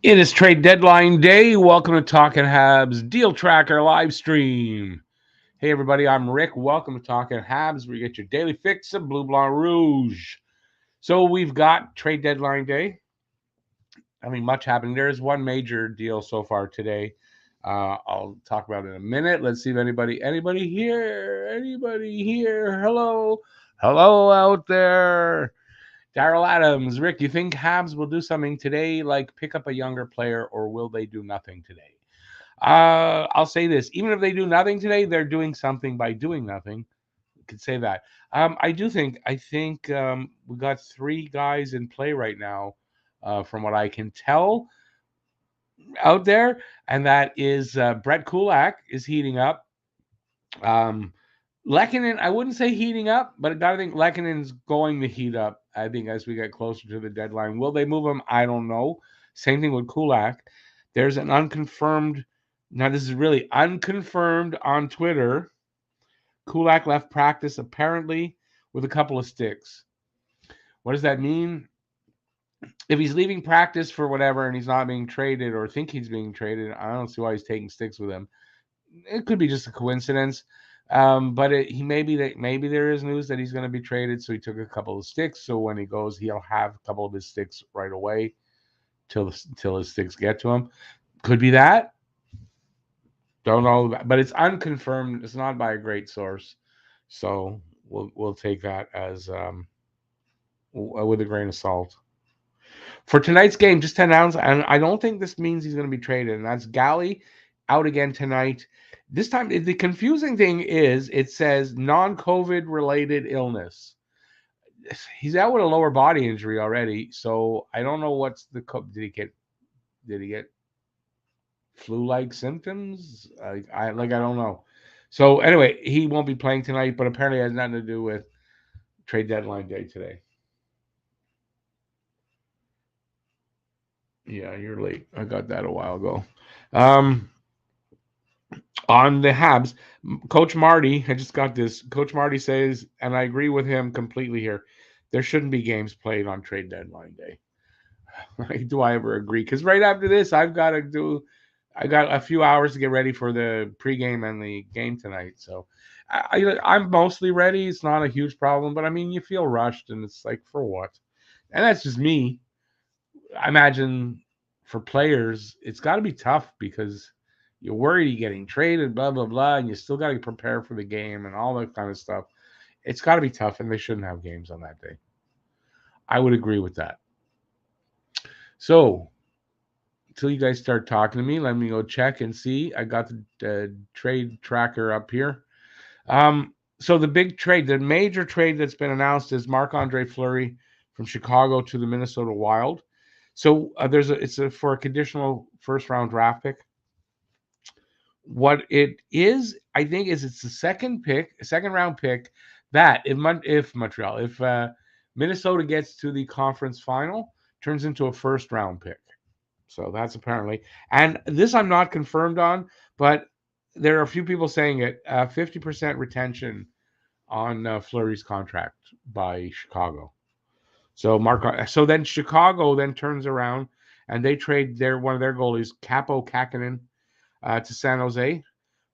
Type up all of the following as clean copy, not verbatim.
It is trade deadline day. Welcome to Talking Habs Deal Tracker live stream. Hey everybody, I'm Rick. Welcome to Talking Habs, where you get your daily fix of Blue Blanc Rouge. So we've got trade deadline day. I mean, much happening. There is one major deal so far today. I'll talk about it in a minute. Let's see if anybody here. Hello out there. Daryl Adams, Rick, you think Habs will do something today, like pick up a younger player, or will they do nothing today? I'll say this: even if they do nothing today, they're doing something by doing nothing. You could say that. I think we got three guys in play right now, from what I can tell out there, and that is Brett Kulak is heating up. Um, Lehkonen, I wouldn't say heating up, but I gotta think Lehkonen's going to heat up. I think as we get closer to the deadline, will they move him? I don't know. Same thing with Kulak. There's an unconfirmed. Now this is really unconfirmed on Twitter. Kulak left practice apparently with a couple of sticks. What does that mean? If he's leaving practice for whatever and he's not being traded or think he's being traded, I don't see why he's taking sticks with him. It could be just a coincidence. But he maybe there is news that he's going to be traded, so he took a couple of sticks. So when he goes, he'll have a couple of his sticks right away till his sticks get to him. Could be that. Don't know, but it's unconfirmed. It's not by a great source, so we'll take that as with a grain of salt. For tonight's game, just 10 ounce, and I don't think this means he's going to be traded. And that's Galley out again tonight. This time, the confusing thing is it says non-COVID related illness. He's out with a lower body injury already, so I don't know what's the did he get flu-like symptoms? I don't know. So anyway, he won't be playing tonight, but apparently it has nothing to do with trade deadline day today. Yeah, you're late. I got that a while ago. Um, on the Habs, Coach Marty, I just got this. Coach Marty says, and I agree with him completely here, there shouldn't be games played on trade deadline day. Do I ever agree? Because right after this, I got a few hours to get ready for the pregame and the game tonight. So I'm mostly ready. It's not a huge problem, but I mean, you feel rushed, and it's like, for what? And that's just me. I imagine for players, it's got to be tough because you're worried you're getting traded, blah blah blah, and you still got to prepare for the game and all that kind of stuff. It's got to be tough, and they shouldn't have games on that day. I would agree with that. So until you guys start talking to me, let me go check and see. I got the trade tracker up here. So the big trade, the major trade that's been announced is Marc-Andre Fleury from Chicago to the Minnesota Wild. So for a conditional first round draft pick. What it is, I think, is it's the second round pick that if Montreal, if Minnesota gets to the conference final, turns into a first round pick. So that's apparently, and this I'm not confirmed on, but there are a few people saying it. 50% retention on Fleury's contract by Chicago. So then Chicago then turns around and they trade one of their goalies, Capo Kakinen, to San Jose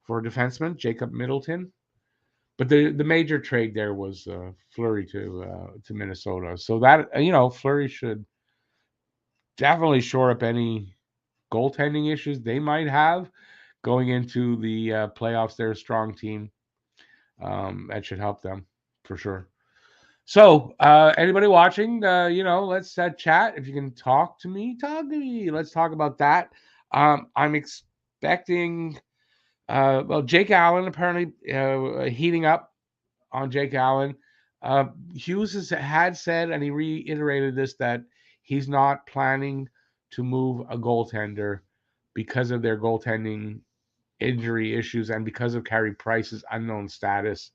for a defenseman, Jacob Middleton. But the major trade there was Fleury to Minnesota. So that Fleury should definitely shore up any goaltending issues they might have going into the playoffs. They're a strong team. That should help them for sure. So, anybody watching, let's chat. If you can talk to me, talk to me. Let's talk about that. I'm expecting, Jake Allen apparently heating up on Jake Allen. Hughes had said, and he reiterated this, that he's not planning to move a goaltender because of their goaltending injury issues and because of Carey Price's unknown status.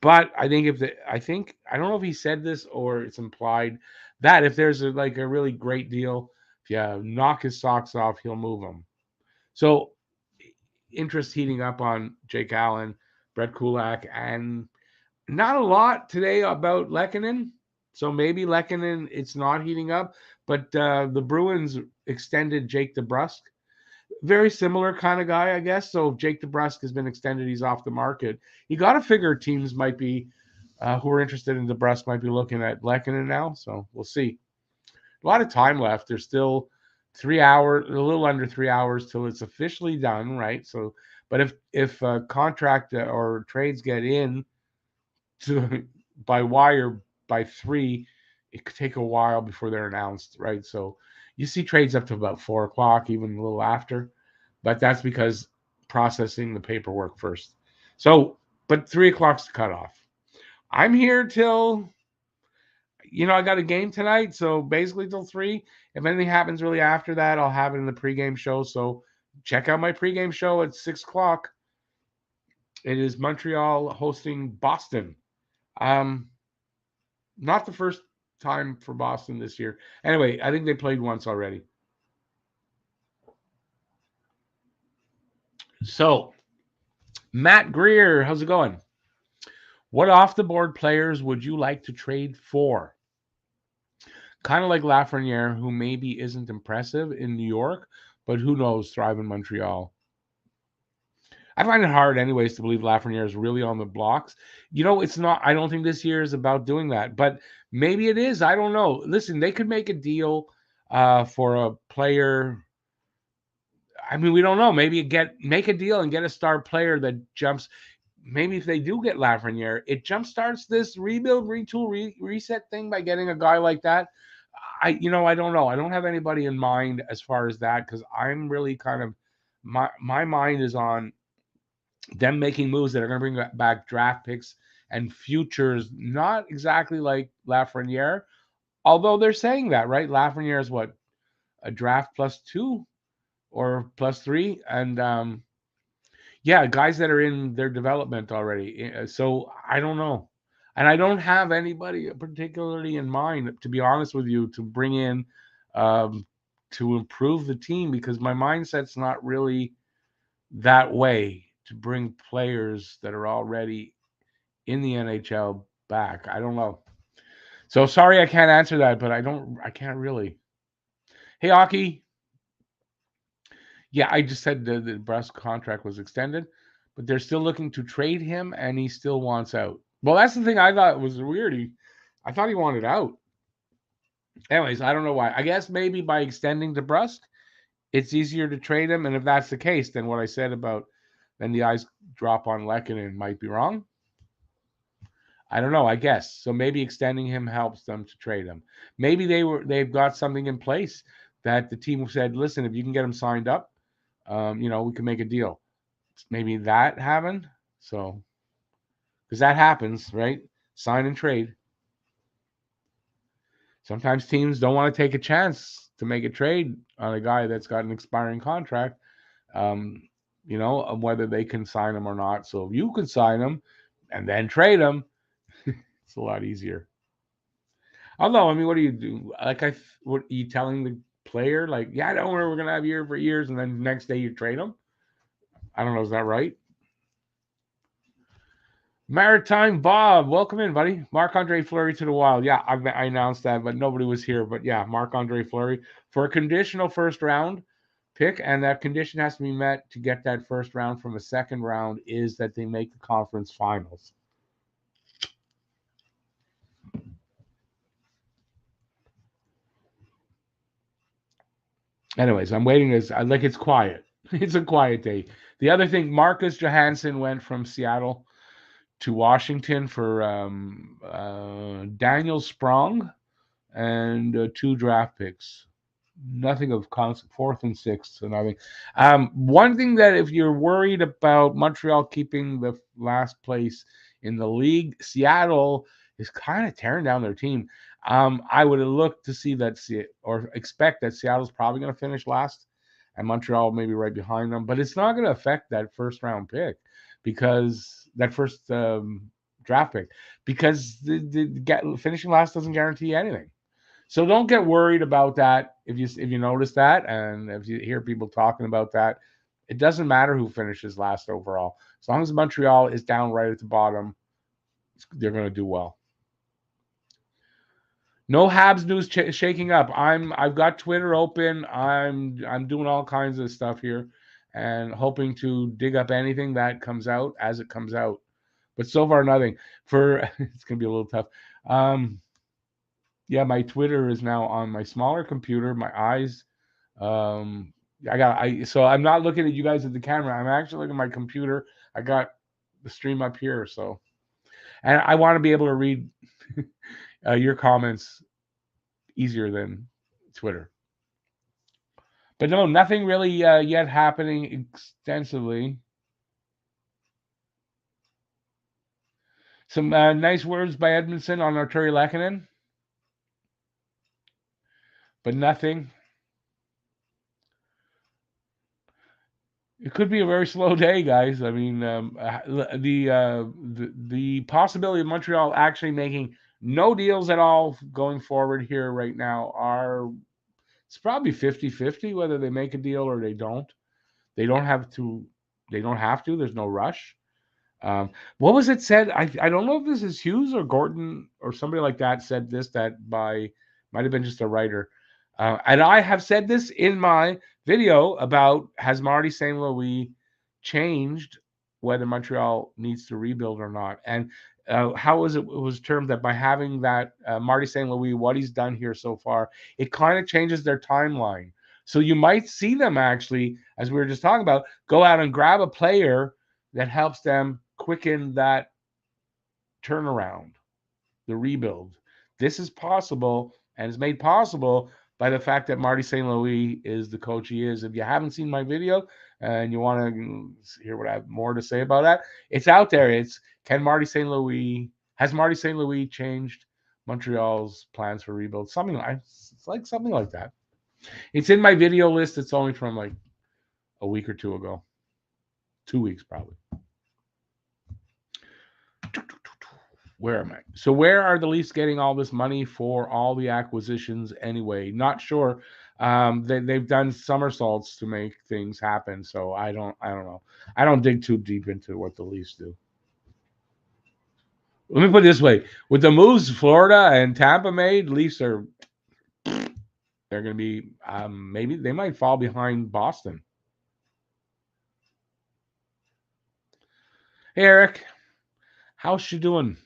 But I think I don't know if he said this or it's implied that if there's a really great deal, if you knock his socks off, he'll move him. So interest heating up on Jake Allen, Brett Kulak, and not a lot today about Lehkonen. So maybe Lehkonen, it's not heating up, But the Bruins extended Jake DeBrusk. Very similar kind of guy, I guess. So if Jake DeBrusk has been extended, he's off the market. You got to figure teams might be who are interested in DeBrusk might be looking at Lehkonen now. So we'll see. A lot of time left. There's still 3 hours, a little under 3 hours till it's officially done, right? So, but if contract or trades get in to by wire by 3, it could take a while before they're announced, right? So you see trades up to about 4 o'clock, even a little after, but that's because processing the paperwork first. So, but 3 o'clock's the cutoff. I'm here till, I got a game tonight, so basically till 3. If anything happens really after that, I'll have it in the pregame show. So check out my pregame show at 6 o'clock. It is Montreal hosting Boston. Not the first time for Boston this year. Anyway, I think they played once already. So, Matt Greer, how's it going? What off-the-board players would you like to trade for? Kind of like Lafreniere, who maybe isn't impressive in New York, but who knows, thrive in Montreal. I find it hard anyways to believe Lafreniere is really on the blocks. It's not. I don't think this year is about doing that, but maybe it is. I don't know. Listen, they could make a deal for a player. I mean, we don't know. Maybe make a deal and get a star player that jumps. Maybe if they do get Lafreniere, it jumpstarts this rebuild, retool, reset thing by getting a guy like that. I don't know. I don't have anybody in mind as far as that because I'm really kind of my mind is on them making moves that are going to bring back draft picks and futures, not exactly like Lafreniere, although they're saying that, right? Lafreniere is what, a draft +2 or +3, and yeah, guys that are in their development already. So I don't know, and I don't have anybody particularly in mind, to be honest with you, to bring in to improve the team because my mindset's not really that way to bring players that are already in the NHL back. I don't know. So sorry I can't answer that, but I can't really. Hey, Aki. Yeah, I just said the Brust contract was extended, but they're still looking to trade him and he still wants out. Well, that's the thing I thought was weird. I thought he wanted out. Anyways, I don't know why. I guess maybe by extending to Brust, it's easier to trade him. And if that's the case, then what I said about then the eyes drop on Lehkonen might be wrong. I don't know, I guess. So maybe extending him helps them to trade him. Maybe they've got something in place that the team said, listen, if you can get him signed up, we can make a deal. Maybe that happened. So because that happens, right? Sign and trade. Sometimes teams don't want to take a chance to make a trade on a guy that's got an expiring contract, of whether they can sign him or not. So if you can sign him and then trade him, it's a lot easier. Although, I mean, what do you do? Like, what are you telling the player? Like, yeah, don't worry, we're gonna have you for years, and then the next day you trade him. I don't know, is that right? Maritime Bob, welcome in, buddy. Marc-Andre Fleury to the Wild. Yeah, I announced that, but nobody was here. But yeah, Marc-Andre Fleury for a conditional first round pick, and that condition has to be met to get that first round from a second round is that they make the conference finals. Anyways, I'm waiting. It's quiet. It's a quiet day. The other thing, Marcus Johansson went from Seattle to Washington for Daniel Sprong and 2 draft picks. Nothing of consequence, 4th and 6th, so nothing. One thing that if you're worried about Montreal keeping the last place in the league, Seattle is kind of tearing down their team. I would look to see that or expect that Seattle's probably going to finish last and Montreal maybe right behind them, but it's not going to affect that first round pick because that first draft pick because the finishing last doesn't guarantee anything. So don't get worried about that if you notice that and if you hear people talking about that. It doesn't matter who finishes last overall. As long as Montreal is down right at the bottom, they're going to do well. No Habs news shaking up. I've got Twitter open. I'm doing all kinds of stuff here, and hoping to dig up anything that comes out as it comes out. But so far nothing. For it's gonna be a little tough. Yeah, my Twitter is now on my smaller computer. My eyes. So I'm not looking at you guys at the camera. I'm actually looking at my computer. I got the stream up here, so and I want to be able to read your comments easier than Twitter. But no, nothing really yet happening extensively. Some nice words by Edmondson on Arturi Lehkonen, but nothing. It could be a very slow day, guys. I mean, the possibility of Montreal actually making no deals at all going forward here right now are it's probably 50-50 whether they make a deal or they don't. They don't have to. They don't have to. There's no rush. What was it said? I don't know if this is Hughes or Gordon or somebody like that said this that by might have been just a writer. And I have said this in my video about has Marty St. Louis changed whether Montreal needs to rebuild or not. And how was it was termed that by having that Marty St. Louis, what he's done here so far, it kind of changes their timeline. So you might see them actually, as we were just talking about, go out and grab a player that helps them quicken that turnaround, the rebuild. This is possible and is made possible by the fact that Marty St. Louis is the coach he is. If you haven't seen my video and you want to hear what I have more to say about that, it's out there. It's has Marty St. Louis changed Montreal's plans for rebuild? It's like something like that. It's in my video list. It's only from like a week or two ago. 2 weeks probably. Where am I? So where are the Leafs getting all this money for all the acquisitions anyway? Not sure. They've done somersaults to make things happen. So I don't know. I don't dig too deep into what the Leafs do. Let me put it this way: with the moves Florida and Tampa made, Leafs are they're going to be maybe they might fall behind Boston. Hey Eric, how's you doing?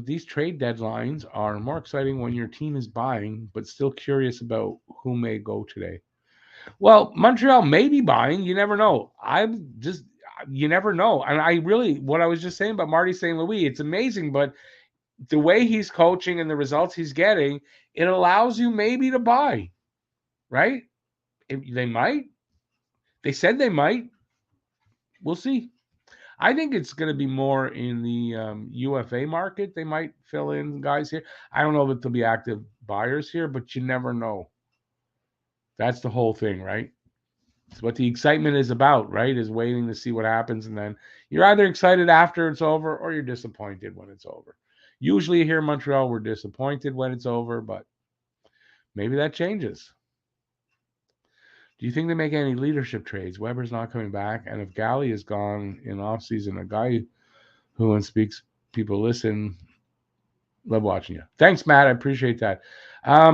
These trade deadlines are more exciting when your team is buying, but still curious about who may go today. Well, Montreal may be buying. You never know. You never know. And what I was just saying about Marty St. Louis, it's amazing, but the way he's coaching and the results he's getting, it allows you maybe to buy, right? They might. They said they might. We'll see. I think it's going to be more in the UFA market. They might fill in guys here. I don't know that there'll be active buyers here, but you never know. That's the whole thing, right? It's what the excitement is about, right? Is waiting to see what happens. And then you're either excited after it's over or you're disappointed when it's over. Usually here in Montreal, we're disappointed when it's over, but maybe that changes. Do you think they make any leadership trades? Weber's not coming back. And if Galley is gone in offseason, a guy who speaks, people listen. Love watching you. Thanks, Matt. I appreciate that.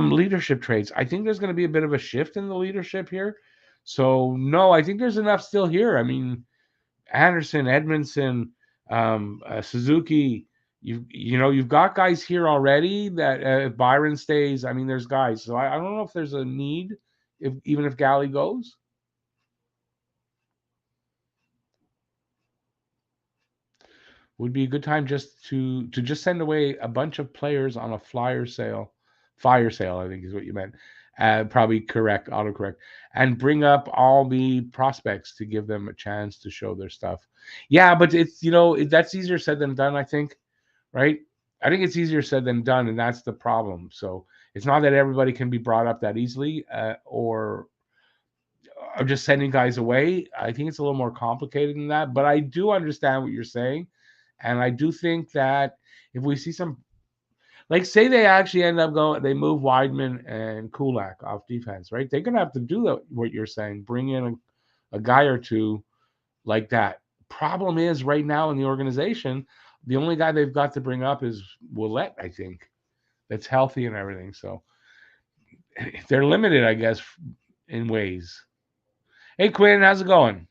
Leadership trades. I think there's going to be a bit of a shift in the leadership here. So, no, I think there's enough still here. I mean, Anderson, Edmondson, Suzuki, you've got guys here already that if Byron stays, I mean, there's guys. So I don't know if there's a need, even if Galley goes. Would be a good time just to just send away a bunch of players on a fire sale, I think is what you meant. Probably correct, autocorrect, and bring up all the prospects to give them a chance to show their stuff. Yeah, but it's that's easier said than done, I think, right? I think it's easier said than done, and that's the problem. So it's not that everybody can be brought up that easily, or just sending guys away. I think it's a little more complicated than that, but I do understand what you're saying. And I do think that if we see some, like say they actually end up they move Weidman and Kulak off defense, right? They're going to have to do what you're saying, bring in a guy or two like that. Problem is right now in the organization, the only guy they've got to bring up is Ouellet, I think. that's healthy and everything. So they're limited, I guess, in ways. Hey, Quinn, how's it going?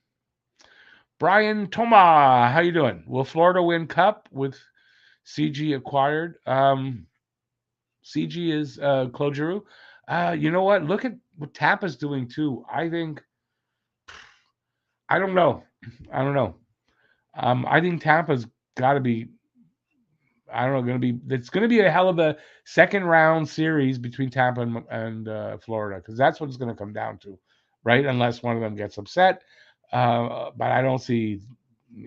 Brian Toma, how you doing? Will Florida win Cup with CG acquired? CG is Claude Giroux. You know what? Look at what Tampa's doing too. I think I don't know. I don't know. I think Tampa's got to be. I don't know. It's going to be a hell of a second round series between Tampa and Florida because that's what it's going to come down to, right? Unless one of them gets upset. But I don't see.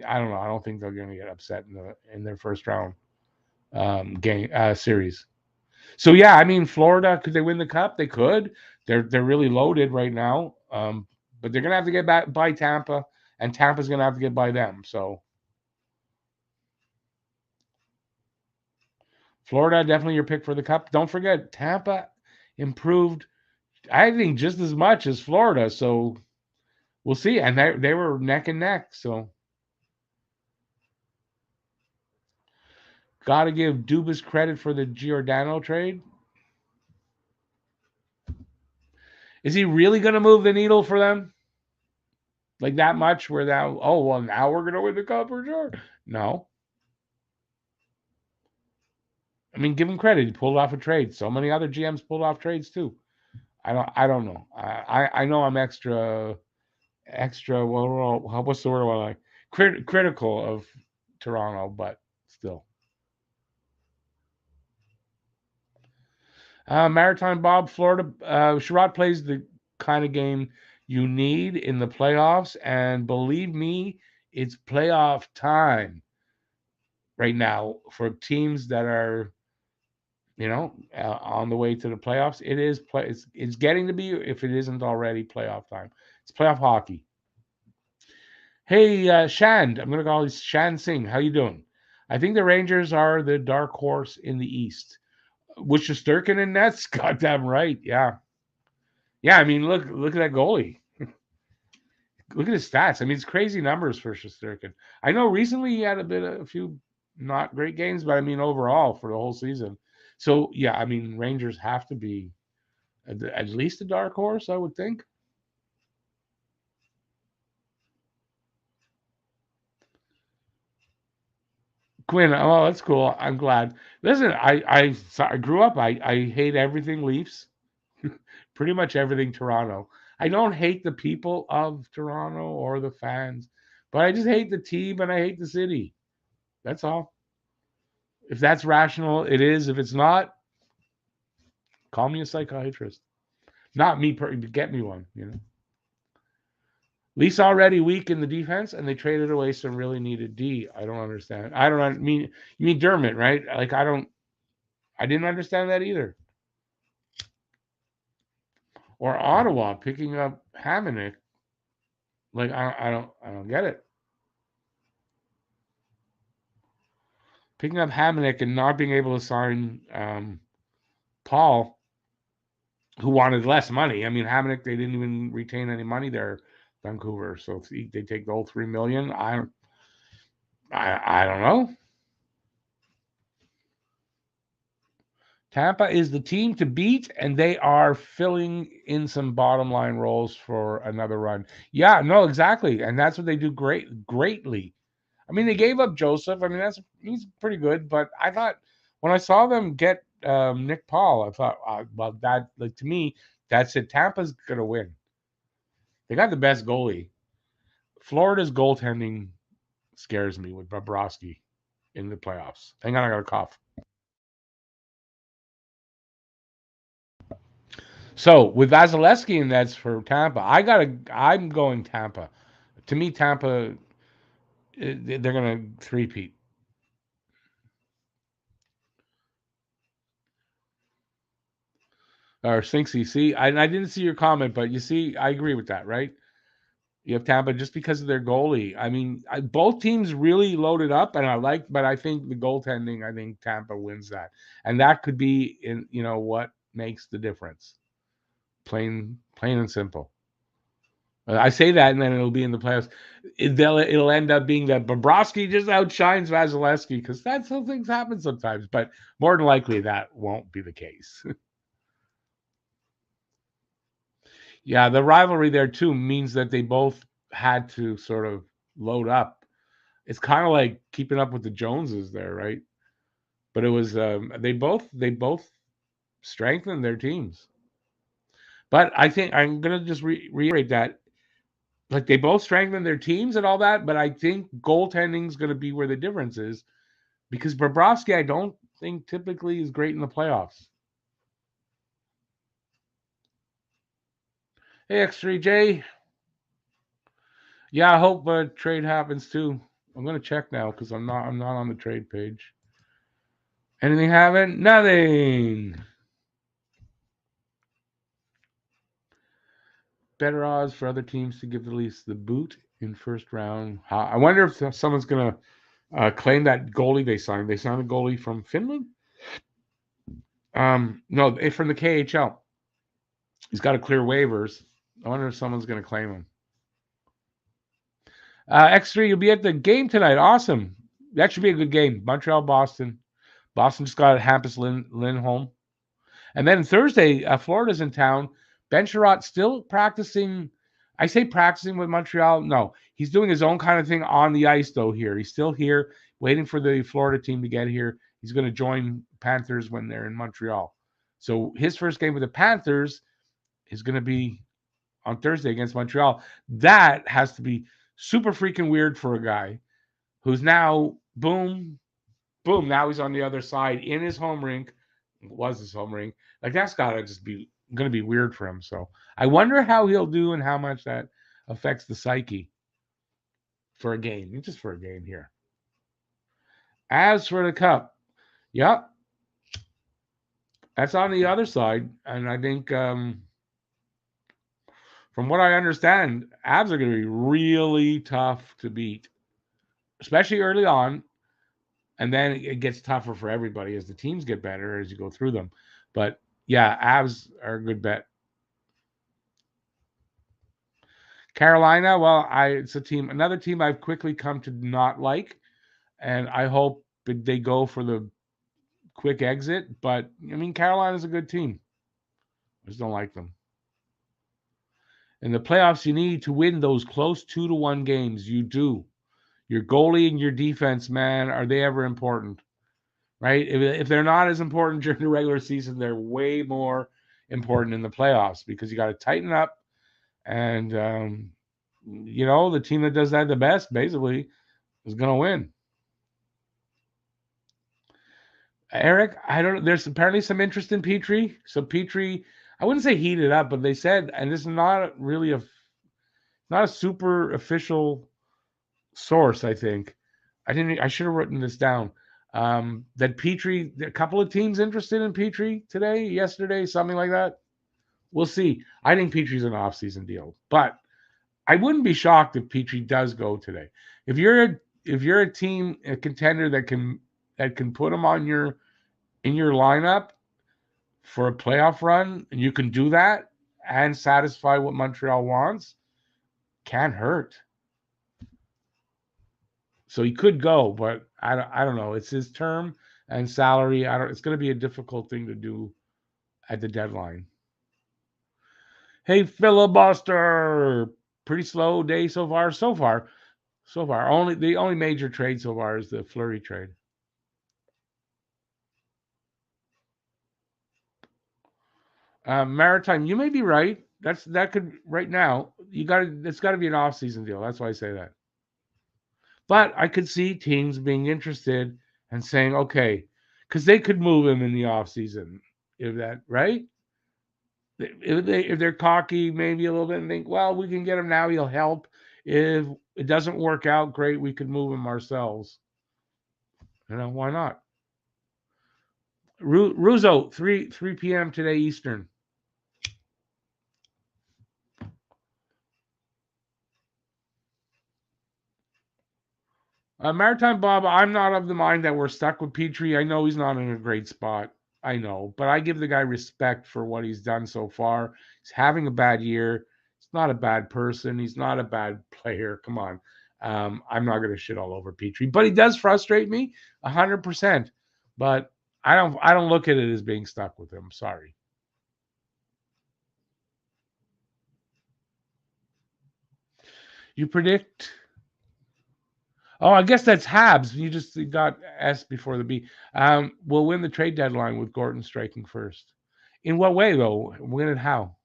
I don't know. I don't think they're going to get upset in their first round game series. So yeah, I mean, Florida, could they win the cup? They could. They're really loaded right now. But they're gonna have to get back by Tampa, and Tampa's gonna have to get by them. So Florida, definitely your pick for the cup. Don't forget, Tampa improved, I think, just as much as Florida. So we'll see. And they were neck and neck. So gotta give Dubas credit for the Giordano trade. Is he really gonna move the needle for them? Like that much where now, oh well, now we're gonna win the cup for sure. No. I mean, give him credit. He pulled off a trade. So many other GMs pulled off trades too. I don't know. I know I'm extra. What's the word I like? Critical of Toronto, but still. Maritime Bob, Florida. Sherrod plays the kind of game you need in the playoffs, and believe me, it's playoff time right now for teams that are on the way to the playoffs. It is it's getting to be, if it isn't already, playoff time. It's playoff hockey. Hey, Shand, I'm gonna call you Shan Singh. How you doing? I think the Rangers are the dark horse in the East. With Shesterkin and Nets, goddamn right. Yeah, yeah. I mean, look at that goalie. Look at his stats. I mean, it's crazy numbers for Shesterkin. I know recently he had a few not great games, but I mean overall for the whole season. So yeah, I mean Rangers have to be at least a dark horse, I would think. Quinn, oh, that's cool. I'm glad. Listen, I grew up. I hate everything Leafs, pretty much everything Toronto. I don't hate the people of Toronto or the fans, but I just hate the team and I hate the city. That's all. If that's rational, it is. If it's not, call me a psychiatrist. Not me, get me one. Leafs already weak in the defense, and they traded away some really needed D. I don't understand. I don't mean you mean Dermott, right? Like I didn't understand that either. Or Ottawa picking up Hamonic. Like I don't get it. Picking up Hamonic and not being able to sign Paul, who wanted less money. I mean, Hamonic, they didn't even retain any money there, Vancouver. So if they take the whole $3 million, I don't know. Tampa is the team to beat, and they are filling in some bottom line roles for another run. Yeah, no, exactly, and that's what they do greatly. I mean, they gave up Joseph. I mean, he's pretty good, but I thought when I saw them get Nick Paul, I thought, well, that like to me, that's it. Tampa's gonna win. They got the best goalie. Florida's goaltending scares me with Bobrovsky in the playoffs. Hang on, I got a cough. So with Vasilevsky, and that's for Tampa. I'm going Tampa. To me, Tampa, they're gonna three-peat. Or Sinksy. See, I didn't see your comment, but you see, I agree with that, right? You have Tampa just because of their goalie. I mean, both teams really loaded up, and but I think the goaltending. I think Tampa wins that, and that could be in what makes the difference. Plain and simple. I say that, and then it'll be in the playoffs. It'll end up being that Bobrovsky just outshines Vasilevsky, because that's how things happen sometimes. But more than likely, that won't be the case. Yeah, the rivalry there too means that they both had to sort of load up. It's kind of like keeping up with the Joneses there, right? But it was they both strengthened their teams. But I think I'm gonna just reiterate that, like, they both strengthened their teams and all that. But I think goaltending is gonna be where the difference is, because Bobrovsky, I don't think typically is great in the playoffs. Hey, X3J. Yeah, I hope a trade happens too. I'm gonna check now because I'm not on the trade page. Anything happen? Nothing. Better odds for other teams to give the Leafs the boot in first round. I wonder if someone's gonna claim that goalie they signed. They signed a goalie from Finland. No, from the KHL. He's got to clear waivers. I wonder if someone's gonna claim him. X3, you'll be at the game tonight. Awesome. That should be a good game. Montreal, Boston. Boston just got Hampus Lindholm. And then Thursday, Florida's in town. Ben Sherratt still practicing. I say practicing with Montreal. No, he's doing his own kind of thing on the ice, though, here. He's still here, waiting for the Florida team to get here. He's going to join Panthers when they're in Montreal. So his first game with the Panthers is going to be on Thursday against Montreal. That has to be super freaking weird for a guy who's now, boom, boom, now he's on the other side in his home rink. Was his home rink. Like, that's got to just be going to be weird for him. So I wonder how he'll do and how much that affects the psyche for a game, just for a game here. As for the cup, yep, that's on the other side. And I think, from what I understand, Avs are going to be really tough to beat, especially early on. And then it gets tougher for everybody as the teams get better as you go through them. But yeah, Avs are a good bet. Carolina, well, it's another team I've quickly come to not like, and I hope they go for the quick exit. But I mean, Carolina's a good team. I just don't like them. In the playoffs, you need to win those close 2-1 games. You do. Your goalie and your defense, man, are they ever important? Right? If they're not as important during the regular season, they're way more important in the playoffs, because you got to tighten up. And the team that does that the best, basically, is going to win. Eric, I don't know. There's apparently some interest in Petrie. So Petrie, I wouldn't say heated up, but they said, and this is not really not a super official source, I think. I should have written this down. That Petrie, a couple of teams interested in Petrie today, yesterday, something like that. We'll see. I think Petrie's an off-season deal, but I wouldn't be shocked if Petrie does go today. If you're a team, a contender that can put him in your lineup for a playoff run, and you can do that and satisfy what Montreal wants, can't hurt. So he could go, but I don't know. It's his term and salary. It's going to be a difficult thing to do at the deadline. Hey, filibuster. Pretty slow day so far. So far. The only major trade so far is the Fleury trade. Maritime, you may be right. That could right now. It's got to be an off-season deal. That's why I say that. But I could see teams being interested and saying, okay, because they could move him in the off-season, if that right. If they're cocky, maybe a little bit, and think, well, we can get him now. He'll help. If it doesn't work out, great, we could move him ourselves. Why not? Russo, 3 p.m. today Eastern. Maritime Bob, I'm not of the mind that we're stuck with Petrie. I know he's not in a great spot. I know, but I give the guy respect for what he's done so far. He's having a bad year. not a bad person. He's not a bad player. Come on. I'm not going to shit all over Petrie, but he does frustrate me 100%. But I don't look at it as being stuck with him. Sorry. You predict? Oh, I guess that's Habs. You just got S before the B. We'll win the trade deadline with Gordon striking first. In what way, though? Win it how?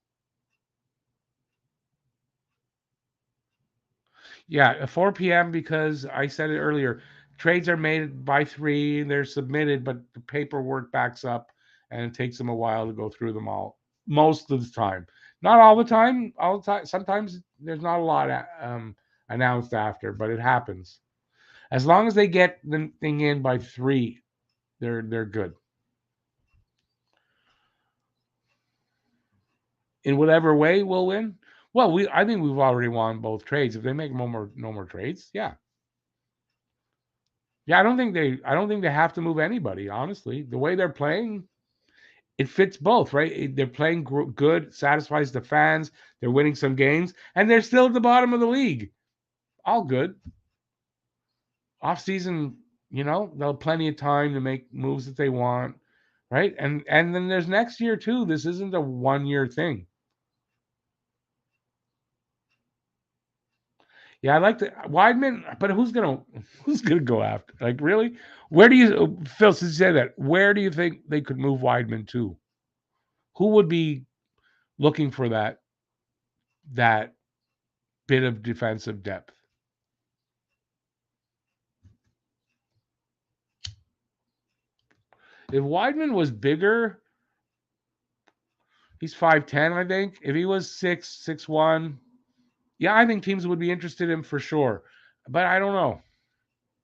Yeah, at 4 p.m. because I said it earlier. Trades are made by 3, they're submitted, but the paperwork backs up, and it takes them a while to go through them all. Most of the time, not all the time. All the time. Sometimes there's not a lot announced after, but it happens. As long as they get the thing in by 3, they're good. In whatever way we'll win. Well, I think we've already won both trades. If they make no more trades, yeah. Yeah, I don't think they have to move anybody, honestly. The way they're playing, it fits both, right? They're playing good, satisfies the fans, they're winning some games, and they're still at the bottom of the league. All good. Off season, they'll have plenty of time to make moves that they want, right? And then there's next year too. This isn't a 1-year thing. Yeah, I like the Weidman, but who's gonna go after? Like, really? Where do you, Phil? Since you said that, where do you think they could move Weidman to? Who would be looking for that bit of defensive depth? If Weidman was bigger, he's 5'10", I think. If he was 6'1", yeah, I think teams would be interested in him for sure. But I don't know.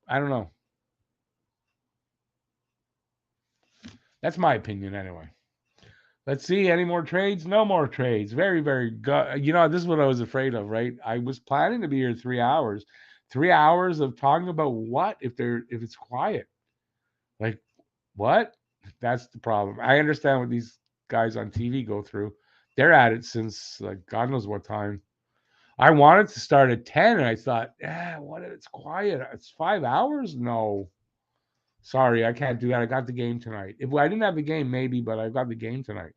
I don't know. That's my opinion anyway. Let's see. Any more trades? No more trades. Very, very good. This is what I was afraid of, right? I was planning to be here 3 hours. 3 hours of talking about what if it's quiet? Like, what? That's the problem. I understand what these guys on TV go through. They're at it since like God knows what time. I wanted to start at 10 and I thought, what if it's quiet? It's 5 hours? No. Sorry, I can't do that. I got the game tonight. If I didn't have the game, maybe, but I got the game tonight.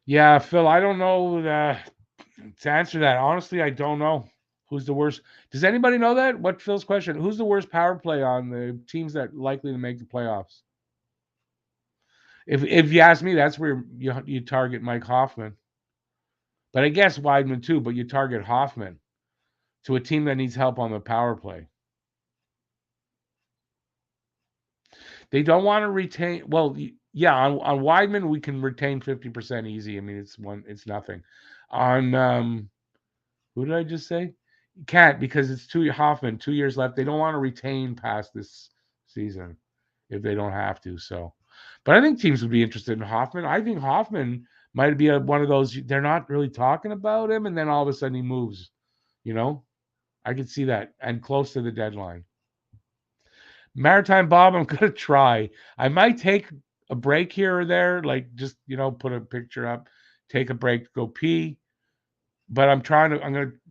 Yeah, Phil, I don't know to answer that. Honestly, I don't know who's the worst. Does anybody know that? What Phil's question? Who's the worst power play on the teams that likely to make the playoffs? If you ask me, that's where you target Mike Hoffman. But I guess Weidman too, but you target Hoffman to a team that needs help on the power play. They don't want to retain. Well, yeah, on Weidman we can retain 50% easy. I mean, it's nothing. On who did I just say? You can't because it's Hoffman. 2 years left. They don't want to retain past this season if they don't have to. So, but I think teams would be interested in Hoffman. I think Hoffman might be one of those. They're not really talking about him, and then all of a sudden he moves. I could see that, and close to the deadline. Maritime Bob, I'm gonna try. I might take a break here or there, like just put a picture up, take a break, go pee. But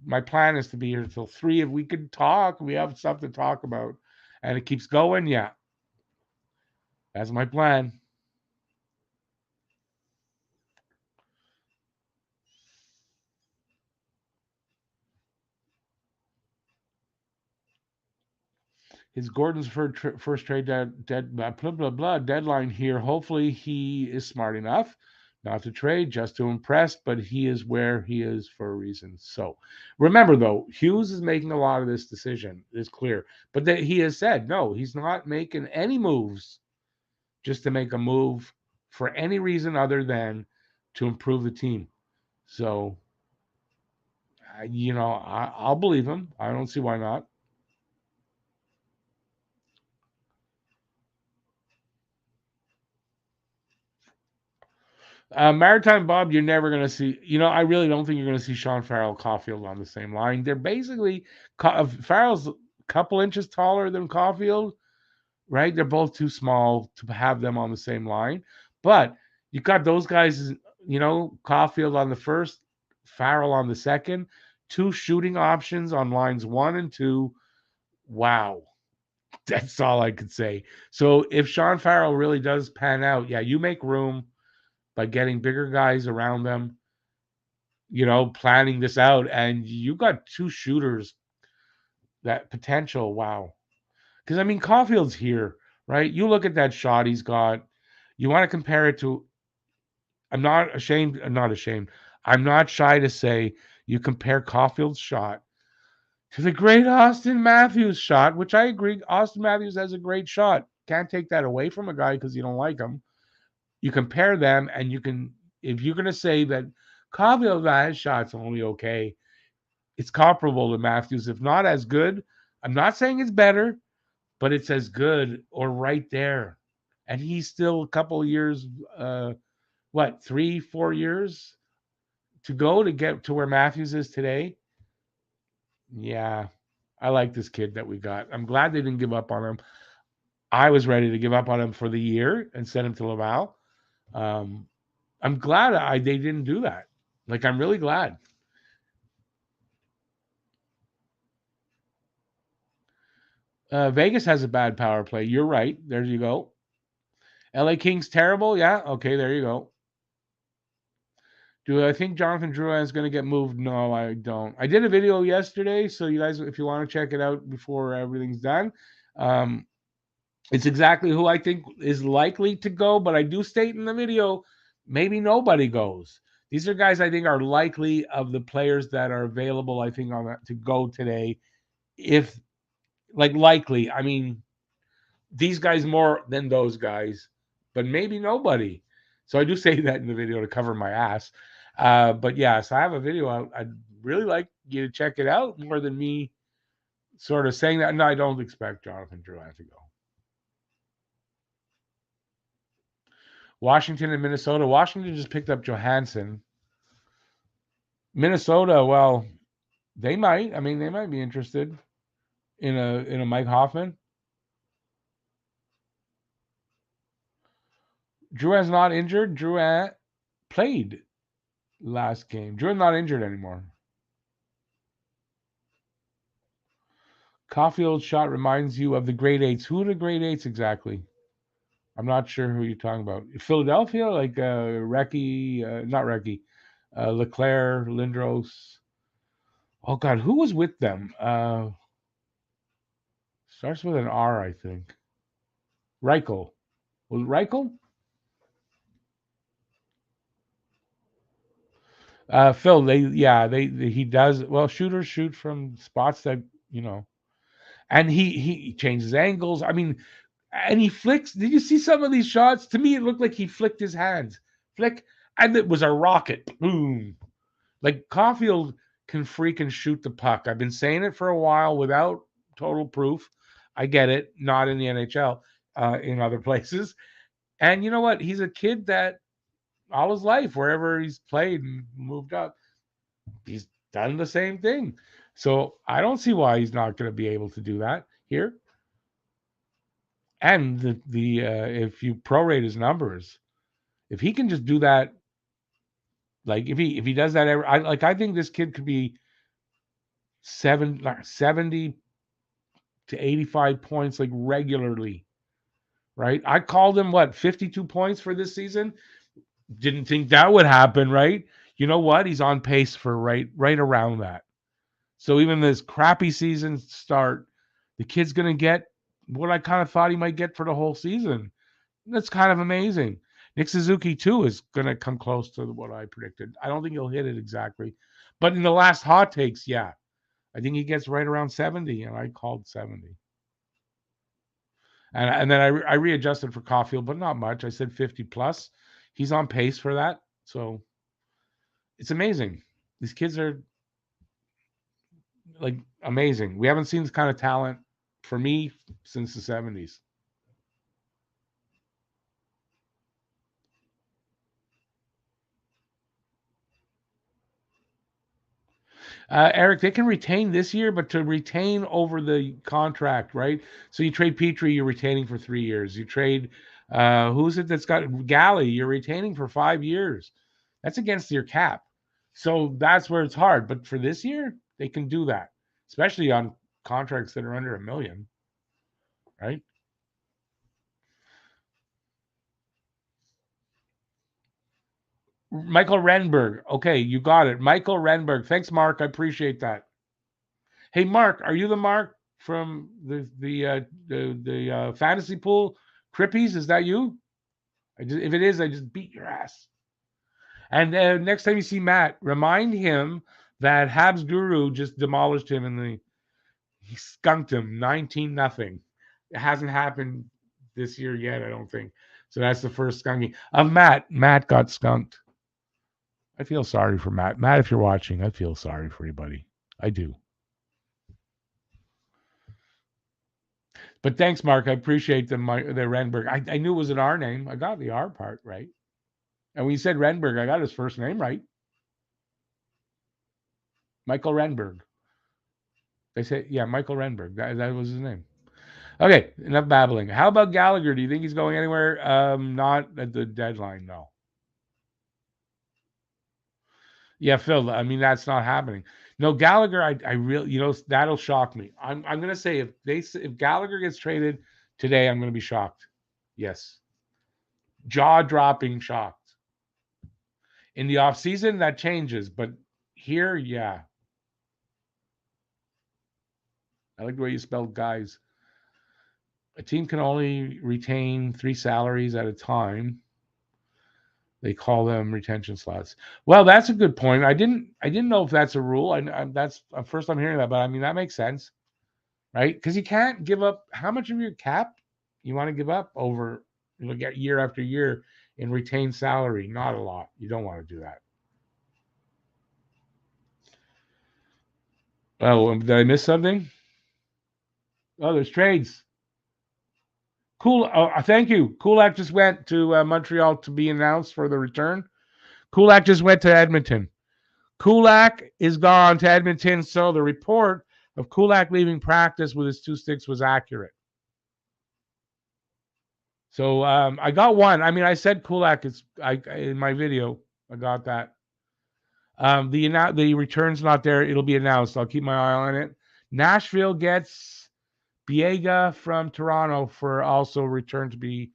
my plan is to be here till 3. If we can talk, we have stuff to talk about, and it keeps going. Yeah, that's my plan. Is Gordon's first trade blah, blah, blah, deadline here. Hopefully he is smart enough not to trade, just to impress, but he is where he is for a reason. So remember, though, Hughes is making a lot of this decision. It's clear. But that he has said, no, he's not making any moves just to make a move for any reason other than to improve the team. So, I'll believe him. I don't see why not. Maritime Bob, you're never going to see. I really don't think you're going to see Sean Farrell, Caulfield on the same line. They're basically Farrell's a couple inches taller than Caulfield, right? They're both too small to have them on the same line. But you got those guys, Caulfield on the first, Farrell on the second, two shooting options on lines 1 and 2. Wow. That's all I could say. So if Sean Farrell really does pan out, yeah, you make room by getting bigger guys around them, planning this out, and you got two shooters that potential. Wow. Because I mean, Caulfield's here, right? You look at that shot he's got. You want to compare it to. I'm not ashamed. I'm not ashamed. I'm not shy to say you compare Caulfield's shot to the great Austin Matthews shot, which I agree. Austin Matthews has a great shot. Can't take that away from a guy because you don't like him. You compare them, and you can, if you're going to say that Caulfield his shot's only okay, it's comparable to Matthews, if not as good. I'm not saying it's better, but it's as good or right there. And he's still a couple of years, 3, 4 years to go to get to where Matthews is today. Yeah, I like this kid that we got. I'm glad they didn't give up on him. I was ready to give up on him for the year and send him to Laval. Um, I'm glad they didn't do that. Like, I'm really glad. Vegas has a bad power play. You're right. There you go. LA Kings terrible. Yeah. Okay. There you go. Do I think Jonathan Drouin is going to get moved? No, I don't. I did a video yesterday, so you guys, if you want to check it out before everything's done, um, it's exactly who I think is likely to go. But I do state in the video, maybe nobody goes. These are guys I think are likely of the players that are available. I think on that to go today, if likely. I mean, these guys more than those guys, but maybe nobody. So I do say that in the video to cover my ass. But yeah, so I have a video out. I'd really like you to check it out more than me sort of saying that. No, I don't expect Jonathan Drouin to go. Washington and Minnesota. Washington just picked up Johansson. Minnesota, well, they might. I mean, they might be interested in a Mike Hoffman. Drouin's not injured. Drouin played last game. Drouin's not injured anymore. Caulfield's shot reminds you of the grade eights. Who are the grade eights exactly? I'm not sure who you're talking about. Philadelphia, like Recchi, not Recchi, Leclerc, Lindros. Oh God, who was with them? Starts with an R, I think. Reichel. Was it Reichel? Phil, he does well. Shooters shoot from spots that you know, and he changes angles. I mean, and he flicks. Did you see some of these shots? To me, it looked like he flicked his hands, flick, and it was a rocket. Boom! Like Caulfield can freaking shoot the puck. I've been saying it for a while without total proof. I get it, not in the NHL, in other places. And you know what? He's a kid that all his life, wherever he's played and moved up, he's done the same thing. So I don't see why he's not going to be able to do that here. And the if you prorate his numbers, if he can just do that, like if he does that, I think this kid could be 70 to 85 points like regularly, right? I called him 52 points for this season. Didn't think that would happen, right? You know what? He's on pace for right around that. So even this crappy season start, the kid's gonna get what I kind of thought he might get for the whole season. That's kind of amazing. Nick Suzuki too is gonna come close to what I predicted. I don't think he'll hit it exactly, but in the last hot takes, yeah, I think he gets right around 70, and I called 70. And then I readjusted for Caulfield, but not much. I said 50 plus. He's on pace for that, so it's amazing. These kids are like amazing. We haven't seen this kind of talent for me since the 70s. Eric, they can retain this year, but to retain over the contract, right? So you trade Petrie, you're retaining for 3 years. You trade, who's it that's got Galley, you're retaining for 5 years. That's against your cap. So that's where it's hard. But for this year, they can do that, especially on contracts that are under $1 million, right? Michael Renberg. Okay, you got it. Michael Renberg. Thanks, Mark. I appreciate that. Hey, Mark, are you the Mark from the fantasy pool? Crippies, is that you? If it is, I just beat your ass. And next time you see Matt, remind him that Habs Guru just demolished him he skunked him 19-0. It hasn't happened this year yet, I don't think. So that's the first skunking of Matt. Matt got skunked. I feel sorry for Matt. Matt, if you're watching, I feel sorry for you, buddy. I do. But thanks, Mark. I appreciate the Renberg. I knew it was an R name. I got the R part right. And when you said Renberg, I got his first name right. Michael Renberg. They say, yeah, Michael Renberg. That was his name. Okay, enough babbling. How about Gallagher? Do you think he's going anywhere? Not at the deadline, no. Yeah, Phil. I mean, that's not happening. No, Gallagher. I really, that'll shock me. I'm gonna say if Gallagher gets traded today, I'm gonna be shocked. Yes, jaw dropping shocked. In the off season, that changes, but here, yeah. I like the way you spelled guys. A team can only retain 3 salaries at a time. They call them retention slots. Well, that's a good point. I didn't know if that's a rule. That's first I'm hearing that, but I mean that makes sense, right? Because you can't give up how much of your cap you want to give up over get year after year in retained salary. Not a lot. You don't want to do that. Oh, did I miss something? Oh, there's trades. Cool. Oh, thank you. Kulak just went to Montreal to be announced for the return. Kulak just went to Edmonton. Kulak is gone to Edmonton, so the report of Kulak leaving practice with his 2 sticks was accurate. So I got one. I mean, I said Kulak is in my video. I got that. The return's not there. It'll be announced. I'll keep my eye on it. Nashville gets Biega from Toronto for also return to be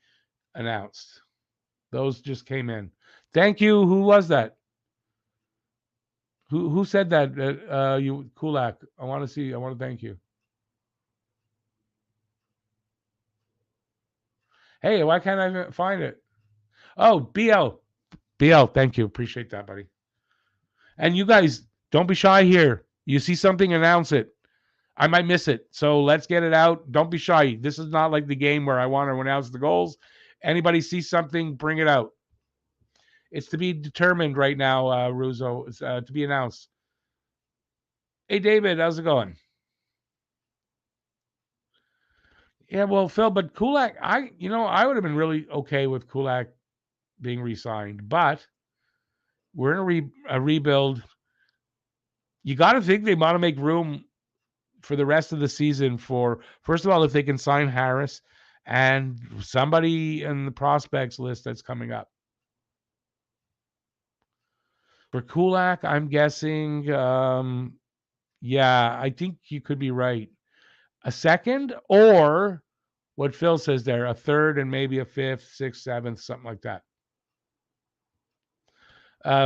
announced. Those just came in. Thank you. Who was that? Who said that? You Kulak. I want to see. I want to thank you. Hey, why can't I find it? Oh, BL. BL, thank you. Appreciate that, buddy. And you guys, don't be shy here. You see something, announce it. I might miss it. So let's get it out. Don't be shy. This is not like the game where I want to announce the goals. Anybody see something, bring it out. It's to be determined right now, Russo. It's to be announced. Hey, David, how's it going? Yeah, well, Phil, but Kulak, I would have been really okay with Kulak being re-signed, but we're in a rebuild. You got to think they want to make room for the rest of the season for, first of all, if they can sign Harris and somebody in the prospects list that's coming up. For Kulak, I'm guessing, yeah, I think you could be right. A second, or what Phil says there, a third and maybe a fifth, sixth, seventh, something like that.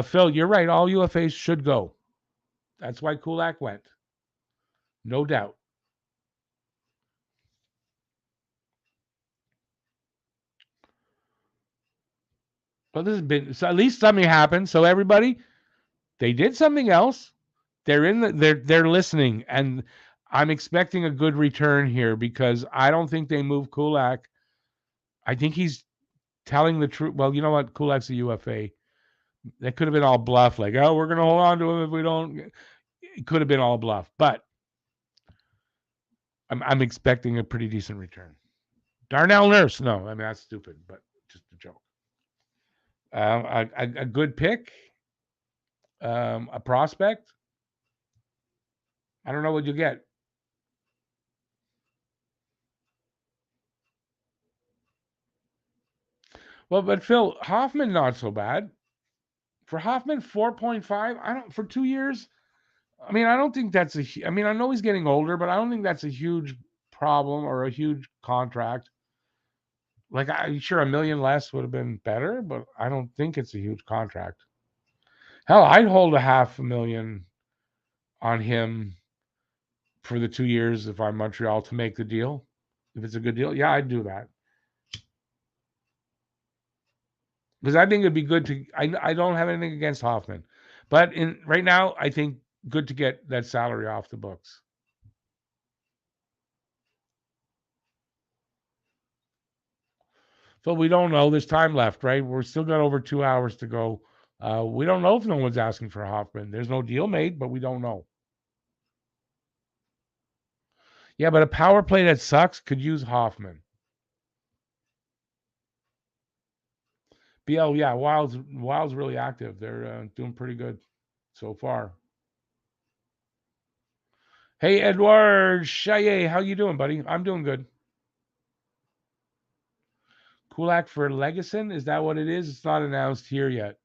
Phil, you're right. All UFAs should go. That's why Kulak went. No doubt. Well, this has been, so at least something happened. So everybody, they did something else. They're listening, and I'm expecting a good return here because I don't think they move Kulak. I think he's telling the truth. Well, you know what? Kulak's a UFA. That could have been all bluff, like, oh, we're gonna hold on to him if we don't. It could have been all bluff, but I'm expecting a pretty decent return. Darnell Nurse, no, I mean that's stupid, but just a joke. A good pick, a prospect. I don't know what you get. Well, but Phil, Hoffman not so bad. For Hoffman, 4.5. I don't for 2 years. I mean, I don't think that's I mean, I know he's getting older, but I don't think that's a huge problem or a huge contract. Like, I'm sure a million less would have been better, but I don't think it's a huge contract. Hell, I'd hold a half a million on him for the 2 years if I'm Montreal to make the deal. If it's a good deal, yeah, I'd do that because I think it'd be good to. I don't have anything against Hoffman, but in right now, I think good to get that salary off the books. So we don't know. There's time left, right? We're still got over 2 hours to go. We don't know if no one's asking for Hoffman. There's no deal made, but we don't know. Yeah, but a power play that sucks could use Hoffman. BL, yeah, Wild's really active. They're doing pretty good so far. Hey, Edward Chaillet, how you doing, buddy? I'm doing good. Kulak for Legason, is that what it is? It's not announced here yet.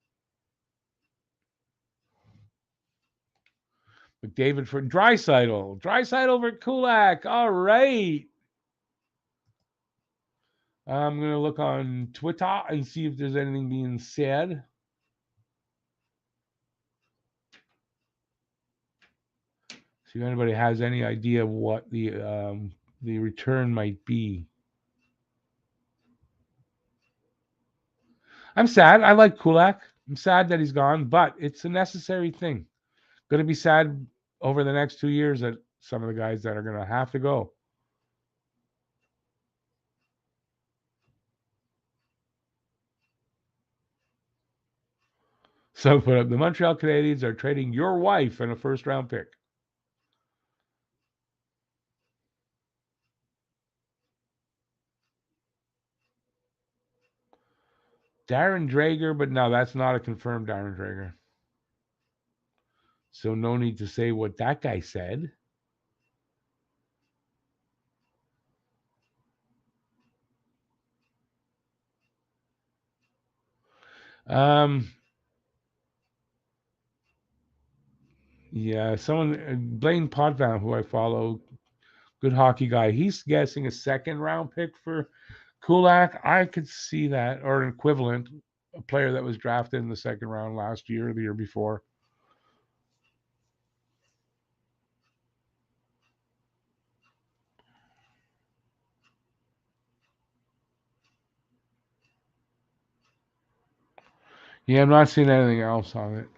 McDavid for Draisaitl. Draisaitl for Kulak. All right. I'm going to look on Twitter and see if there's anything being said. See if anybody has any idea what the return might be. I'm sad. I like Kulak. I'm sad that he's gone, but it's a necessary thing. Going to be sad over the next 2 years that some of the guys that are going to have to go. So put up the Montreal Canadiens are trading your wife and a first round pick. Darren Drager, but no, that's not a confirmed Darren Drager. So no need to say what that guy said. Um, yeah, someone Blaine Potvin, who I follow, good hockey guy. He's guessing a second round pick for Kulak. I could see that, or an equivalent, a player that was drafted in the second round last year or the year before. Yeah, I'm not seeing anything else on it.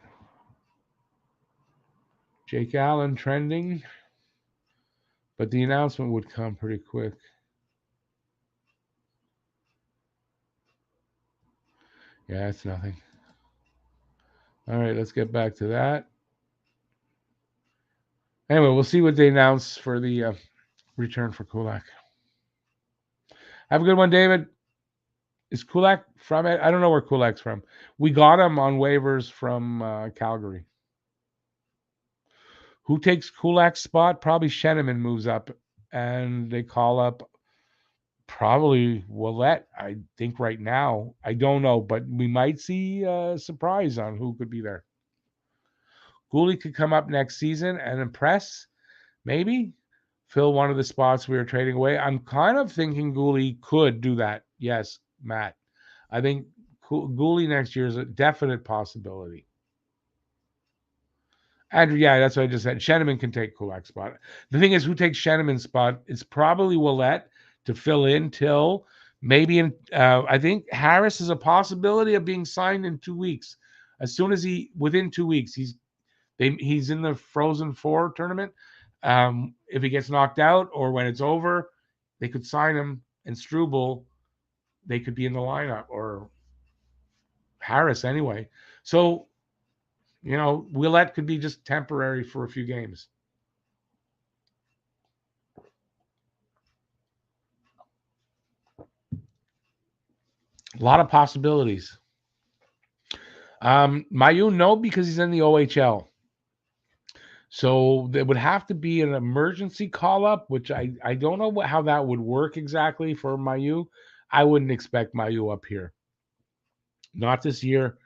Jake Allen trending, but the announcement would come pretty quick. Yeah, it's nothing. All right, let's get back to that. Anyway, we'll see what they announce for the return for Kulak. Have a good one, David. Is Kulak from it? I don't know where Kulak's from. We got him on waivers from Calgary. Who takes Kulak's spot? Probably Sheneman moves up, and they call up probably Willette. I think right now. I don't know, but we might see a surprise on who could be there. Gooley could come up next season and impress, maybe fill one of the spots we were trading away. I'm kind of thinking Gooley could do that. Yes, Matt. I think Gooley next year is a definite possibility. Andrew, yeah, that's what I just said. Sheneman can take Kulak's spot. The thing is, who takes Sheneman's spot? It's probably Willette to fill in till maybe in. I think Harris is a possibility of being signed in 2 weeks. As soon as within 2 weeks, he's in the Frozen Four tournament. If he gets knocked out or when it's over, they could sign him and Struble. They could be in the lineup or Harris anyway. So Willette could be just temporary for a few games. A lot of possibilities. Mayu, no, because he's in the OHL. So there would have to be an emergency call up, which I don't know how that would work exactly for Mayu. I wouldn't expect Mayu up here. Not this year.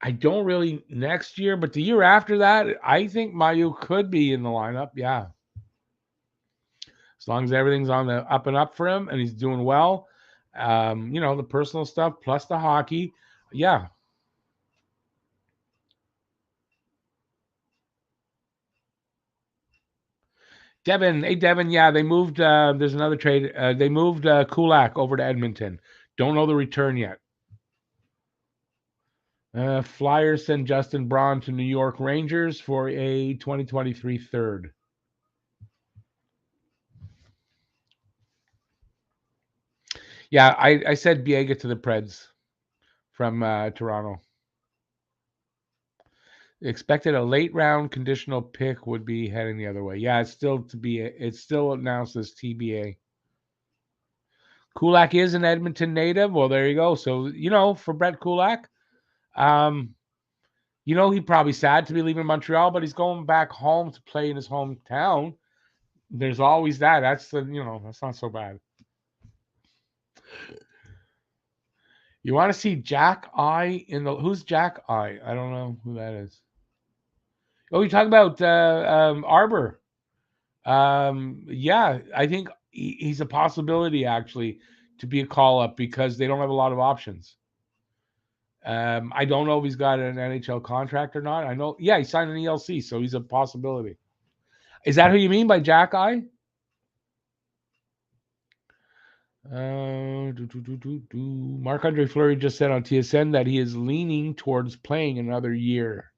I don't really next year, but the year after that, I think Mayu could be in the lineup. Yeah. As long as everything's on the up and up for him and he's doing well. The personal stuff plus the hockey. Yeah. Devin, hey Devin, yeah, they moved there's another trade. They moved Kulak over to Edmonton. Don't know the return yet. Flyers send Justin Braun to New York Rangers for a 2023 third. Yeah, I said Biega to the Preds from Toronto. Expected a late round conditional pick would be heading the other way. Yeah, it's still announced as TBA. Kulak is an Edmonton native. Well, there you go. So, for Brett Kulak, um, he's probably sad to be leaving Montreal, but he's going back home to play in his hometown. There's always that. That's not so bad. You want to see Jack I who's Jack I don't know who that is. Oh, you talk about Arbor. Yeah, I think he's a possibility actually to be a call up because they don't have a lot of options. I don't know if he's got an NHL contract or not. I know, yeah, he signed an ELC, so he's a possibility. Is that who you mean by Jack I? Marc-Andre Fleury just said on TSN that he is leaning towards playing another year.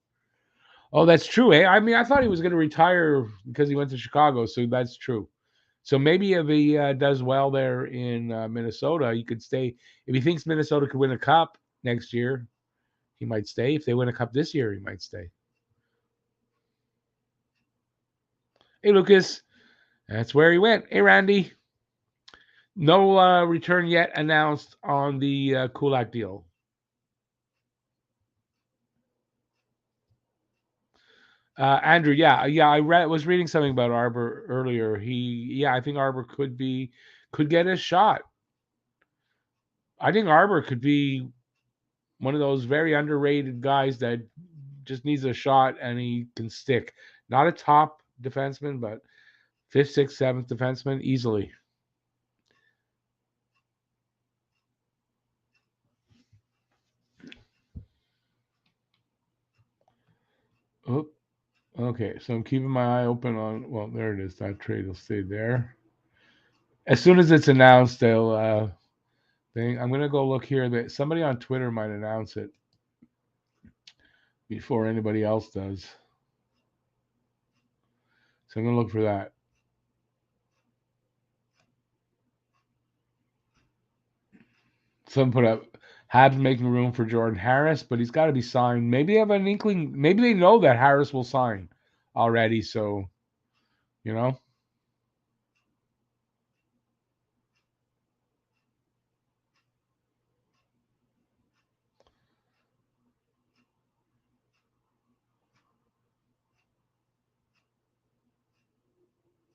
Oh, that's true. Eh? I mean, I thought he was going to retire because he went to Chicago, so that's true. So maybe if he does well there in Minnesota, he could stay. If he thinks Minnesota could win a cup next year, he might stay. If they win a cup this year, he might stay. Hey, Lucas, that's where he went. Hey, Randy. No return yet announced on the Kulak deal. Andrew, yeah, I was reading something about Arbor earlier. I think Arbor could get a shot. I think Arbor could be one of those very underrated guys that just needs a shot and he can stick. Not a top defenseman, but fifth, sixth, seventh defenseman easily. Oh, okay. So I'm keeping my eye open on. Well, there it is. That trade will stay there. As soon as it's announced, they'll. I'm gonna go look here. That somebody on Twitter might announce it before anybody else does. So I'm gonna look for that. Someone put up Habs making room for Jordan Harris, but he's got to be signed. Maybe they have an inkling. Maybe they know that Harris will sign already. So, you know,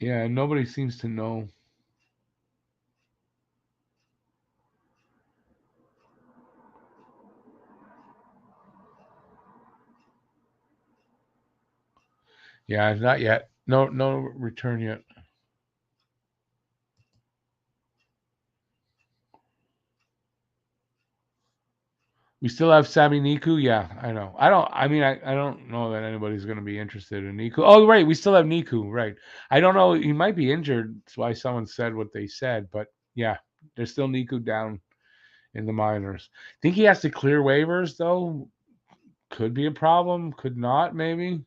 yeah. Nobody seems to know. Yeah, not yet. No return yet. We still have Sami Niku. Yeah, I know. I don't. I mean, I don't know that anybody's going to be interested in Niku. Oh, right. We still have Niku. Right. I don't know. He might be injured. That's why someone said what they said. But yeah, there's still Niku down in the minors. Think he has to clear waivers though. Could be a problem. Could not. Maybe.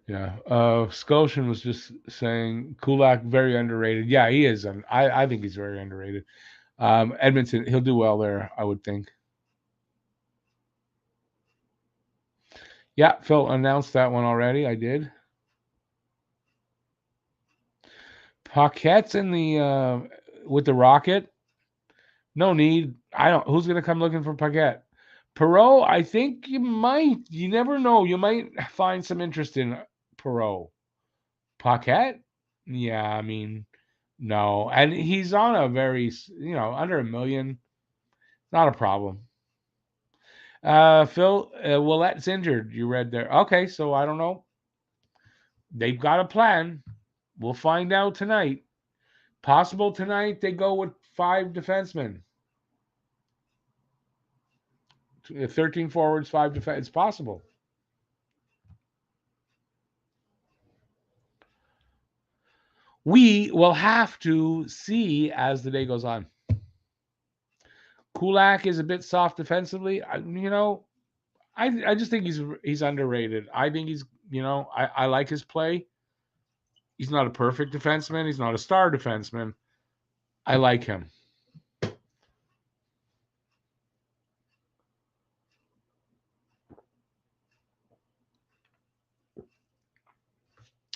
Yeah. Scotian was just saying Kulak very underrated. Yeah, he is. I think he's very underrated. Edmonton, he'll do well there, I would think. Yeah, Phil announced that one already. I did. Paquette's in the with the Rocket. No need. I don't. Who's gonna come looking for Paquette? Perot, I think you might. You never know. You might find some interest in Perot. Paquette? Yeah, I mean, no. And he's on a very, under a million. Not a problem. Phil, Willette's injured. You read there. Okay, so I don't know. They've got a plan. We'll find out tonight. Possible tonight they go with 5 defensemen. 13 forwards, 5 defense. It's possible. We will have to see as the day goes on. Kulak is a bit soft defensively. I just think he's underrated. I think I like his play. He's not a perfect defenseman. He's not a star defenseman. I like him.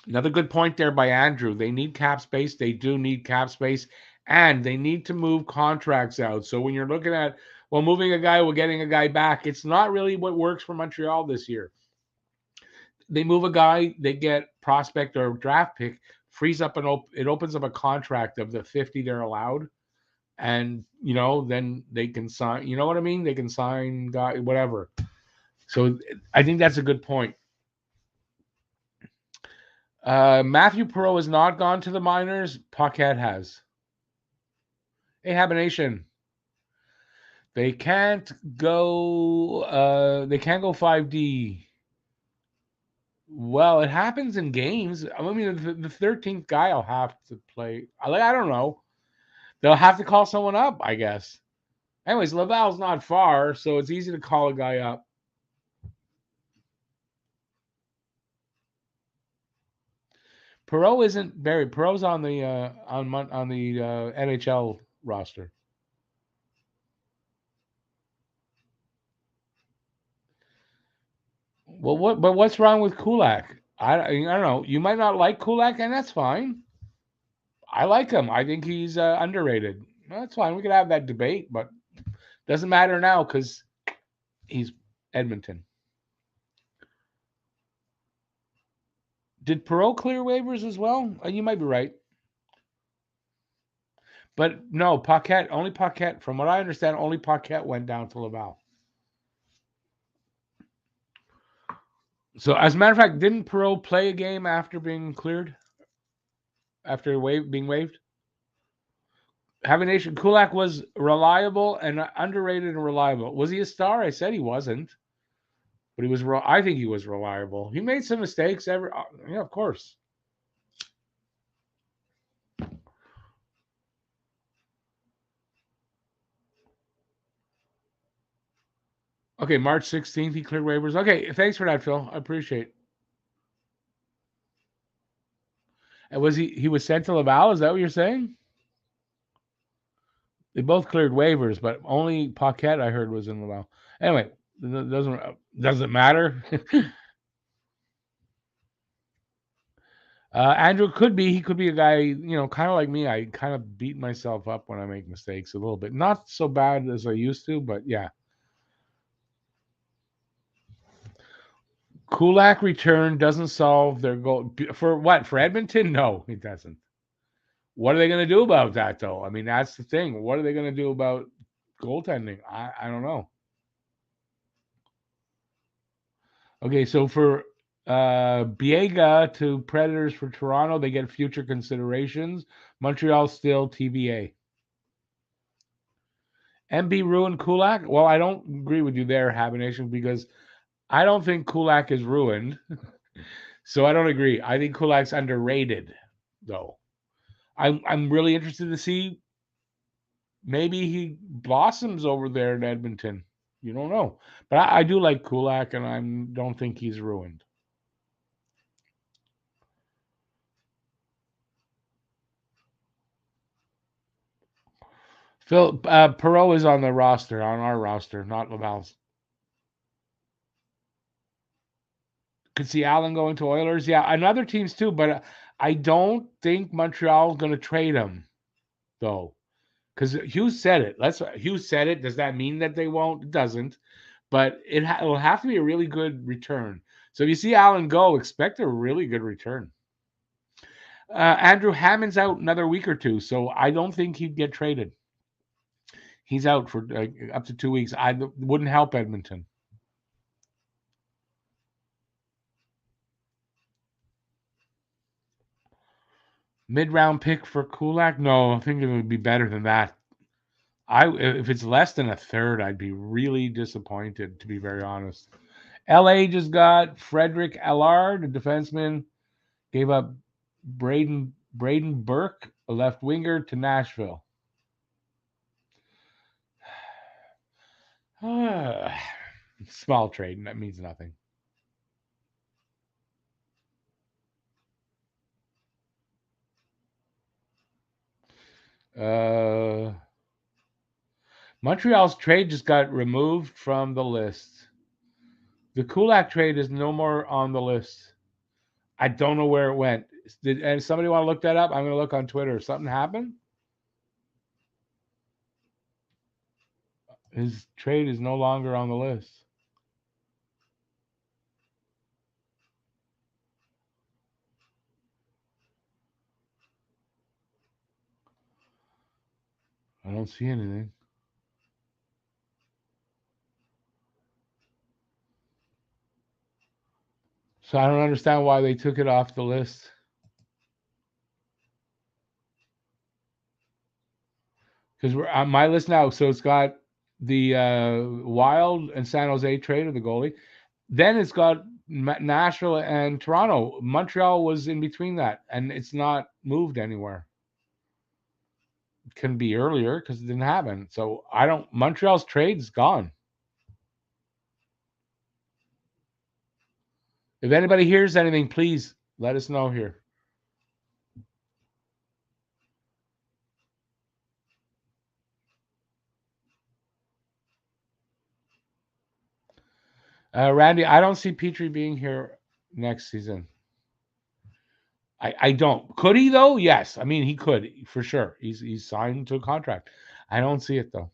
Another good point there by Andrew. They need cap space. They do need cap space, and they need to move contracts out. So when you're looking at, moving a guy, getting a guy back, it's not really what works for Montreal this year. They move a guy, they get prospect or draft pick, frees up it opens up a contract of the 50 they're allowed, and then they can sign. You know what I mean? They can sign guy, whatever. So I think that's a good point. Matthew Perot has not gone to the minors. Paquette has. Hey, Habination. They can't go. They can't go 5D. Well, it happens in games. I mean, the 13th guy will have to play. I don't know. They'll have to call someone up, I guess. Anyways, Laval's not far, so it's easy to call a guy up. Perot isn't buried. Perot's on the NHL roster. Well, what's wrong with Kulak? I don't know. You might not like Kulak, and that's fine. I like him. I think he's underrated. That's fine. We could have that debate, but doesn't matter now because he's Edmonton. Did Perot clear waivers as well? You might be right. But no, Paquette, only Paquette. From what I understand, only Paquette went down to Laval. So, as a matter of fact, didn't Perot play a game after being cleared? After being waived? Nation, Kulak was reliable and underrated and reliable. Was he a star? I said he wasn't, but he was. I think he was reliable. He made some mistakes. Yeah, of course. Okay, March 16th, he cleared waivers. Okay, thanks for that, Phil. I appreciate it. And was he was sent to Laval? Is that what you're saying? They both cleared waivers, but only Paquette I heard was in Laval. Anyway, doesn't matter. Andrew could be. He could be a guy, kind of like me. I kind of beat myself up when I make mistakes a little bit. Not so bad as I used to, but yeah. Kulak return doesn't solve their goal. For what? For Edmonton? No, it doesn't. What are they going to do about that, though? I mean, that's the thing. What are they going to do about goaltending? I don't know. Okay, so for Biega to Predators for Toronto, they get future considerations. Montreal still TBA. MB ruined Kulak? Well, I don't agree with you there, Habination, because I don't think Kulak is ruined. So I don't agree. I think Kulak's underrated, though. I'm really interested to see. Maybe he blossoms over there in Edmonton. You don't know, but I do like Kulak, and I don't think he's ruined. Phil Perot is on the roster, on our roster, not Laval's. Could see Allen going to Oilers. Yeah, and other teams too, but I don't think Montreal is going to trade him, though. Because Hughes said it. Hughes said it. Does that mean that they won't? It doesn't. But it'll have to be a really good return. So if you see Allen go, expect a really good return. Andrew Hammond's out another week or two, so I don't think he'd get traded. He's out for up to 2 weeks. I wouldn't help Edmonton. Mid-round pick for Kulak? No, I think it would be better than that. If it's less than a third, I'd be really disappointed, to be very honest. LA just got Frederick Allard, a defenseman, gave up Braden Burke, a left winger, to Nashville. Small trade, and that means nothing. Montreal's trade just got removed from the list. The Kulak trade is no more on the list. I don't know where it went. And somebody want to look that up? I'm going to look on Twitter. Something happened? His trade is no longer on the list. I don't see anything. So I don't understand why they took it off the list. Because we're on my list now. So it's got the Wild and San Jose trade of the goalie. Then it's got Nashville and Toronto. Montreal was in between that, and it's not moved anywhere. It can be earlier because it didn't happen. So I don't. Montreal's trade's gone. If anybody hears anything, please let us know here. Randy, I don't see Petrie being here next season. I don't. Could he though? Yes. I mean, he could for sure. He's signed to a contract. I don't see it though.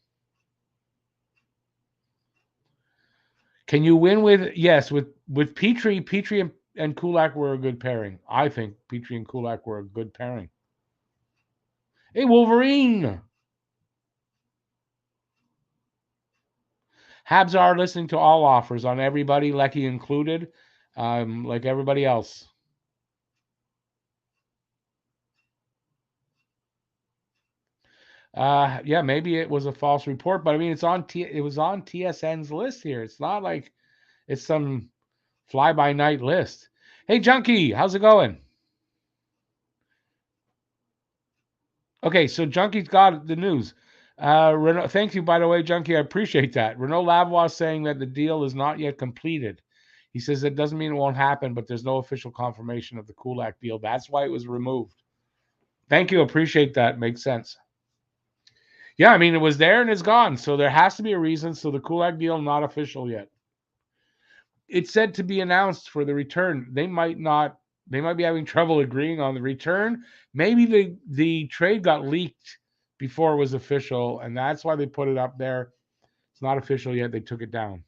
Can you win with Petrie? Petrie and Kulak were a good pairing. I think Petrie and Kulak were a good pairing. Hey, Wolverine! Habs are listening to all offers on everybody, Lecky included, like everybody else. Yeah, maybe it was a false report, but I mean, it was on TSN's list here. It's not like it's some fly-by-night list. Hey, Junkie, how's it going? Okay, so Junkie's got the news. Renault, thank you, by the way, Junkie. I appreciate that. Renault Lavoie saying that the deal is not yet completed. He says that doesn't mean it won't happen, but there's no official confirmation of the Kulak deal. That's why it was removed. Thank you. Appreciate that. Makes sense. Yeah, I mean, it was there and it's gone. So there has to be a reason. So the Kulak deal not official yet. It's said to be announced for the return. They might not. They might be having trouble agreeing on the return. Maybe the trade got leaked before it was official, and that's why they put it up there. It's not official yet. They took it down.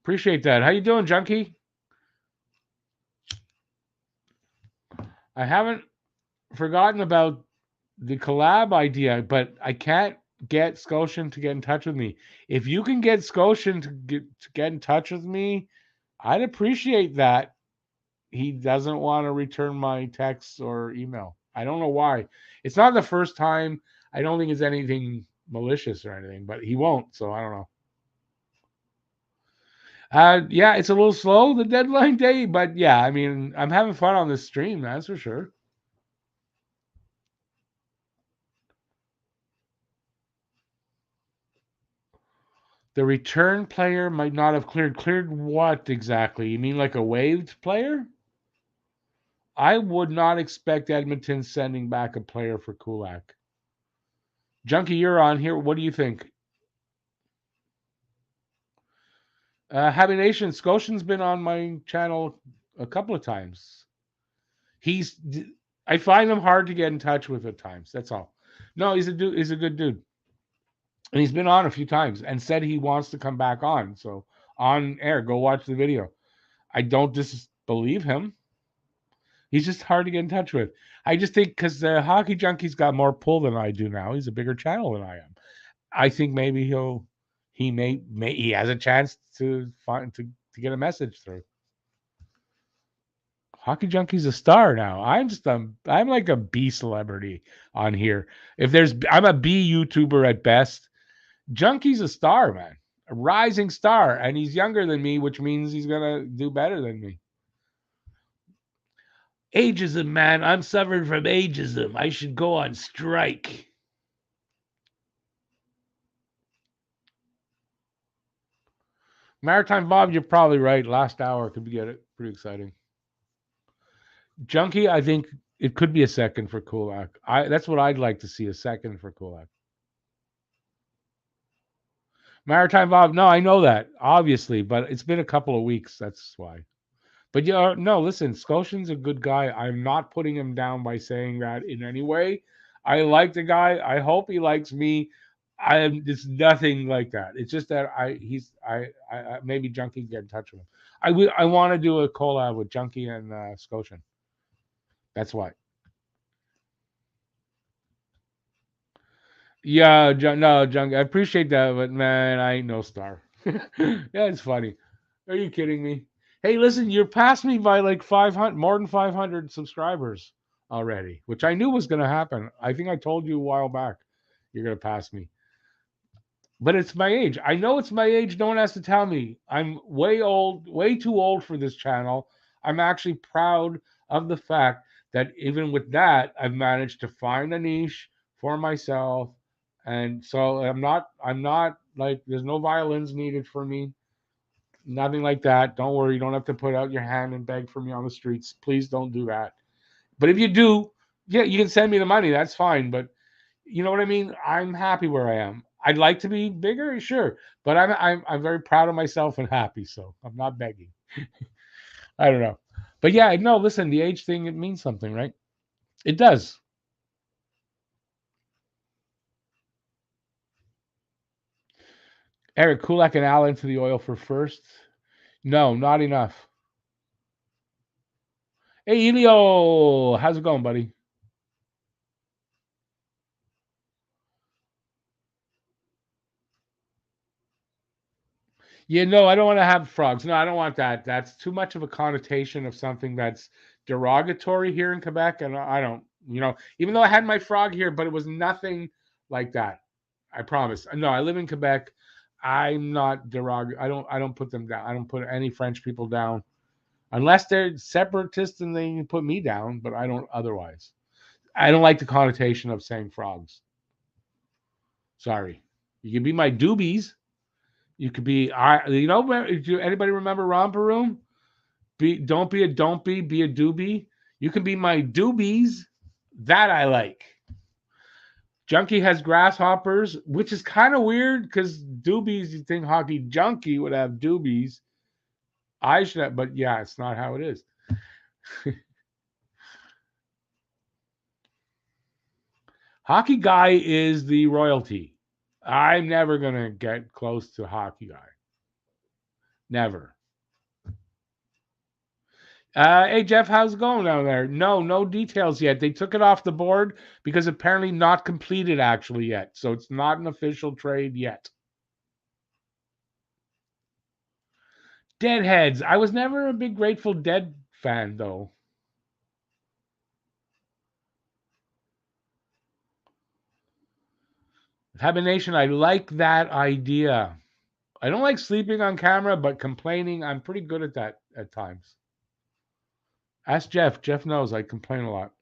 Appreciate that. How you doing, Junkie? I haven't forgotten about the collab idea, but I can't get Scotian to get in touch with me. If you can get Scotian to get in touch with me, I'd appreciate that. He doesn't want to return my texts or email. I don't know why. It's not the first time. I don't think it's anything malicious or anything, but he won't, so I don't know. Yeah, it's a little slow, the deadline day, but yeah, I mean, I'm having fun on this stream, that's for sure. The return player might not have cleared. Cleared what exactly? You mean like a waived player? I would not expect Edmonton sending back a player for Kulak. Junkie, you're on here. What do you think? Happy Nation, Scotian's been on my channel a couple of times. He's, I find him hard to get in touch with at times. That's all. No, he's a dude. He's a good dude, and he's been on a few times and said he wants to come back on. So on air, go watch the video. I don't disbelieve him. He's just hard to get in touch with. I just think because the Hockey Junkie's got more pull than I do now. He's a bigger channel than I am. I think maybe he has a chance to find to get a message through. Hockey Junkie's a star now. I'm like a B celebrity on here. I'm a B YouTuber at best. Junkie's a star, man. A rising star, and he's younger than me, which means he's gonna do better than me. Ageism, man. I'm suffering from ageism. I should go on strike. Maritime Bob, you're probably right. Last hour could get it pretty exciting. Junkie, I think it could be a second for Kulak. That's what I'd like to see, a second for Kulak. Maritime Bob, no, I know that, obviously, but it's been a couple of weeks. That's why. But yeah, no, listen, Scotian's a good guy. I'm not putting him down by saying that in any way. I like the guy. I hope he likes me. It's nothing like that. It's just that I maybe Junkie can get in touch with him. I want to do a collab with Junkie and Scotian. That's why. Yeah, no, Junkie. I appreciate that, but man, I ain't no star. Yeah, it's funny. Are you kidding me? Hey, listen, you're past me by like 500, more than 500 subscribers already, which I knew was going to happen. I think I told you a while back you're going to pass me. But it's my age. I know it's my age. No one has to tell me. I'm way old, way too old for this channel. I'm actually proud of the fact that even with that, I've managed to find a niche for myself. And so I'm not like, there's no violins needed for me. Nothing like that. Don't worry. You don't have to put out your hand and beg for me on the streets. Please don't do that. But if you do, yeah, you can send me the money. That's fine. But you know what I mean? I'm happy where I am. I'd like to be bigger, sure, but I'm very proud of myself and happy. So I'm not begging. I don't know, but yeah, no. Listen, the age thing, it means something, right? It does. Eric Kulak and Al into the oil for first. No, not enough. Hey, Elio, how's it going, buddy? Yeah, no, I don't want to have frogs. No, I don't want that. That's too much of a connotation of something that's derogatory here in Quebec, and I don't. Even though I had my frog here, but it was nothing like that. I promise. No, I live in Quebec. I'm not I don't put them down. I don't put any French people down unless they're separatists and they put me down. But I don't otherwise. I don't like the connotation of saying frogs. Sorry. You can be my doobies. You could be. Do anybody remember Romper Room? Don't be a don't be a doobie. You can be my doobies. That I like. Junkie has grasshoppers, which is kind of weird because doobies, you think Hockey Junkie would have doobies. I should have, but yeah, it's not how it is. Hockey Guy is the royalty. I'm never going to get close to Hockey Guy. Never. Hey, Jeff, how's it going down there? No details yet. They took it off the board because apparently not completed actually yet. So it's not an official trade yet. Deadheads. I was never a big Grateful Dead fan, though. Habination, I like that idea. I don't like sleeping on camera, but complaining, I'm pretty good at that at times. Ask Jeff. Jeff knows I complain a lot.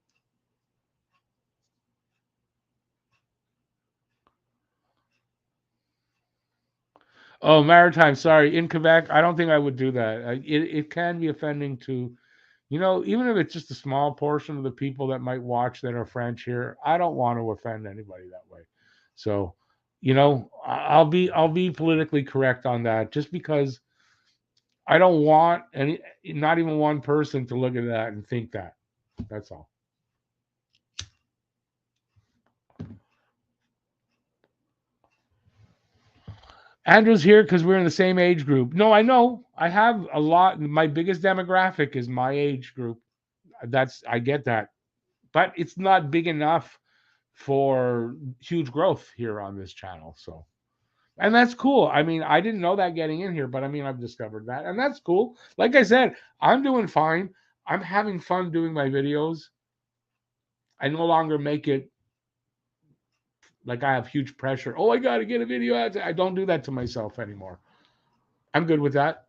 Oh, maritime. Sorry, in Quebec, I don't think I would do that. It can be offending to, even if it's just a small portion of the people that might watch that are French here. I don't want to offend anybody that way. So, I'll be politically correct on that, just because. I don't want not even one person to look at that and think that. That's all. Andrew's here because we're in the same age group. No, I know. I have a lot. My biggest demographic is my age group. I get that. But it's not big enough for huge growth here on this channel. So, and that's cool. I mean, I didn't know that getting in here, but I mean, I've discovered that, and that's cool. Like I said, I'm doing fine. I'm having fun doing my videos. I no longer make it like I have huge pressure. Oh, I got to get a video out. I don't do that to myself anymore. I'm good with that.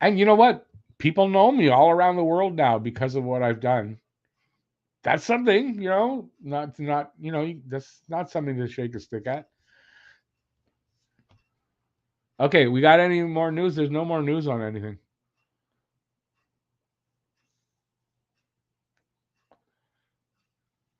And you know what? People know me all around the world now because of what I've done. That's something, not, that's not something to shake a stick at. Okay, we got any more news? There's no more news on anything.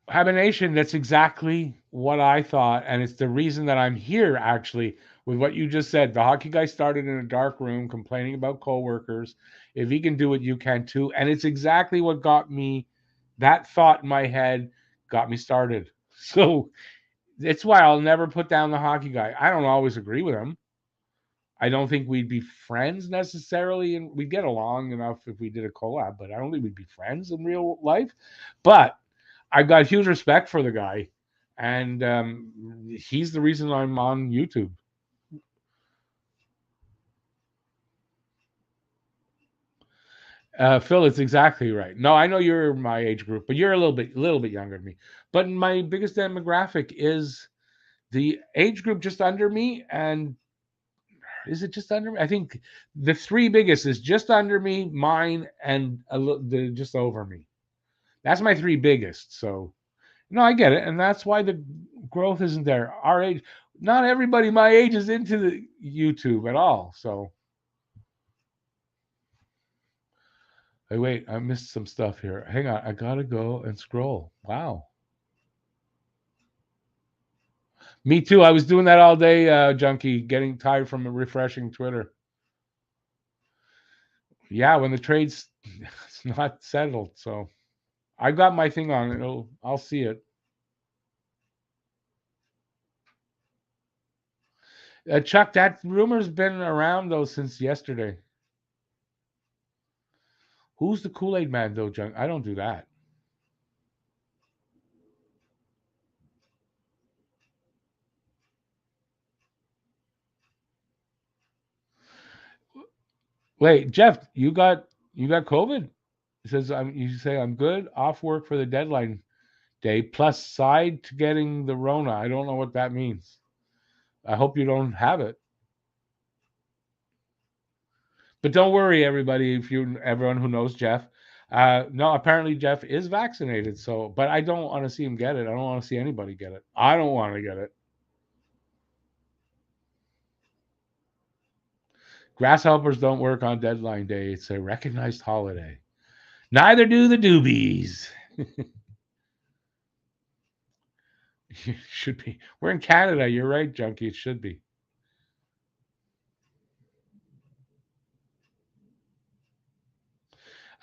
Habination, that's exactly what I thought. And it's the reason that I'm here, actually, with what you just said. The hockey guy started in a dark room complaining about coworkers. If he can do it, you can too. And it's exactly what got me, that thought in my head got me started. So it's why I'll never put down the hockey guy. I don't always agree with him. I don't think we'd be friends necessarily, and we'd get along enough if we did a collab, but I don't think we'd be friends in real life. But I've got huge respect for the guy, and he's the reason I'm on YouTube. Phil, it's exactly right. No, I know you're my age group, but you're a little bit younger than me. But my biggest demographic is the age group just under me, and is it just under me? I think the three biggest is just under me, mine, and just over me. That's my three biggest. So no, I get it, and that's why the growth isn't there. Our age, not everybody my age is into the YouTube at all. So, hey, wait, I missed some stuff here. Hang on, I gotta go and scroll. Wow, me too. I was doing that all day, junkie, getting tired from refreshing Twitter. Yeah, when the trade's it's not settled, so I got my thing on it. I'll see it. Chuck, that rumor's been around though since yesterday. Who's the Kool-Aid man though, Junk? I don't do that. Wait, Jeff, you got COVID? It says you say I'm good, off work for the deadline day, plus side to getting the Rona. I don't know what that means. I hope you don't have it. But don't worry, everybody, if you everyone who knows Jeff. No, apparently Jeff is vaccinated, so but I don't want to see him get it. I don't want to see anybody get it. I don't want to get it. Grasshoppers don't work on deadline day. It's a recognized holiday. Neither do the doobies. Should be. We're in Canada. You're right, Junkie. It should be.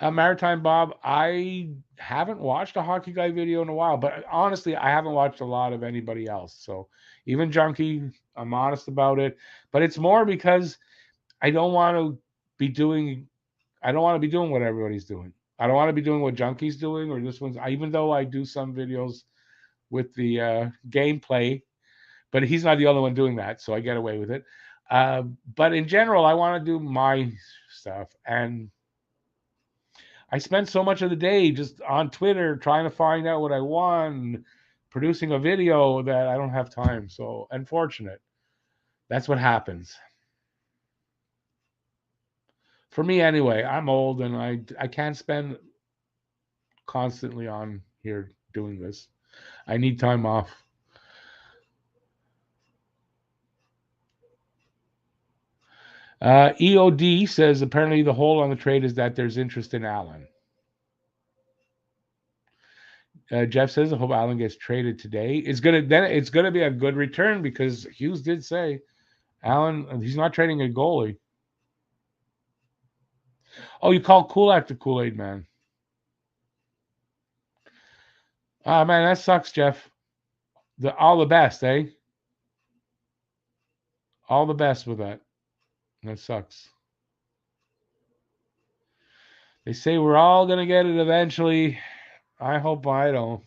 Maritime Bob, I haven't watched a hockey guy video in a while, but honestly, I haven't watched a lot of anybody else. So even Junkie, I'm honest about it. But it's more because I don't want to be doing. I don't want to be doing what everybody's doing. I don't want to be doing what Junkie's doing or this one's. Even though I do some videos with the gameplay, but he's not the only one doing that, so I get away with it. But in general, I want to do my stuff, and I spend so much of the day just on Twitter trying to find out what I want, producing a video that I don't have time. So unfortunate. That's what happens. For me anyway, I'm old and I can't spend constantly on here doing this. I need time off. EOD says apparently the hold on the trade is that there's interest in Allen. Jeff says I hope Allen gets traded today. It's gonna be a good return because Hughes did say Alan, he's not trading a goalie. Oh, you call Kulak the Kool-Aid man. Ah, man, that sucks, Jeff. All the best, eh? All the best with that. That sucks. They say we're all gonna get it eventually. I hope I don't.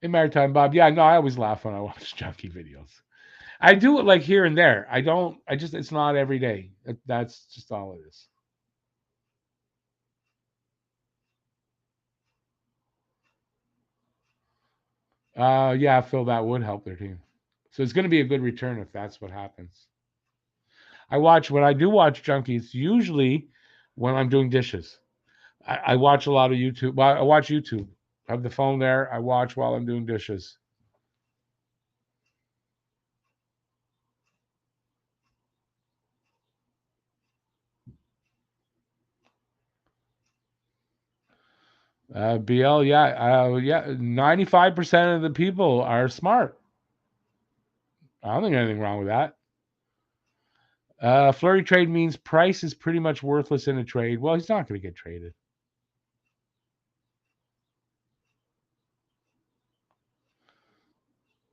In Maritime Bob, yeah, no, I always laugh when I watch junkie videos. I do it like here and there. I don't. I just. It's not every day. That's just all it is. Yeah, Phil, that would help their team. So it's going to be a good return if that's what happens. I watch when I do watch junkies. Usually, when I'm doing dishes, I watch a lot of YouTube. Well, I watch YouTube. I have the phone there. I watch while I'm doing dishes. BL, yeah. 95% of the people are smart. I don't think anything wrong with that. Flurry trade means Price is pretty much worthless in a trade. Well, he's not going to get traded.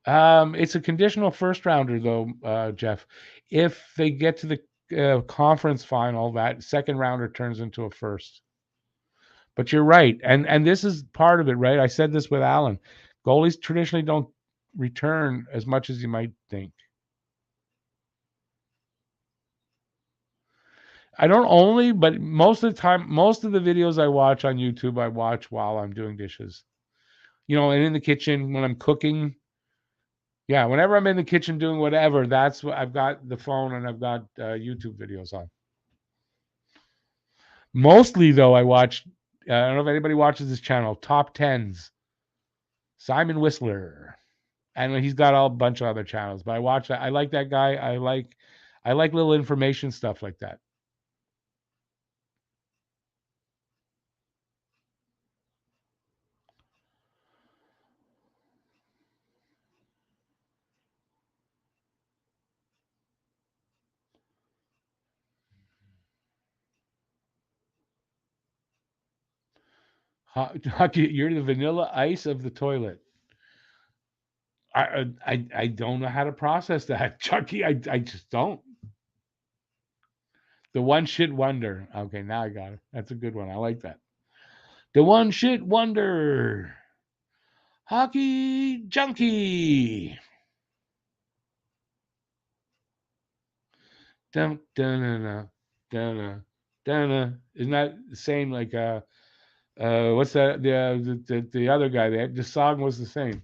It's a conditional first rounder, though, Jeff. If they get to the conference final, that second rounder turns into a first. But you're right, and this is part of it, right? I said this with Allen. Goalies traditionally don't return as much as you might think. I don't only, but most of the time, most of the videos I watch on YouTube, I watch while I'm doing dishes. And in the kitchen when I'm cooking. Yeah, whenever I'm in the kitchen doing whatever, that's what I've got the phone and I've got YouTube videos on. Mostly, though, I watch. I don't know if anybody watches this channel, Top Tens. Simon Whistler, and he's got a bunch of other channels. But I watch that. I like that guy. I like little information stuff like that. You're the vanilla ice of the toilet. I don't know how to process that, Chucky. I just don't. The one shit wonder. Okay, now I got it. That's a good one. I like that. The one shit wonder. Hockey junkie. Dun dun dun dun dun dun. Isn't that the same like what's that the other guy? The song was the same.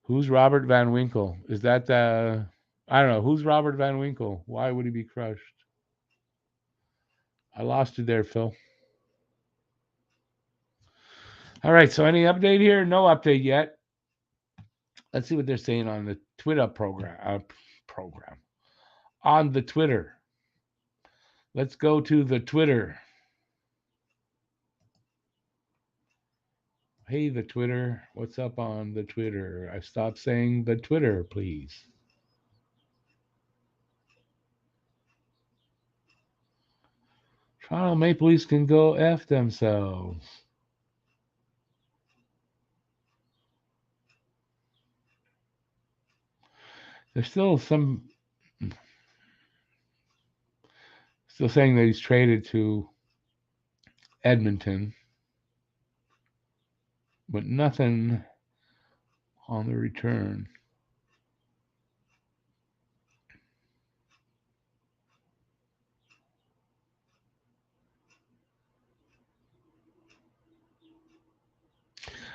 Who's Robert Van Winkle? Is that I don't know. Who's Robert Van Winkle? Why would he be crushed? I lost you there, Phil. All right. So any update here? No update yet. Let's see what they're saying on the Twitter program on the Twitter. Let's go to the Twitter. Hey, the Twitter. What's up on the Twitter? I stopped saying the Twitter, please. Toronto Maple Leafs can go F themselves. There's still still saying that he's traded to Edmonton, but nothing on the return.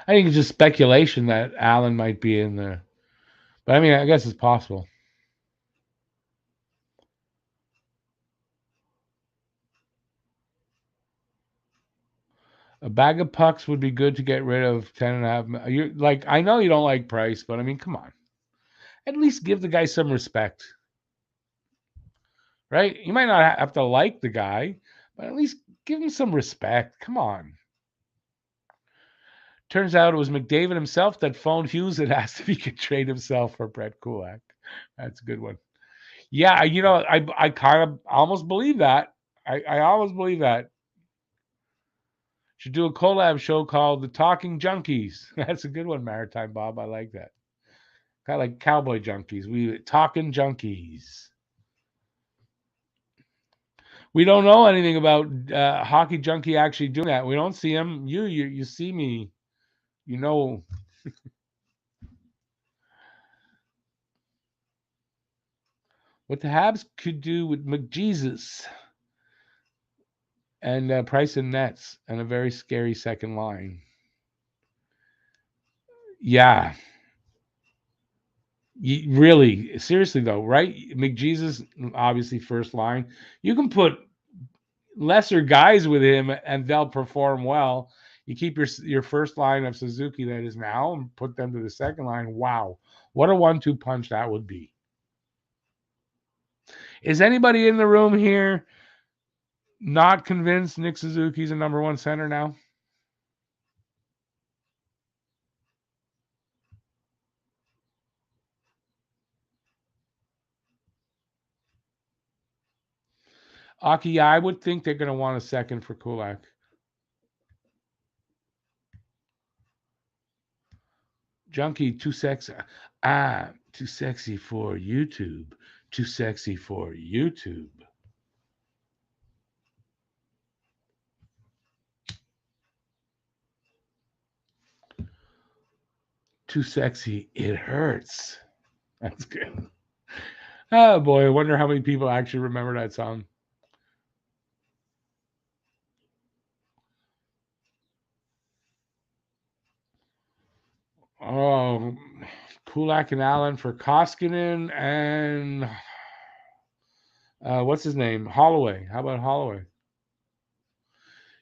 I think it's just speculation that Allen might be in there. But I mean, I guess it's possible. A bag of pucks would be good to get rid of 10.5. You're like, I know you don't like Price, but I mean, come on. At least give the guy some respect, right? You might not have to like the guy, but at least give him some respect. Come on. Turns out it was McDavid himself that phoned Hughes and asked if he could trade himself for Brett Kulak. That's a good one. Yeah, I kind of almost believe that. I almost believe that. Should do a collab show called The Talking Junkies. That's a good one, Maritime Bob. I like that. Kind of like Cowboy Junkies. We talking junkies. We don't know anything about Hockey Junkie actually doing that. We don't see him. You see me. You know what the Habs could do with McJesus and Price and Nets and a very scary second line. Yeah, really, seriously though, right? McJesus, obviously first line. You can put lesser guys with him and they'll perform well. You keep your first line of Suzuki that is now and put them to the second line. Wow, what a 1-2 punch that would be. Is anybody in the room here not convinced Nick Suzuki's a number one center now? Aki, yeah, I would think they're going to want a second for Kulak. Junkie, too sexy. Too sexy for YouTube. Too sexy for YouTube. Too sexy, it hurts. That's good. Oh boy, I wonder how many people actually remember that song. Oh, Kulak and Allen for Koskinen and what's his name? Holloway. How about Holloway?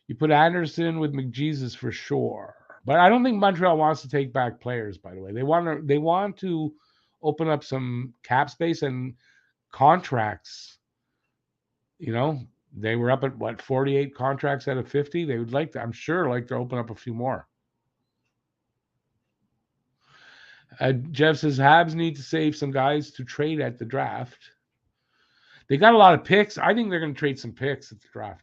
You put Anderson with McJesus for sure. But I don't think Montreal wants to take back players, by the way. They want to open up some cap space and contracts. You know, they were up at what 48 contracts out of 50. They would like to, I'm sure, like to open up a few more. Jeff says Habs need to save some guys to trade at the draft. They got a lot of picks. I think they're going to trade some picks at the draft.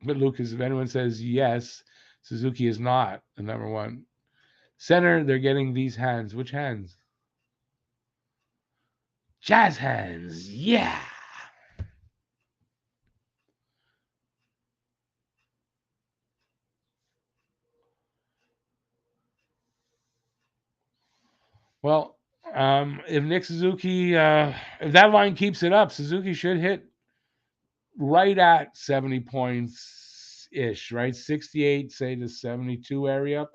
But Lucas, if anyone says yes, Suzuki is not the number one center. They're getting these hands. Which hands? Jazz hands. Yeah. Well, if Nick Suzuki, if that line keeps it up, Suzuki should hit right at 70 points ish, right? 68, say to 72 area.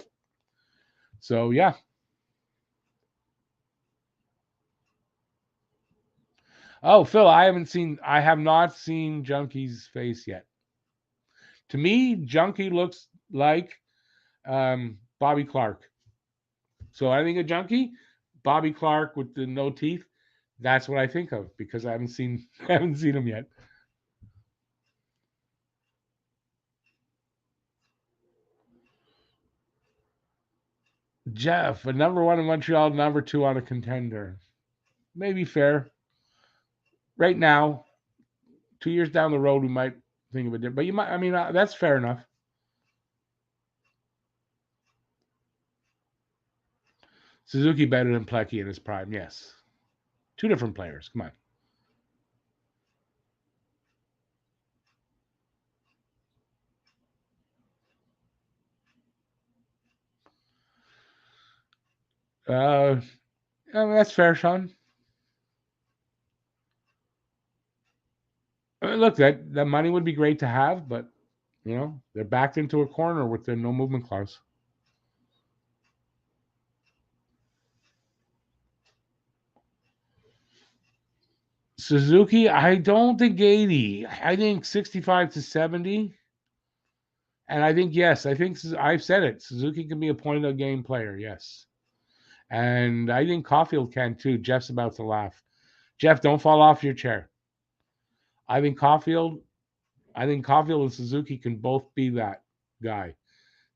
So, yeah. Oh, Phil, I have not seen Junkie's face yet. To me, Junkie looks like Bobby Clark. So I think a Junkie, Bobby Clark with the no teeth. That's what I think of because I haven't seen I haven't seen him yet. Jeff, a number one in Montreal, number two on a contender. Maybe fair. Right now, 2 years down the road, we might think of it different. But you might, I mean, that's fair enough. Suzuki better than Plecky in his prime, yes. Two different players. Come on. I mean, that's fair, Sean. Look, that money would be great to have, but they're backed into a corner with their no movement clause. Suzuki, I don't think 80. I think 65 to 70. And I think, yes, I've said it. Suzuki can be a point of game player, yes. And I think Caulfield can too. Jeff's about to laugh. Jeff, don't fall off your chair. I think Caulfield, and Suzuki can both be that guy.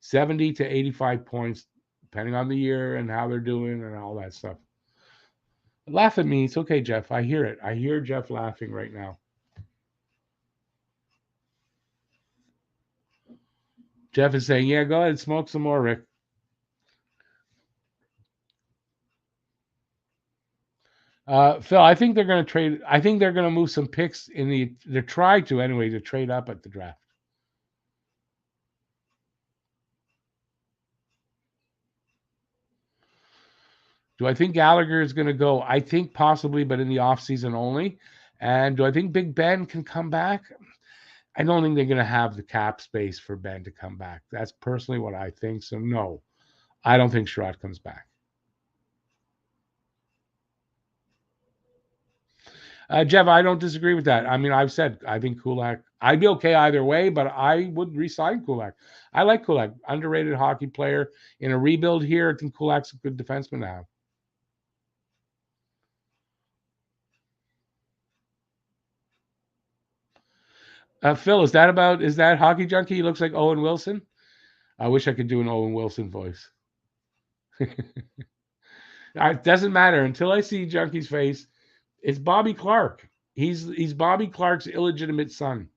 70 to 85 points, depending on the year and how they're doing and all that stuff. Laugh at me. It's okay, Jeff. I hear it. I hear Jeff laughing right now. Jeff is saying, yeah, go ahead, smoke some more, Rick. Phil, I think they're going to trade. I think they're going to move some picks in the. They're trying to anyway to trade up at the draft. Do I think Gallagher is going to go? I think possibly, but in the offseason only. And do I think Big Ben can come back? I don't think they're going to have the cap space for Ben to come back. That's personally what I think. So no, I don't think Sherrod comes back. Jeff, I don't disagree with that. I mean, I've said I think Kulak. I'd be okay either way, but I would resign Kulak. I like Kulak, underrated hockey player in a rebuild here. I think Kulak's a good defenseman to have. Phil, is that hockey junkie? He looks like Owen Wilson. I wish I could do an Owen Wilson voice. It doesn't matter until I see Junkie's face. It's Bobby Clark. He's Bobby Clark's illegitimate son.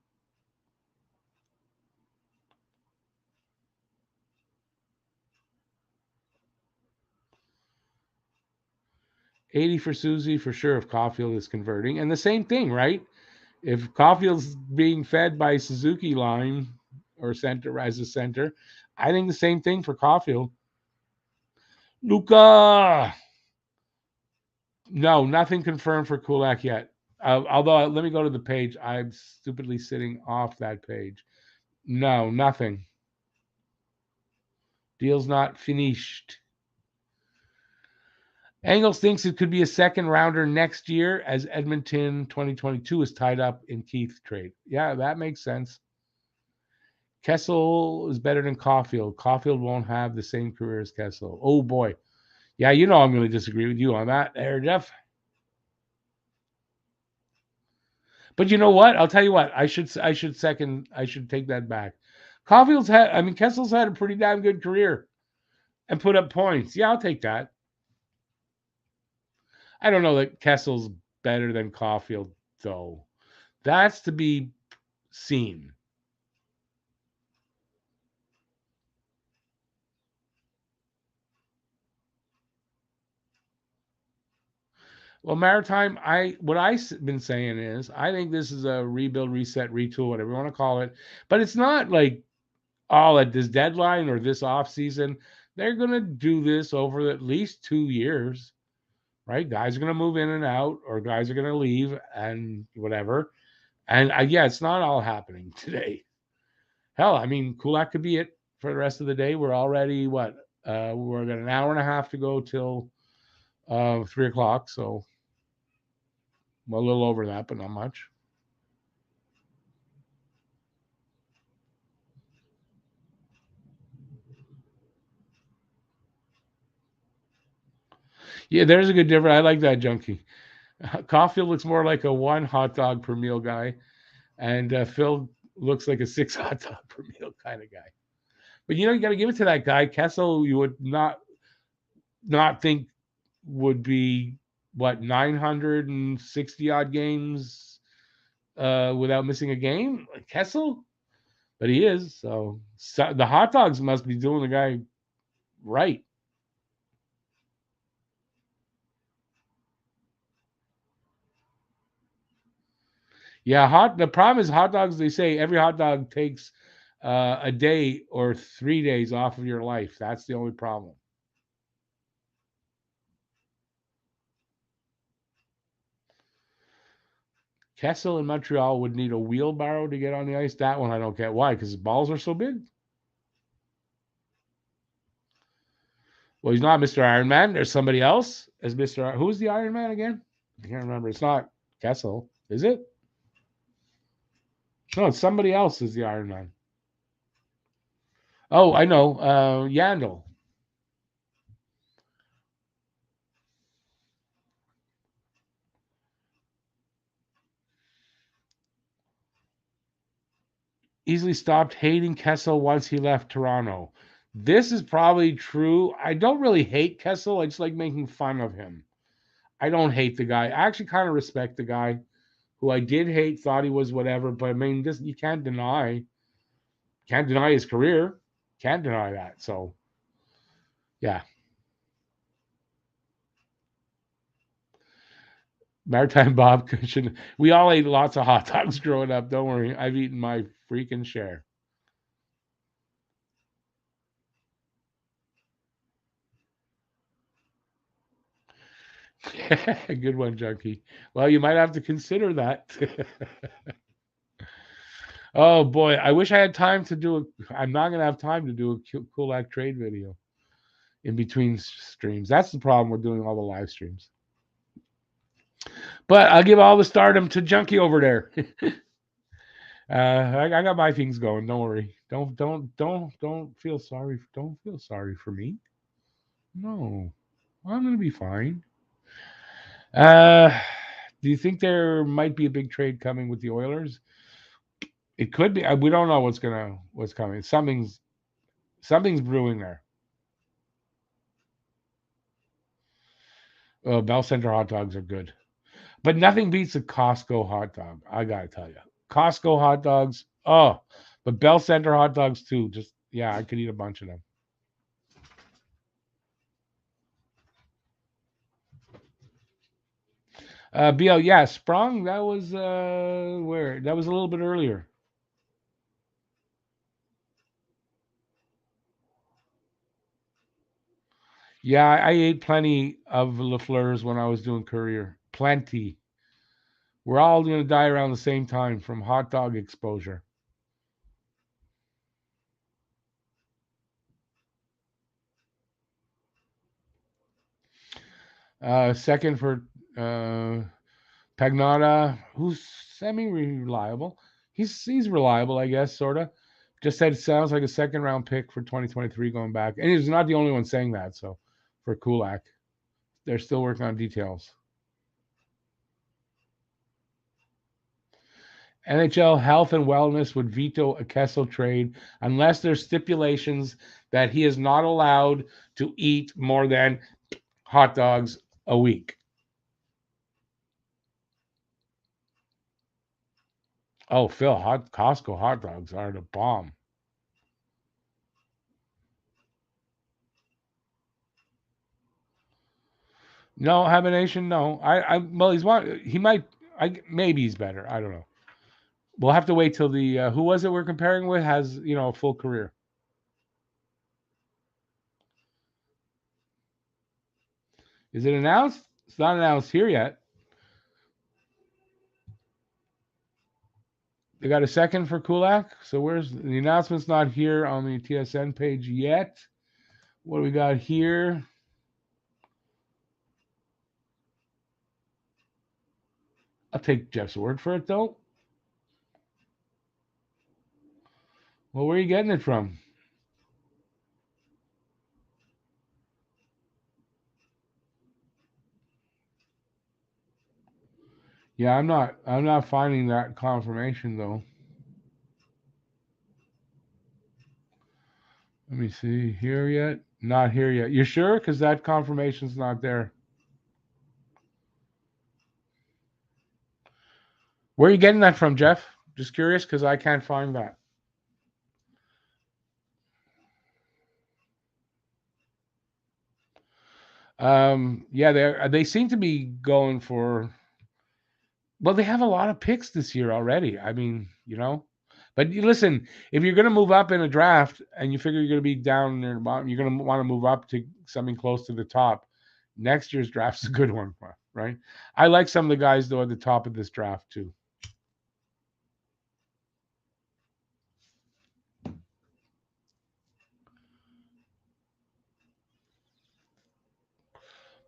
80 for Susie for sure if Caulfield is converting. And the same thing, right? If Caulfield's being fed by Suzuki line or center as a center, I think the same thing for Caulfield. Luca. No, nothing confirmed for Kulak yet. Although, let me go to the page. I'm stupidly sitting off that page. No, nothing. Deal's not finished. Engels thinks it could be a second rounder next year as Edmonton 2022 is tied up in Keith trade. Yeah, that makes sense. Kessel is better than Caulfield. Caulfield won't have the same career as Kessel. Oh boy. Yeah, you know I'm going to disagree with you on that there, Jeff. But you know what? I'll tell you what. I should take that back. Kessel's had a pretty damn good career and put up points. Yeah, I'll take that. I don't know that Kessel's better than Caulfield, though. That's to be seen. Well, Maritime, what I've been saying is I think this is a rebuild, reset, retool, whatever you want to call it. But it's not like all at this deadline or this off season. They're going to do this over at least 2 years, right? Guys are going to move in and out, or guys are going to leave and whatever. And yeah, it's not all happening today. Hell, I mean, Kulak could be it for the rest of the day. We're already we're got an hour and a half to go till 3 o'clock. So a little over that, but not much. Yeah, there's a good difference. I like that junkie. Caulfield looks more like a one hot dog per meal guy, and Phil looks like a 6 hot dog per meal kind of guy. But you got to give it to that guy. Kessel, you would not think would be 960 odd games without missing a game. Kessel, but he is. So the hot dogs must be doing the guy right. Yeah, the problem is hot dogs. They say every hot dog takes a day or 3 days off of your life. That's the only problem. Kessel in Montreal would need a wheelbarrow to get on the ice. That one I don't get. Why? Because his balls are so big? Well, he's not Mr. Iron Man. There's somebody else as Mr. Who's the Iron Man again? I can't remember. It's not Kessel, is it? No, it's somebody else is the Iron Man. Oh, I know. Yandel. Easily stopped hating Kessel once he left Toronto. This is probably true. I don't really hate Kessel. I just like making fun of him. I don't hate the guy. I actually kind of respect the guy who I did hate, thought he was whatever, but I mean, this you can't deny his career. Can't deny that. So, yeah. Maritime Bob Cushion. We all ate lots of hot dogs growing up. Don't worry. I've eaten my freaking share. Good one, Junkie. Well, you might have to consider that. Oh boy, I wish I had time to do a. I'm not gonna have time to do a Kulak trade video in between streams. That's the problem with doing all the live streams. But I'll give all the stardom to Junkie over there. I got my things going. Don't worry. Don't feel sorry. Don't feel sorry for me. No, I'm gonna be fine. Uh, do you think there might be a big trade coming with the Oilers? It could be. We don't know what's coming. Something's brewing there. Oh, Bell Center hot dogs are good, but nothing beats a Costco hot dog. I gotta tell you, Costco hot dogs. Oh, but Bell Center hot dogs too. Just yeah, I could eat a bunch of them. BL, yeah, Sprung. That was where? That was a little bit earlier. Yeah, I ate plenty of Lafleur's when I was doing courier. Plenty. We're all going to die around the same time from hot dog exposure. Second for uh, Pagnotta, who's semi-reliable. He's reliable, I guess, sort of. Just said it sounds like a second round pick for 2023 going back. And he's not the only one saying that. So for Kulak, they're still working on details. NHL Health and Wellness would veto a Kessel trade unless there's stipulations that he is not allowed to eat more than hot dogs a week. Oh, Phil, hot Costco hot dogs are the bomb. No, Habination, no. Well, he might, maybe he's better. I don't know. We'll have to wait till the, who was it we're comparing with has, a full career. Is it announced? It's not announced here yet. They got a second for Kulak. So where's the announcement's not here on the TSN page yet. What do we got here? I'll take Jeff's word for it though. Well, where are you getting it from? Yeah, I'm not finding that confirmation though. Let me see here yet. Not here yet. You sure? Because that confirmation's not there. Where are you getting that from, Jeff? Just curious because I can't find that. Yeah, they seem to be going for. Well, they have a lot of picks this year already. I mean, But listen, if you're going to move up in a draft and you figure you're going to be down near the bottom, you're going to want to move up to something close to the top. Next year's draft's a good one, right? I like some of the guys though at the top of this draft too.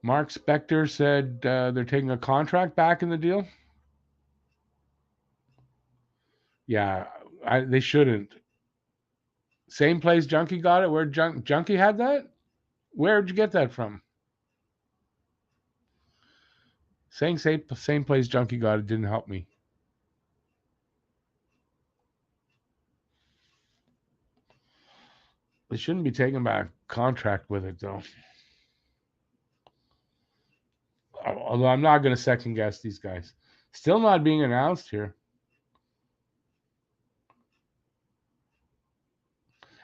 Mark Spector said they're taking a contract back in the deal. Yeah, they shouldn't. Same place Junkie got it. Where Junkie had that? Where'd you get that from? Saying same place Junkie got it didn't help me. They shouldn't be taking back contract with it though. Although I'm not going to second guess these guys. Still not being announced here.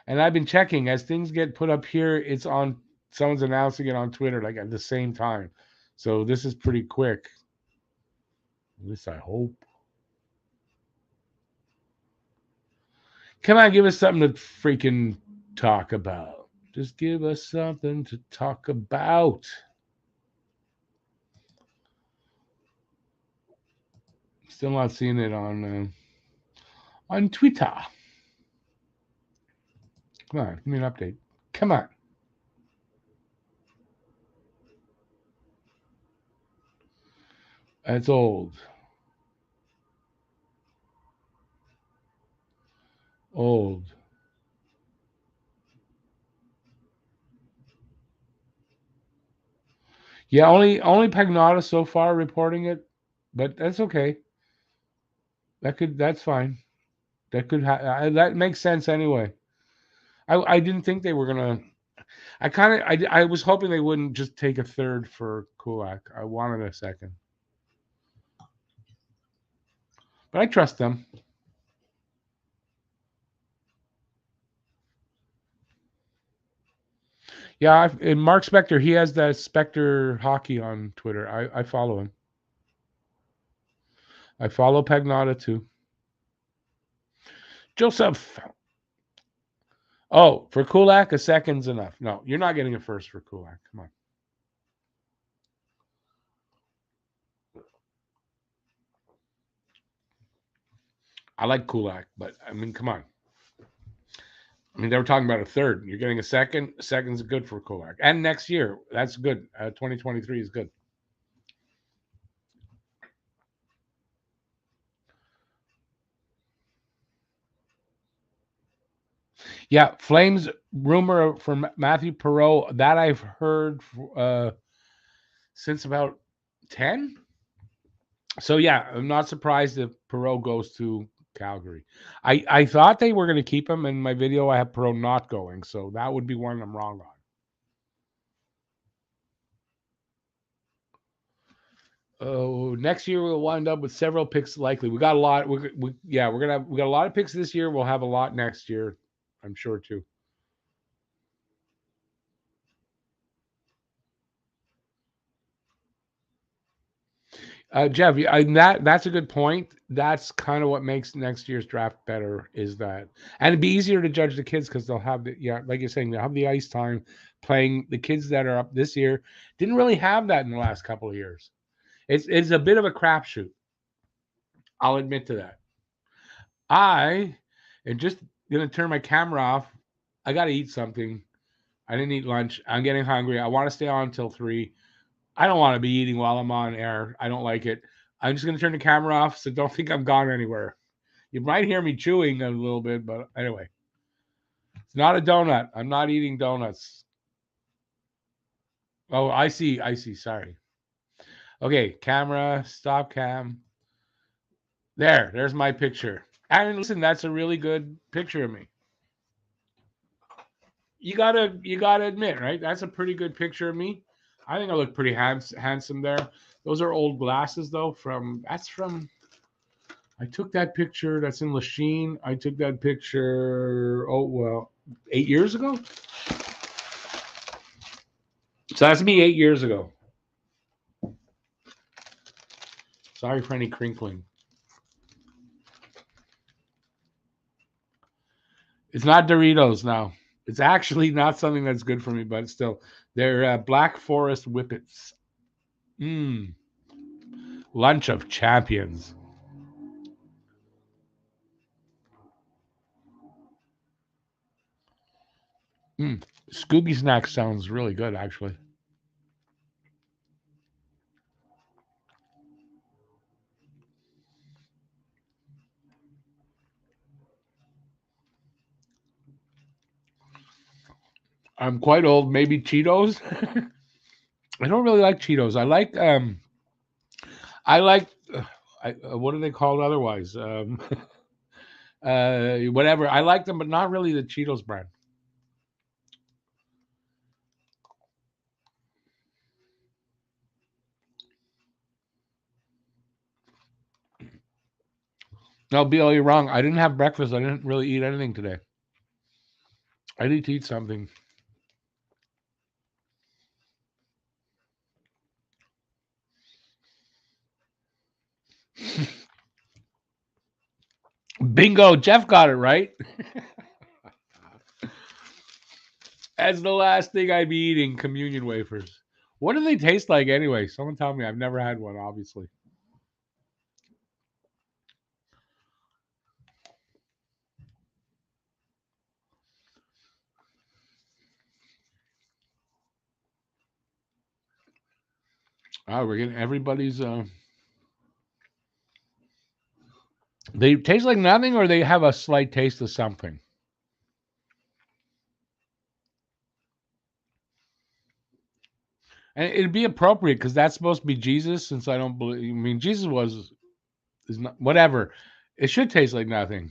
And I've been checking as things get put up here. It's on. Someone's announcing it on Twitter like at the same time. So this is pretty quick. At least I hope. Come on, give us something to freaking talk about. Just give us something to talk about. Still not seeing it on Twitter. Come on, give me an update. Come on. It's old. Old. Yeah, only Pagnotta so far reporting it, but that's okay. That's fine. That makes sense anyway. I didn't think they were gonna. I was hoping they wouldn't just take a third for Kulak. I wanted a second, but I trust them. Yeah, and Mark Spector, he has that Spector hockey on Twitter. I follow him. I follow Pagnotta too. Joseph. Oh, for Kulak, a second's enough. No, you're not getting a first for Kulak. Come on. I like Kulak, but I mean, come on. I mean, they were talking about a third. You're getting a second. A second's good for Kulak. And next year, that's good. 2023 is good. Yeah, Flames rumor from Matthew Perreault that I've heard since about 10. So yeah, I'm not surprised if Perreault goes to Calgary. I thought they were going to keep him. In my video, I have Perreault not going, so that would be one I'm wrong on. Oh, next year we'll wind up with several picks likely. We got a lot. We got a lot of picks this year. We'll have a lot next year, I'm sure too. Jeff, that's a good point. That's kind of what makes next year's draft better is that, and it'd be easier to judge the kids because they'll have like you're saying, they'll have the ice time playing. The kids that are up this year didn't really have that in the last couple of years. It's a bit of a crapshoot. I'll admit to that. I am just gonna turn my camera off. I got to eat something. I didn't eat lunch. I'm getting hungry. I want to stay on until 3. I don't want to be eating while I'm on air. I don't like it. I'm just going to turn the camera off, so don't think I'm gone anywhere. You might hear me chewing a little bit, but anyway. It's not a donut. I'm not eating donuts. Oh, I see. I see. Sorry. Okay, camera, stop cam. There's my picture. And listen, that's a really good picture of me. You gotta admit, right? That's a pretty good picture of me. I think I look pretty handsome there. Those are old glasses though. From I took that picture. That's in Lachine. I took that picture. Oh well, 8 years ago. So that's me 8 years ago. Sorry for any crinkling. It's not Doritos now. It's actually not something that's good for me, but still, they're Black Forest Whippets. Mmm, lunch of champions. Mm. Scooby Snack sounds really good, actually. I'm quite old. Maybe Cheetos. I don't really like Cheetos. I like what are they called otherwise? Whatever. I like them, but not really the Cheetos brand. No, Bill, you're wrong. I didn't have breakfast. I didn't really eat anything today. I need to eat something. Bingo, Jeff got it right. As the last thing I'd be eating, communion wafers. What do they taste like anyway? Someone tell me. I've never had one, obviously. Oh, we're getting everybody's. They taste like nothing, or they have a slight taste of something. And it'd be appropriate because that's supposed to be Jesus. Since I don't believe, I mean, Jesus is not whatever. It should taste like nothing.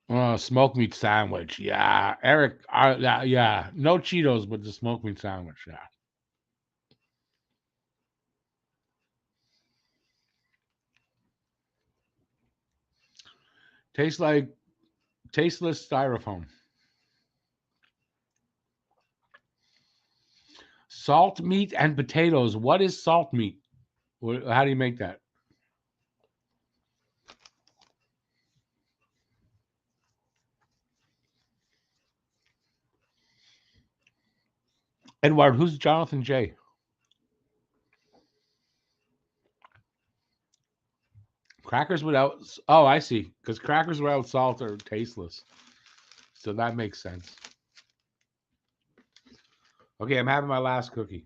Oh, smoked meat sandwich. Yeah, Eric. Yeah. No Cheetos, but the smoked meat sandwich. Yeah. Tastes like tasteless styrofoam. Salt meat and potatoes. What is salt meat? How do you make that? Edward, who's Jonathan J? Crackers without. Oh, I see. Because crackers without salt are tasteless. So that makes sense. Okay, I'm having my last cookie.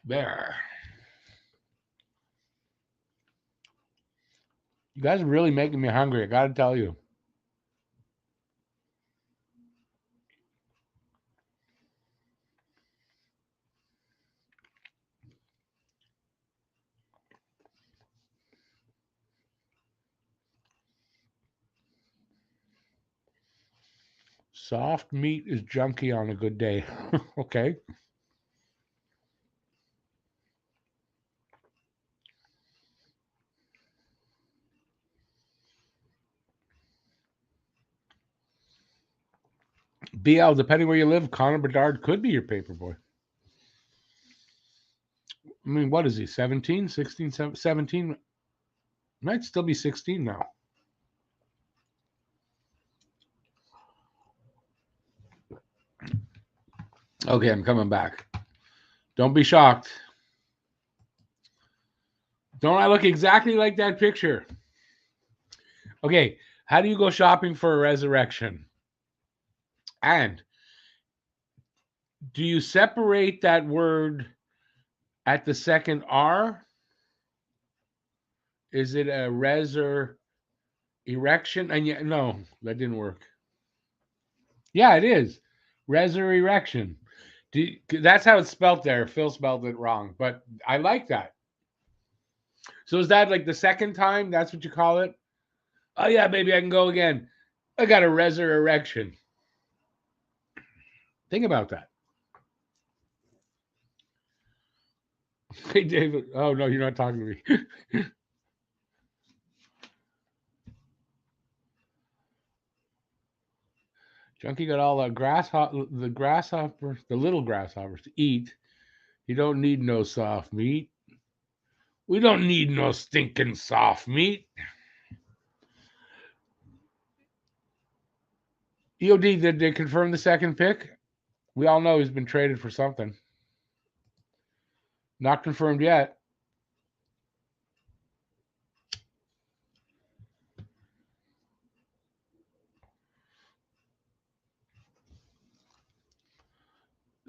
There. You guys are really making me hungry. I got to tell you. Soft meat is junky on a good day. Okay. BL, depending where you live, Connor Bedard could be your paper boy. I mean, what is he? 17, 16, 17? Might still be 16 now. Okay, I'm coming back. Don't be shocked. Don't I look exactly like that picture? Okay, how do you go shopping for a resurrection? And do you separate that word at the second R? Is it a erection? And yeah, no, that didn't work. Yeah, it is. Resurrection. That's how it's spelled there. Phil spelled it wrong, but I like that. So is that like the second time? That's what you call it? Oh yeah, baby, I can go again. I got a resurrection. Think about that. Hey David. Oh no, you're not talking to me. Junkie got all the little grasshoppers to eat. You don't need no soft meat. We don't need no stinking soft meat. EOD, did they confirm the second pick? We all know he's been traded for something. Not confirmed yet.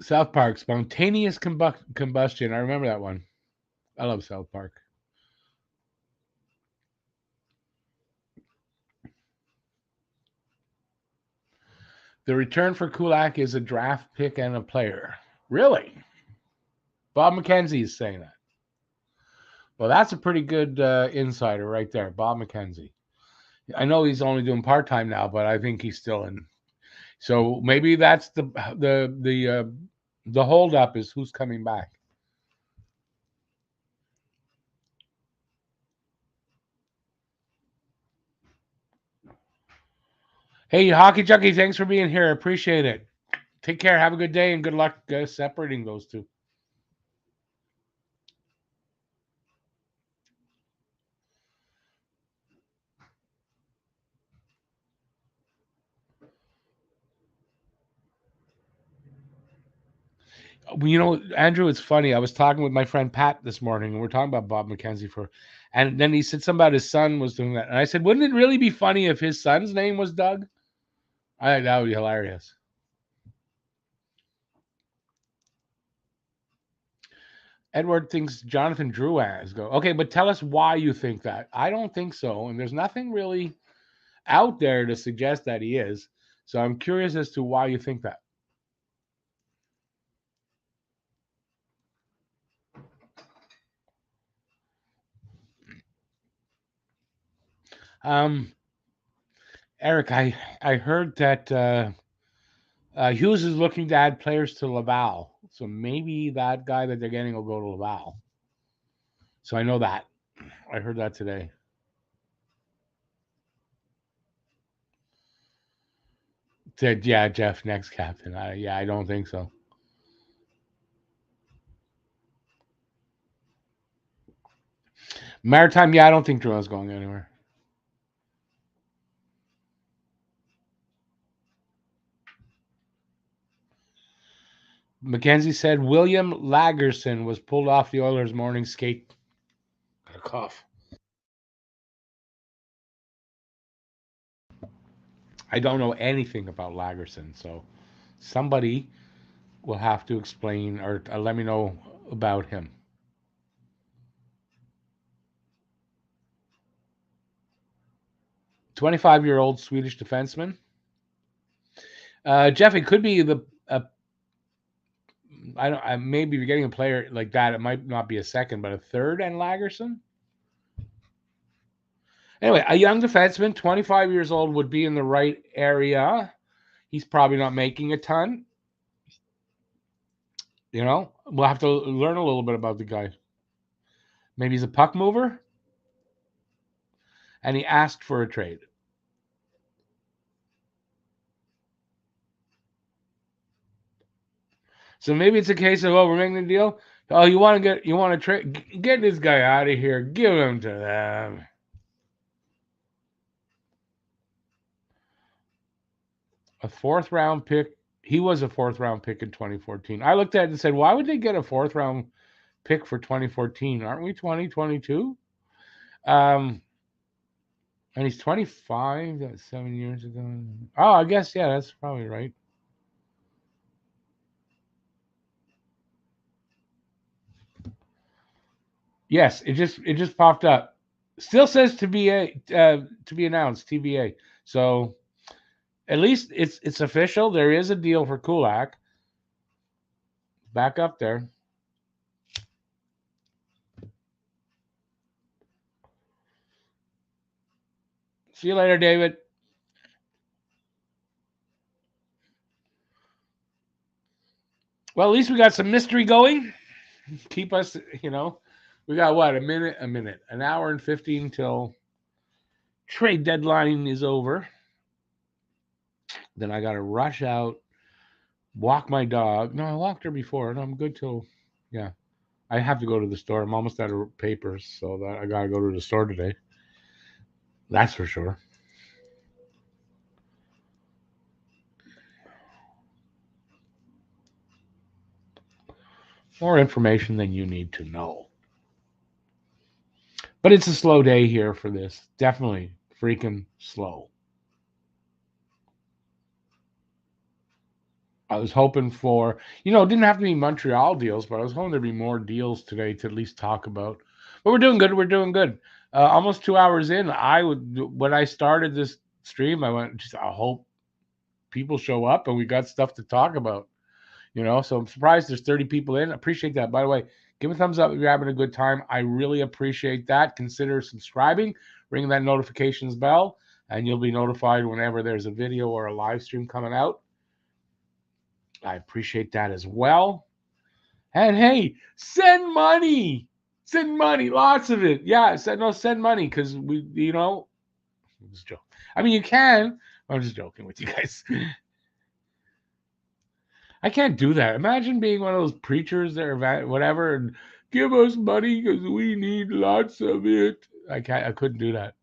South Park, spontaneous combustion. I remember that one. I love South Park. The return for Kulak is a draft pick and a player. Really? Bob McKenzie is saying that. Well, that's a pretty good insider right there, Bob McKenzie. I know he's only doing part time now, but I think he's still in. So maybe that's the holdup is who's coming back. Hey, Hockey Junkie, thanks for being here. Appreciate it. Take care. Have a good day and good luck separating those two. You know, Andrew, it's funny. I was talking with my friend Pat this morning, and we're talking about Bob McKenzie and then he said something about his son was doing that, and I said, wouldn't it really be funny if his son's name was Doug? I think that would be hilarious. Edward thinks Jonathan Drouin go. Okay, but tell us why you think that. I don't think so, and there's nothing really out there to suggest that he is. So I'm curious as to why you think that. Um, Eric, I heard that Hughes is looking to add players to Laval, so maybe that guy that they're getting will go to Laval. So I know that. I heard that today. Said, yeah, Jeff, next captain. I don't think so. Maritime, yeah, I don't think Drouin's going anywhere. Mackenzie said William Lagerson was pulled off the Oilers' morning skate. Got a cough. I don't know anything about Lagerson, so somebody will have to explain or let me know about him. 25-year-old Swedish defenseman. Jeff, it could be I don't. Maybe if you're getting a player like that, it might not be a second, but a third and Lagerson. Anyway, a young defenseman, 25 years old, would be in the right area. He's probably not making a ton. You know, we'll have to learn a little bit about the guy. Maybe he's a puck mover, and he asked for a trade. So maybe it's a case of, we're making a deal. Oh, you want to trade? Get this guy out of here. Give him to them. A fourth round pick. He was a fourth round pick in 2014. I looked at it and said, why would they get a fourth round pick for 2014? Aren't we 2022? And he's 25. That's 7 years ago. Oh, I guess, yeah, that's probably right. Yes, it just popped up. Still says to be announced, TBA. So at least it's official. There is a deal for Kulak. Back up there. See you later, David. Well, at least we got some mystery going. Keep us, we got what, a minute, an hour and 15 till trade deadline is over. Then I got to rush out, walk my dog. No, I walked her before, and I'm good till, yeah. I have to go to the store. I'm almost out of papers, so that I got to go to the store today. That's for sure. More information than you need to know. But it's a slow day here for this. Definitely freaking slow. I was hoping for, it didn't have to be Montreal deals, but I was hoping there'd be more deals today to at least talk about. But we're doing good. We're doing good. Almost 2 hours in, when I started this stream, I went, just I hope people show up and we got stuff to talk about. So I'm surprised there's 30 people in. Appreciate that. By the way, give a thumbs up if you're having a good time. I really appreciate that. Consider subscribing, ring that notifications bell, and you'll be notified whenever there's a video or a live stream coming out. I appreciate that as well. And hey, send money. Send money, lots of it. Yeah, send money because I'm just joking. I mean, you can. I'm just joking with you guys. I can't do that. Imagine being one of those preachers or whatever and give us money because we need lots of it. I couldn't do that.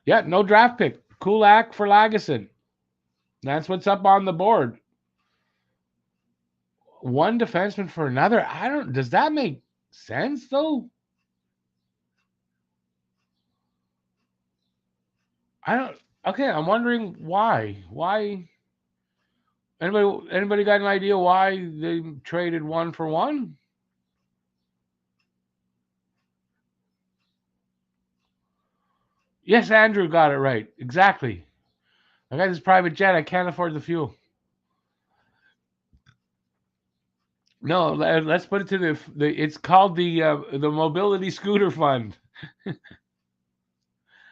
Yeah, no draft pick. Kulak for Lagesson. That's what's up on the board. One defenseman for another. Does that make sense though? Okay, I'm wondering why. Why? Anybody got an idea why they traded one for one? Yes, Andrew got it right. Exactly. I got this private jet. I can't afford the fuel. No, let's put it to the it's called the mobility scooter fund.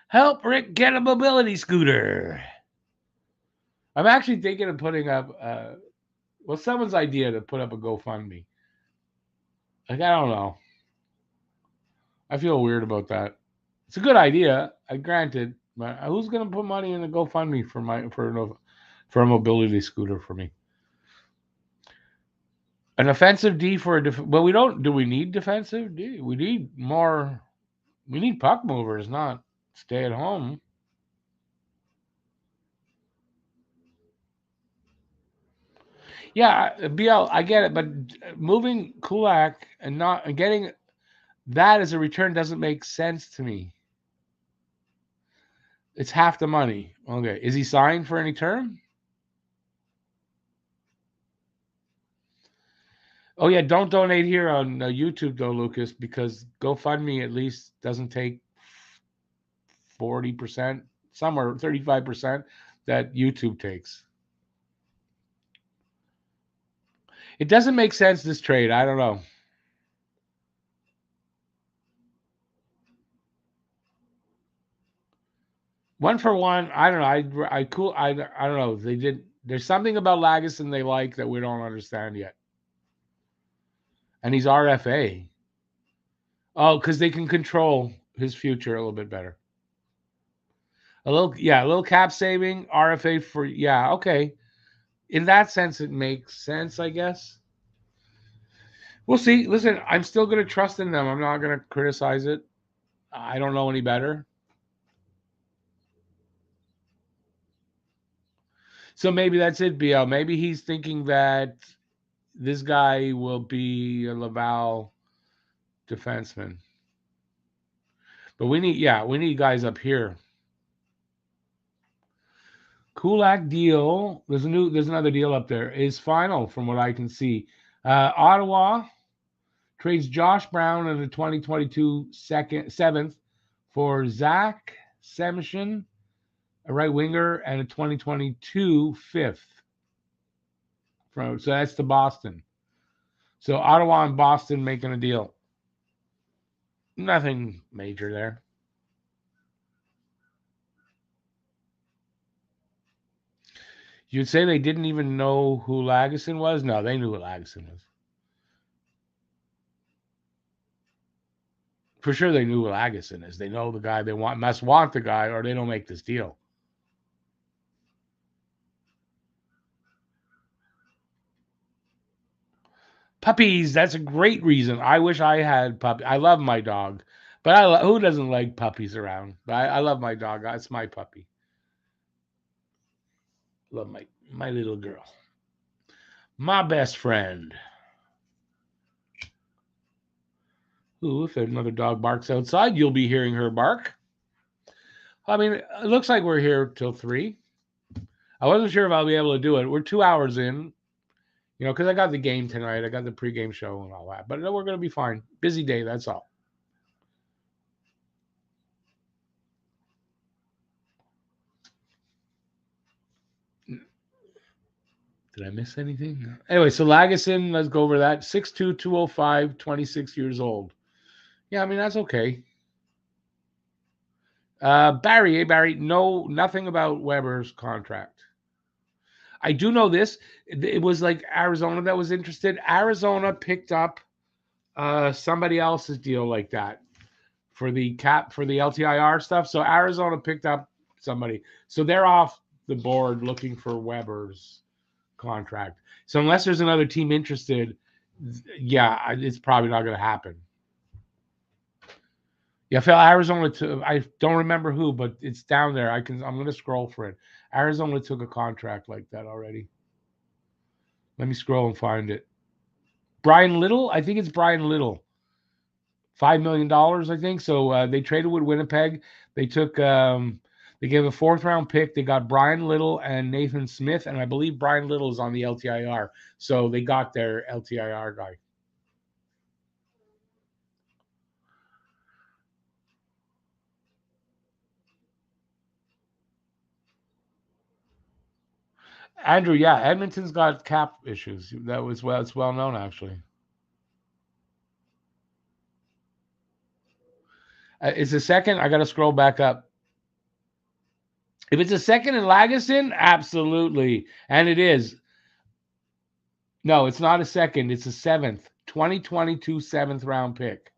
Help Rick get a mobility scooter. I'm actually thinking of putting up someone's idea to put up a GoFundMe. I don't know. I feel weird about that. It's a good idea, granted, but who's going to put money in a GoFundMe for a mobility scooter for me? An offensive D for a well, we don't. Do we need defensive D? We need more. We need puck movers, not stay at home. Yeah, BL, I get it, but moving Kulak and not getting that as a return doesn't make sense to me. It's half the money. Okay, is he signed for any term? Oh yeah, don't donate here on YouTube though, Lucas, because GoFundMe at least doesn't take 40%, somewhere 35% that YouTube takes. It doesn't make sense, this trade. I don't know. One for one, I don't know. I don't know. There's something about Lagesson they like that we don't understand yet. And he's RFA. Oh, because they can control his future a little bit better. A little cap saving, RFA for okay. In that sense, it makes sense, I guess. We'll see. Listen, I'm still gonna trust in them. I'm not gonna criticize it. I don't know any better. So maybe that's it, BL. Maybe he's thinking that this guy will be a Laval defenseman. But we need guys up here. Kulak deal. There's another deal up there. Is final from what I can see. Ottawa trades Josh Brown in the 2022 seventh for Zach Semishin, a right winger, and a 2022 fifth. So that's to Boston. So Ottawa and Boston making a deal. Nothing major there. You'd say they didn't even know who Lagesson was? No, they knew who Lagesson was. For sure they knew who Lagesson is. They know the guy they must want the guy, or they don't make this deal. Puppies, that's a great reason. I wish I had puppies. I love my dog, but who doesn't like puppies around? But I love my dog. It's my puppy. Love my little girl. My best friend. Ooh, if another dog barks outside, you'll be hearing her bark. I mean, it looks like we're here till 3. I wasn't sure if I'll be able to do it. We're 2 hours in, because I got the game tonight. I got the pregame show and all that. But we're going to be fine. Busy day, that's all. Did I miss anything? Anyway, so Lagesson, let's go over that. 6'2", 205, 26 years old. Yeah, I mean, that's okay. Barry, no, nothing about Weber's contract. I do know this. It was like Arizona that was interested. Arizona picked up somebody else's deal like that for the LTIR stuff. So Arizona picked up somebody. So they're off the board looking for Weber's contract. So unless there's another team interested, yeah, it's probably not going to happen. Yeah, Phil, Arizona took, I don't remember who, but it's down there. I'm going to scroll for it. Arizona took a contract like that already. Let me scroll and find it. Brian Little, I think it's Brian Little. $5 million, I think. So they traded with Winnipeg. They took, they gave a 4th round pick. They got Brian Little and Nathan Smith, and I believe Brian Little is on the LTIR. So they got their LTIR guy. Andrew, yeah, Edmonton's got cap issues. It's well known actually. It's a second. I got to scroll back up. If it's a second in Lagesson, absolutely, and it is. No, it's not a second. It's a 7th, 2022 7th round pick.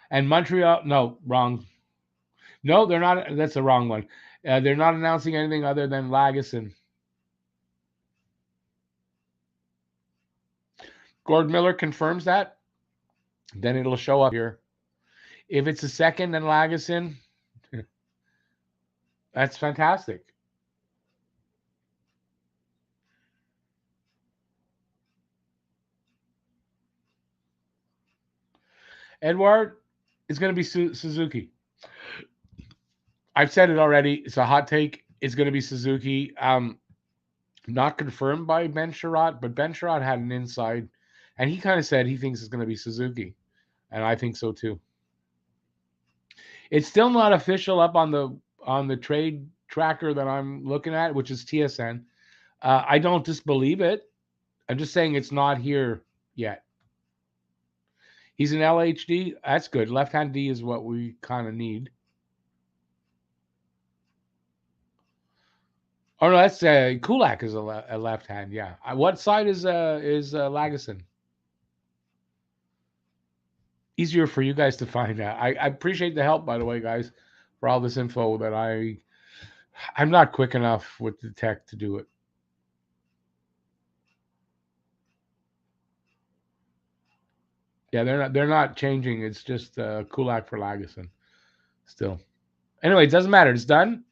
And Montreal, no, wrong. No, they're not. That's the wrong one. They're not announcing anything other than Lagesson. Gord Miller confirms that. Then it'll show up here. If it's a second and Lagesson, that's fantastic. Edward is going to be Suzuki. I've said it already. It's a hot take. It's going to be Suzuki. Not confirmed by Ben Sherratt, but Ben Sherratt had an inside, and he kind of said he thinks it's going to be Suzuki, and I think so too. It's still not official up on the trade tracker that I'm looking at, which is TSN. I don't disbelieve it. I'm just saying it's not here yet. He's an LHD. That's good. Left-hand D is what we kind of need. Oh no, that's Kulak is a left hand. Yeah. What side is Lagesson? Easier for you guys to find out. I appreciate the help, by the way, guys, for all this info that I'm not quick enough with the tech to do it. Yeah, they're not changing. It's just Kulak for Lagesson still. Anyway, it doesn't matter. It's done.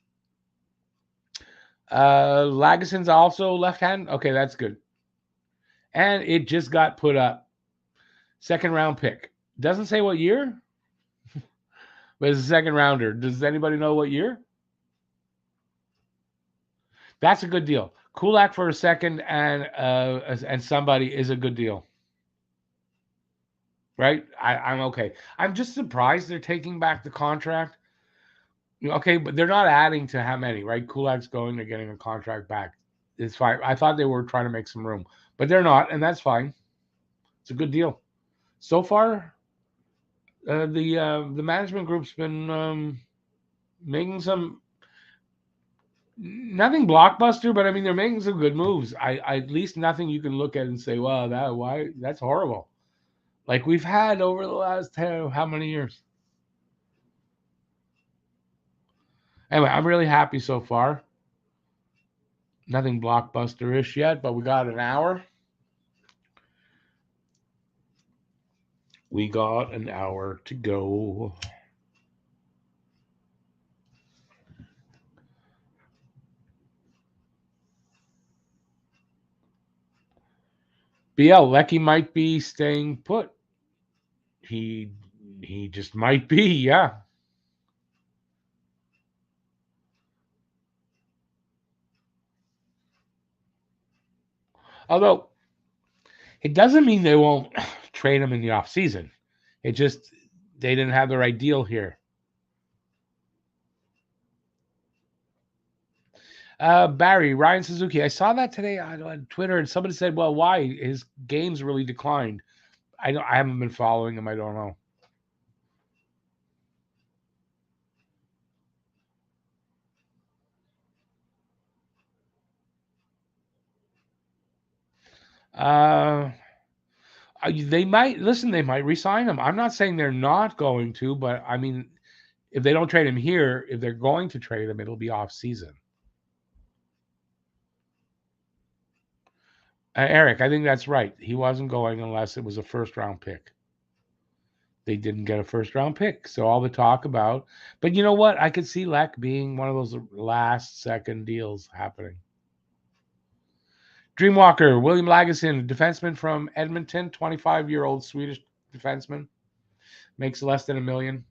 Lagesson's also left hand. Okay, that's good. And it just got put up. 2nd round pick. Doesn't say what year, but it's a 2nd rounder. Does anybody know what year? That's a good deal. Kulak for a second and somebody is a good deal. Right? I'm okay. I'm just surprised they're taking back the contract. Okay, but they're not adding to how many, right? Kulak's going, they're getting a contract back. It's fine. I thought they were trying to make some room, but they're not, and that's fine. It's a good deal. So far, the management group's been making some nothing blockbuster, but I mean they're making some good moves. I at least nothing you can look at and say, "Wow, that's horrible." Like we've had over the last how many years? Anyway, I'm really happy so far. Nothing blockbuster-ish yet, but we got an hour. We got an hour to go. BL Lecky might be staying put. He just might be, yeah. Although it doesn't mean they won't trade him in the off season. It just they didn't have the right deal here. Barry, Ryan Suzuki. I saw that today on Twitter, and somebody said, "Well, why his games really declined?" I haven't been following him. I don't know. Uh, they might listen. They might resign him. I'm not saying they're not going to, but I mean, if they don't trade him here, if they're going to trade him, it'll be off season. Eric, I think that's right. He wasn't going unless it was a first round pick. They didn't get a first round pick. So all the talk about, but you know what? I could see Leck being one of those last second deals happening. Dreamwalker, William Lagesson, defenseman from Edmonton, 25-year-old Swedish defenseman, makes less than $1 million.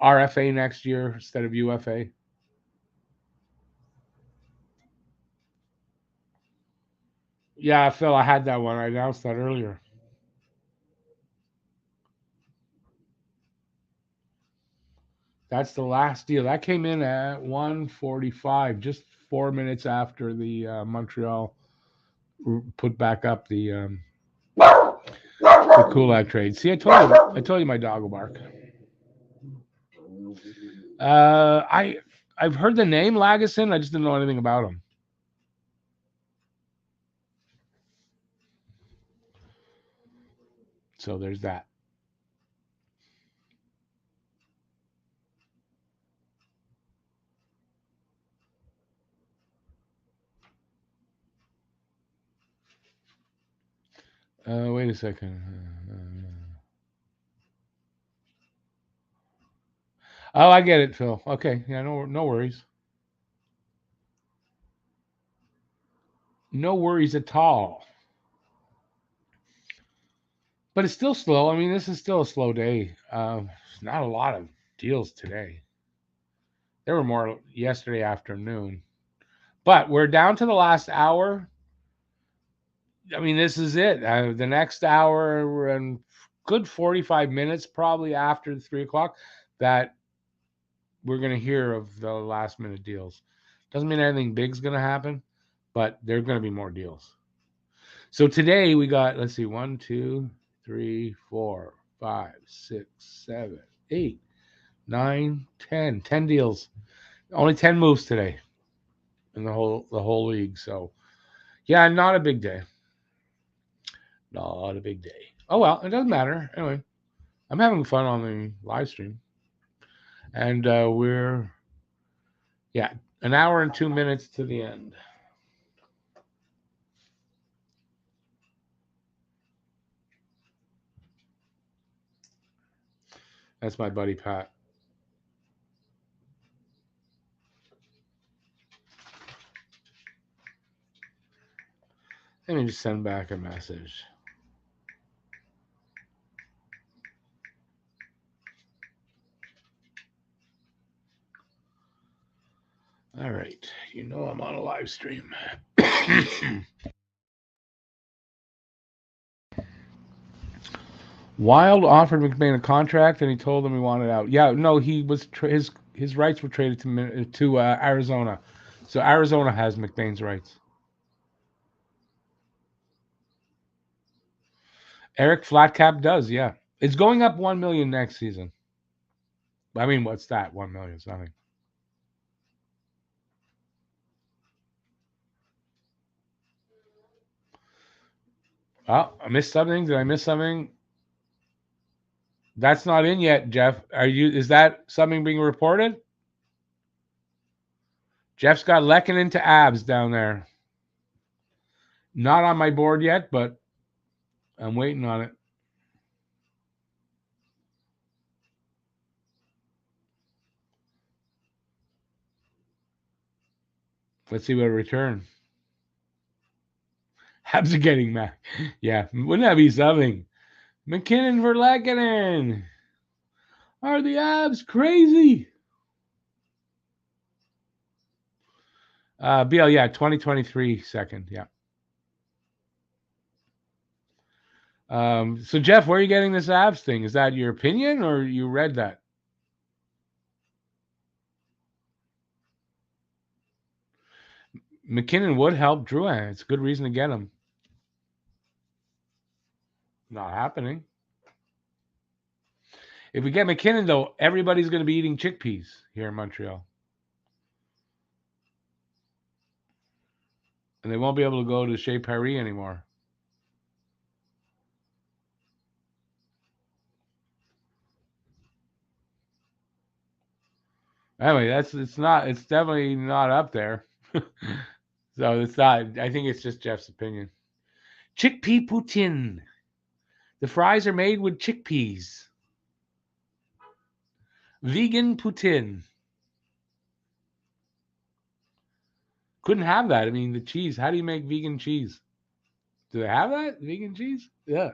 RFA next year instead of UFA. Yeah, Phil, I had that one. I announced that earlier. That's the last deal. That came in at 145, just 4 minutes after the Montreal put back up the Kulak trade. See, I told you my dog will bark. I've heard the name Lagesson. I just didn't know anything about him. So there's that. Wait a second. Oh, I get it, Phil. Okay, yeah, no worries. No worries at all. But it's still slow. I mean, this is still a slow day. Not a lot of deals today. There were more yesterday afternoon. But we're down to the last hour. I mean, this is it. The next hour, we're in good 45 minutes, probably after 3 o'clock, that we're going to hear of the last minute deals. Doesn't mean anything big's going to happen, but there are going to be more deals. So today we got, let's see, 1, 2, 3, 4, 5, 6, 7, 8, 9, 10. 10 deals. Only 10 moves today in the whole league. So yeah, not a big day. Not a big day. Oh well, it doesn't matter. Anyway, I'm having fun on the live stream. And we're an hour and 2 minutes to the end. That's my buddy Pat. Let me just send back a message. All right. You know I'm on a live stream. Wild offered McBain a contract, and he told him he wanted out. Yeah, no, he was his rights were traded to Arizona, so Arizona has McBain's rights. Eric Flatcap does, yeah. It's going up 1 million next season. I mean, what's that? 1 million is nothing. Oh, I missed something. Did I miss something? That's not in yet, Jeff. Is that something being reported? Jeff's got Lehkonen to Abs down there. Not on my board yet, but I'm waiting on it. Let's see what return. Habs are getting back. Yeah, wouldn't that be something? McKinnon for Lehkonen. Are the Abs crazy? BL, yeah, 2023 second, yeah. So Jeff, where are you getting this abs thing? Is that your opinion or you read that? McKinnon would help Drouin. It's a good reason to get him. Not happening. If we get McKinnon, though, everybody's going to be eating chickpeas here in Montreal. And they won't be able to go to Chez Paris anymore. Anyway, it's definitely not up there. So it's not, I think it's just Jeff's opinion. Chickpea poutine. The fries are made with chickpeas. Vegan poutine. Couldn't have that. I mean, the cheese. How do you make vegan cheese? Do they have that? Vegan cheese? Yeah.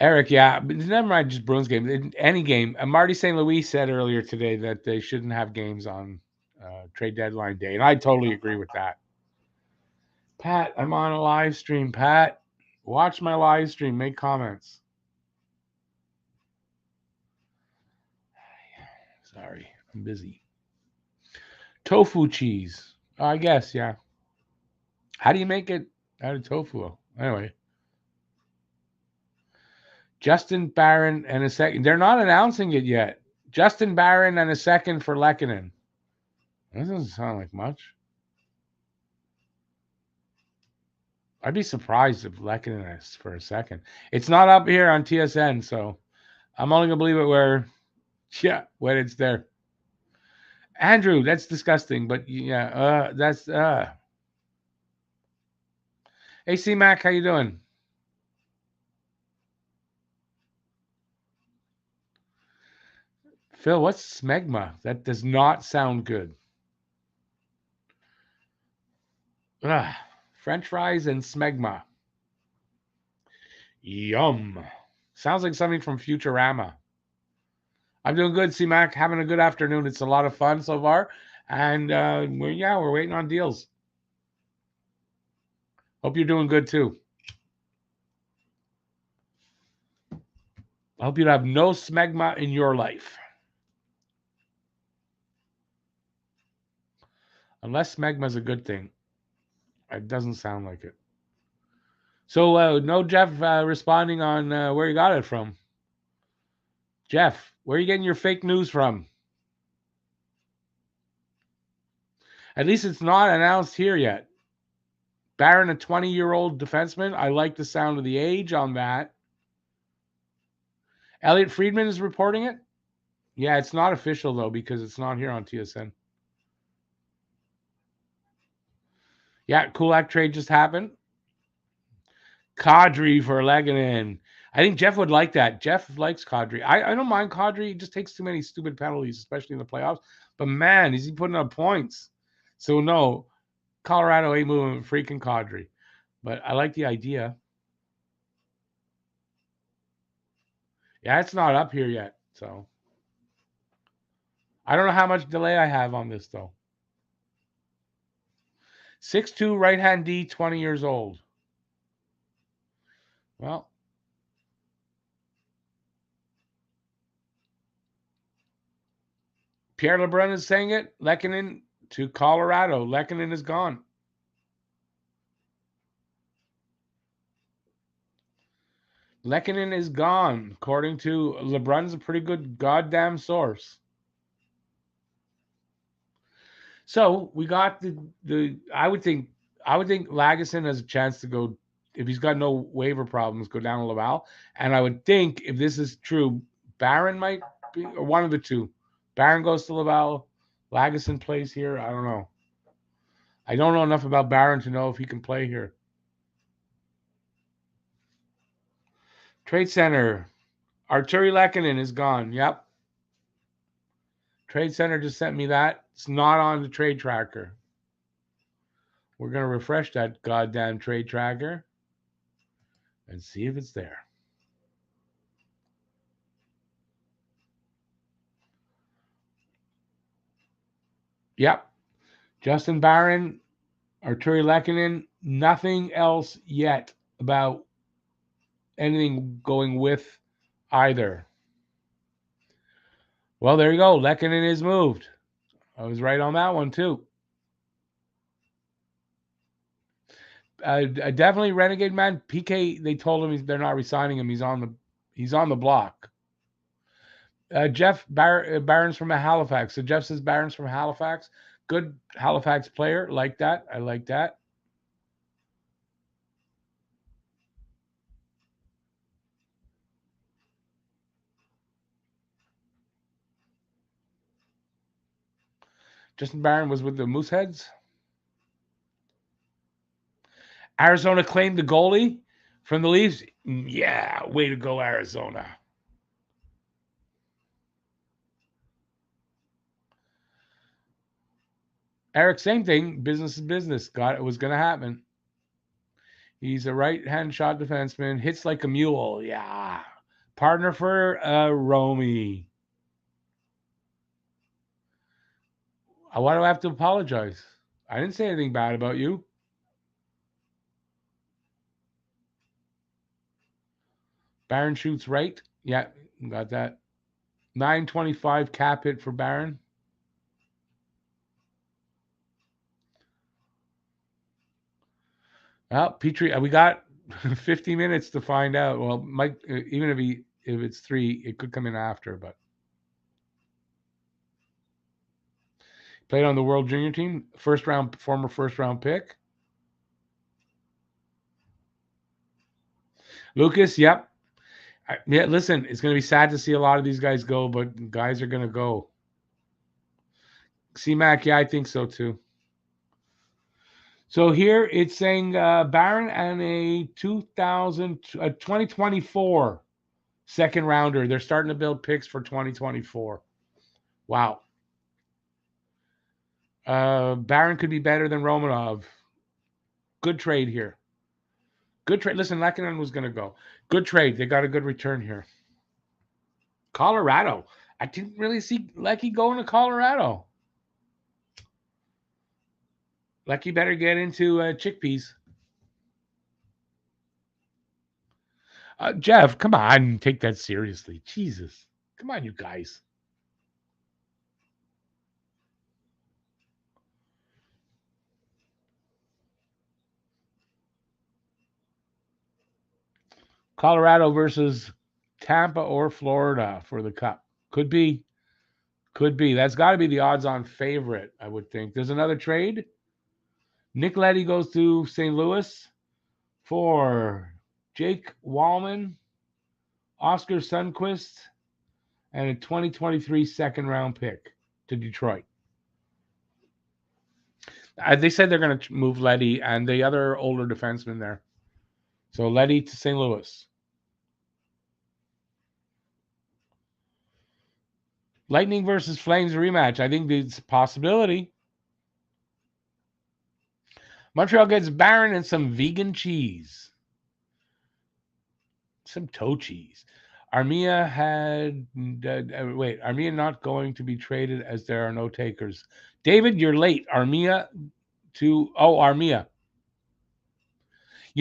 Eric, yeah, but never mind just Bruins game. Any game. Marty St. Louis said earlier today that they shouldn't have games on trade deadline day, and I totally agree with that. Pat, I'm on a live stream. Pat, watch my live stream. Make comments. Sorry, I'm busy. Tofu cheese. I guess, yeah. How do you make it out of tofu? Anyway, Justin Barron and a second. They're not announcing it yet. Justin Barron and a second for Lehkonen. That doesn't sound like much. I'd be surprised if Lehkonen is for a second. It's not up here on TSN, so I'm only gonna believe it when it's there. Andrew, that's disgusting, but yeah, that's Hey C Mac, how you doing? Phil, what's smegma? That does not sound good. French fries and smegma. Yum. Sounds like something from Futurama. I'm doing good, C-Mac. Having a good afternoon. It's a lot of fun so far. And we're waiting on deals. Hope you're doing good too. I hope you have no smegma in your life. Unless smegma is a good thing. It doesn't sound like it. So, no Jeff responding on where you got it from. Jeff, where are you getting your fake news from? At least it's not announced here yet. Barron, a 20-year-old defenseman. I like the sound of the age on that. Elliot Friedman is reporting it. Yeah, it's not official, though, because it's not here on TSN. Yeah, Kulak trade just happened. Kadri for Leganin. I think Jeff would like that. Jeff likes Kadri. I don't mind Kadri. He just takes too many stupid penalties, especially in the playoffs. But man, is he putting up points? So no, Colorado ain't moving freaking Kadri. But I like the idea. Yeah, it's not up here yet. So I don't know how much delay I have on this though. 6'2", right-hand D, 20 years old. Well, Pierre LeBrun is saying it. Lehkonen to Colorado. Lehkonen is gone. Lehkonen is gone, according to LeBrun's a pretty good goddamn source. So we got the I would think Lagesson has a chance to go if he's got no waiver problems, go down to Laval. And I would think if this is true, Barron might be or one of the two. Barron goes to Laval, Lagesson plays here. I don't know. I don't know enough about Barron to know if he can play here. Trade Center. Arturi Lehkonen is gone. Yep. Trade Center just sent me that. It's not on the trade tracker. We're going to refresh that goddamn trade tracker and see if it's there. Yep. Justin Barron, Arturi Lehkonen, nothing else yet about anything going with either. Well, there you go. Lehkonen is moved. I was right on that one too. Definitely Renegade man. PK. They told him they're not resigning him. He's on the block. Jeff Barron's from Halifax. So Jeff says Barron's from Halifax. Good Halifax player. Like that. I like that. Justin Barron was with the Mooseheads. Arizona claimed the goalie from the Leafs. Yeah, way to go, Arizona. Eric, same thing. Business is business. It was going to happen. He's a right-hand shot defenseman. Hits like a mule. Yeah. Partner for Romy. Why do I have to apologize? I didn't say anything bad about you. Barron shoots right. Yeah, got that. 925 cap hit for Barron. Well, Petrie, we got 50 minutes to find out. Well, Mike, even if it's 3, it could come in after. But played on the World Junior team, former first round pick. Lucas, yep. Yeah, listen, it's going to be sad to see a lot of these guys go, but guys are going to go. C-Mac, yeah, I think so too. So here it's saying Barron and a 2024 second rounder. They're starting to build picks for 2024. Wow. Barron could be better than Romanov. Good trade here. Good trade. Listen, Lehkonen was going to go. Good trade. They got a good return here. Colorado. I didn't really see Lecky going to Colorado. Lecky better get into chickpeas. Jeff, come on. Take that seriously. Jesus. Come on, you guys. Colorado versus Tampa or Florida for the Cup. Could be. Could be. That's got to be the odds-on favorite, I would think. There's another trade. Nick Leddy goes to St. Louis for Jake Wallman, Oscar Sundquist, and a 2023 second-round pick to Detroit. They said they're going to move Leddy and the other older defenseman there. So Leddy to St. Louis. Lightning versus Flames rematch. I think it's a possibility. Montreal gets Barron and some vegan cheese. Some toe cheese. Armia Armia not going to be traded as there are no takers. David, you're late. Armia. You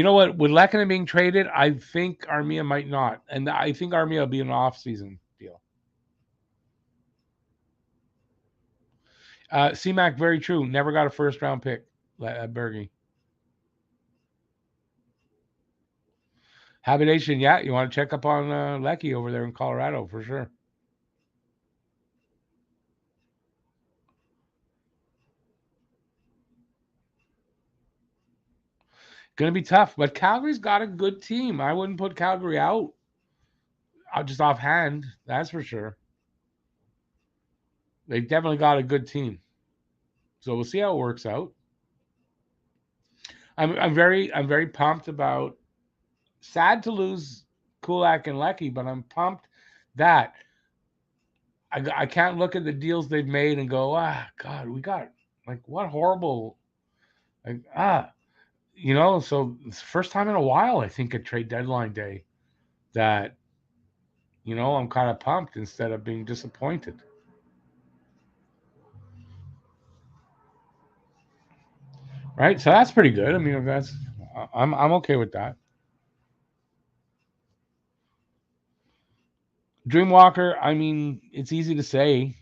know what? With Lehkonen being traded, I think Armia might not. And I think Armia will be an off-season deal. C-Mac, very true. Never got a first-round pick at Bergie. Habitation, yeah. You want to check up on Lecky over there in Colorado for sure. Going to be tough, but Calgary's got a good team. I wouldn't put Calgary out. Just offhand, that's for sure. They've definitely got a good team. So we'll see how it works out. I'm very pumped about. Sad to lose Kulak and Lecky, but I'm pumped that I can't look at the deals they've made and go, God, we got like what horrible, like so it's the first time in a while I think at trade deadline day that I'm kind of pumped instead of being disappointed. right? So that's pretty good. I mean, if that's I'm okay with that. Dreamwalker, I mean, it's easy to say.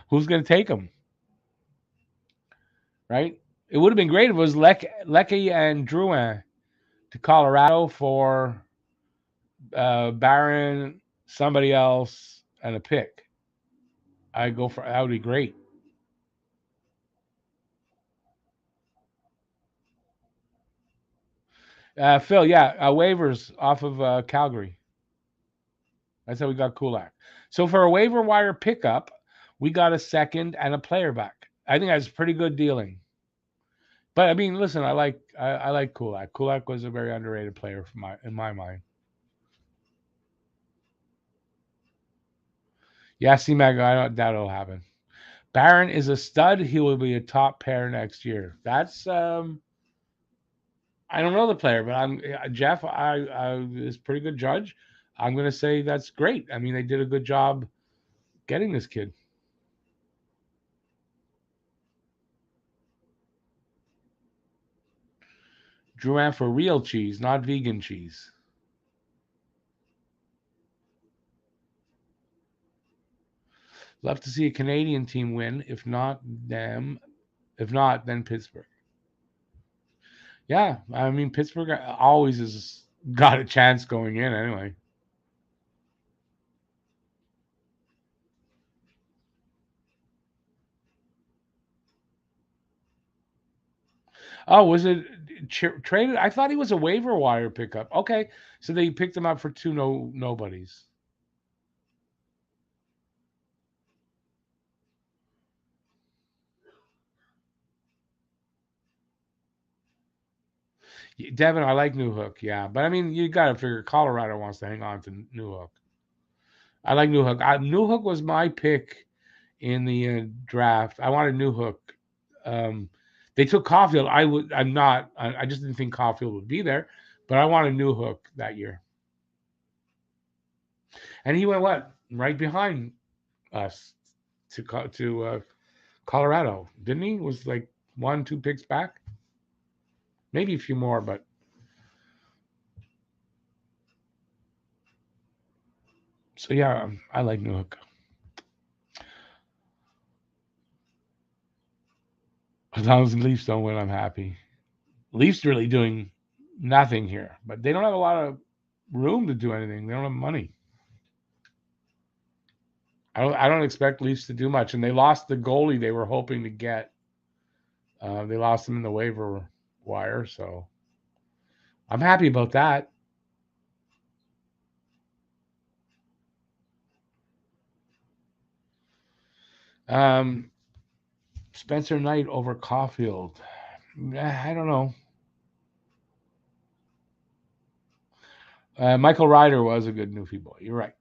Who's going to take him, right? It would have been great if it was Lecky and Drouin to Colorado for Barron, somebody else, and a pick. I go for that would be great. Phil, yeah, waivers off of Calgary. That's how we got Kulak. So for a waiver wire pickup, we got a second and a player back. I think that's pretty good dealing. But I mean, listen, I like Kulak. Kulak was a very underrated player in my mind. Yeah, C-Mag, I don't doubt it'll happen. Barron is a stud. He will be a top pair next year. That's I don't know the player, but I'm Jeff. I is a pretty good judge. I'm going to say that's great. I mean, they did a good job getting this kid. Drouin for real cheese, not vegan cheese. Love to see a Canadian team win. If not them, if not, then Pittsburgh. Yeah, I mean Pittsburgh always has got a chance going in anyway. Oh, was it traded? I thought he was a waiver wire pickup. Okay, so they picked him up for two nobodies. Devin, I like Newhook, yeah, but I mean you got to figure Colorado wants to hang on to Newhook. I like Newhook. Newhook was my pick in the draft. I wanted Newhook. Um, they took Caulfield. I would. I'm not. I just didn't think Caulfield would be there, but I wanted Newhook that year, and he went what right behind us to Colorado, didn't he? Was like 1, 2 picks back, maybe a few more, but so yeah, I like Newhook. As long as the Leafs don't win, I'm happy. Leafs really doing nothing here, but they don't have a lot of room to do anything. They don't have money. I don't expect Leafs to do much, and they lost the goalie they were hoping to get. They lost him in the waiver wire, so I'm happy about that. Um, Spencer Knight over Caulfield. I don't know. Michael Ryder was a good Newfie boy. You're right.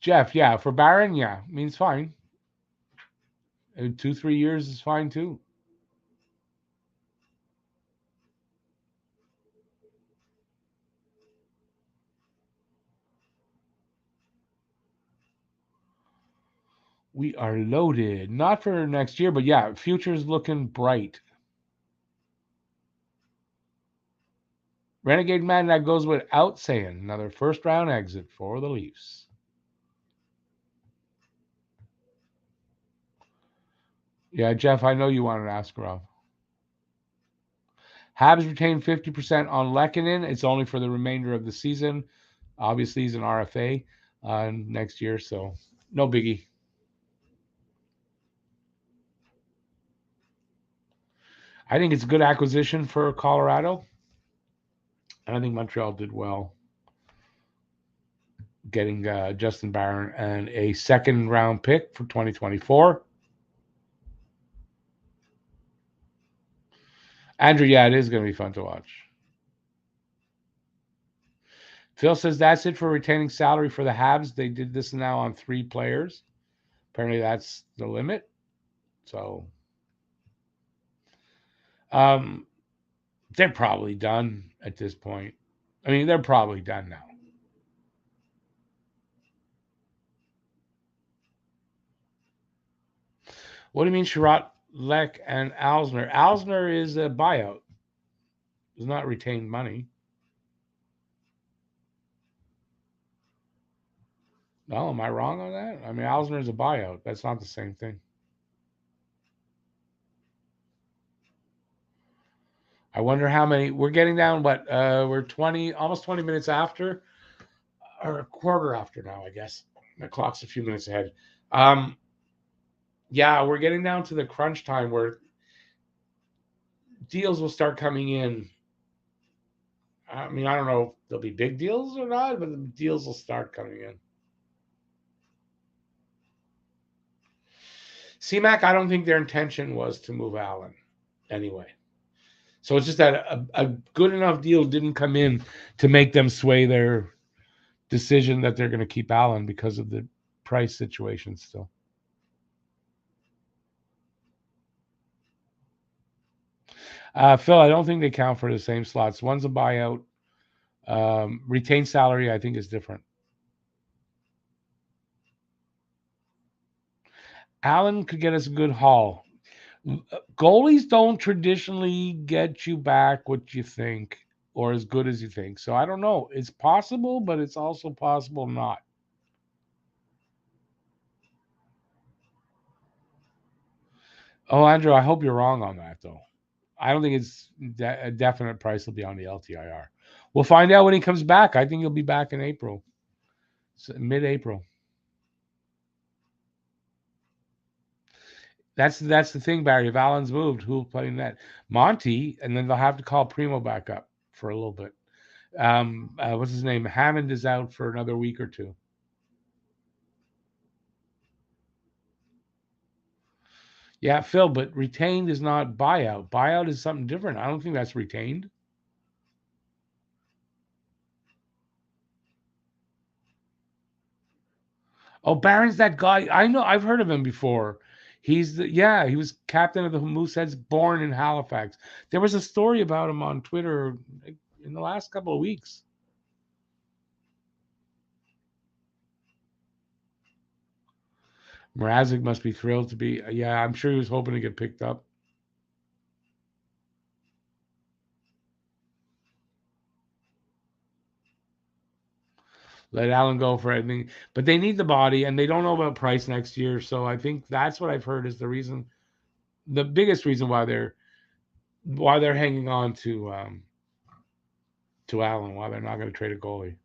Jeff, yeah, for Barron, yeah, means fine. 2, 3 years is fine too. We are loaded. Not for next year, but yeah, future's looking bright. Renegade Man, that goes without saying. Another first round exit for the Leafs. Yeah, Jeff, I know you wanted to ask Rob. Habs retained 50% on Lehkonen. It's only for the remainder of the season. Obviously, he's an RFA next year, so no biggie. I think it's a good acquisition for Colorado. And I think Montreal did well getting Justin Barron and a second round pick for 2024. Andrew, yeah, it is going to be fun to watch. Phil says that's it for retaining salary for the Habs. They did this now on 3 players. Apparently, that's the limit. So, um, they're probably done at this point. I mean, they're probably done now. What do you mean, Sherratt, Leck, and Alsner? Alsner is a buyout. It's not retained money. No, am I wrong on that? I mean, Alsner is a buyout. That's not the same thing. I wonder how many. We're getting down, we're 20, almost 20 minutes after, or a quarter after now, I guess. The clock's a few minutes ahead. Yeah, we're getting down to the crunch time where deals will start coming in. I mean, I don't know if there'll be big deals or not, but the deals will start coming in. CMAC, I don't think their intention was to move Allen anyway. So it's just that a good enough deal didn't come in to make them sway their decision that they're going to keep Allen because of the price situation still. Phil, I don't think they count for the same slots. One's a buyout. Retained salary, I think, is different. Allen could get us a good haul. Goalies don't traditionally get you back what you think or as good as you think. So I don't know. It's possible, but it's also possible not. Oh, Andrew, I hope you're wrong on that, though. I don't think it's a definite price will be on the LTIR. We'll find out when he comes back. I think he'll be back in April, mid-April. That's the thing, Barry. If Allen's moved, who'll play in that? Monty, and then they'll have to call Primo back up for a little bit. What's his name? Hammond is out for another week or two. Yeah, Phil, but retained is not buyout. Buyout is something different. I don't think that's retained. Oh, Barron's that guy. I know. I've heard of him before. He was captain of the Mooseheads, born in Halifax. There was a story about him on Twitter in the last couple of weeks. Mrazek must be thrilled to be. Yeah, I'm sure he was hoping to get picked up. Let Allen go for anything, but they need the body, and they don't know about price next year. So I think that's what I've heard is the reason, the biggest reason why they're hanging on to Allen, why they're not going to trade a goalie.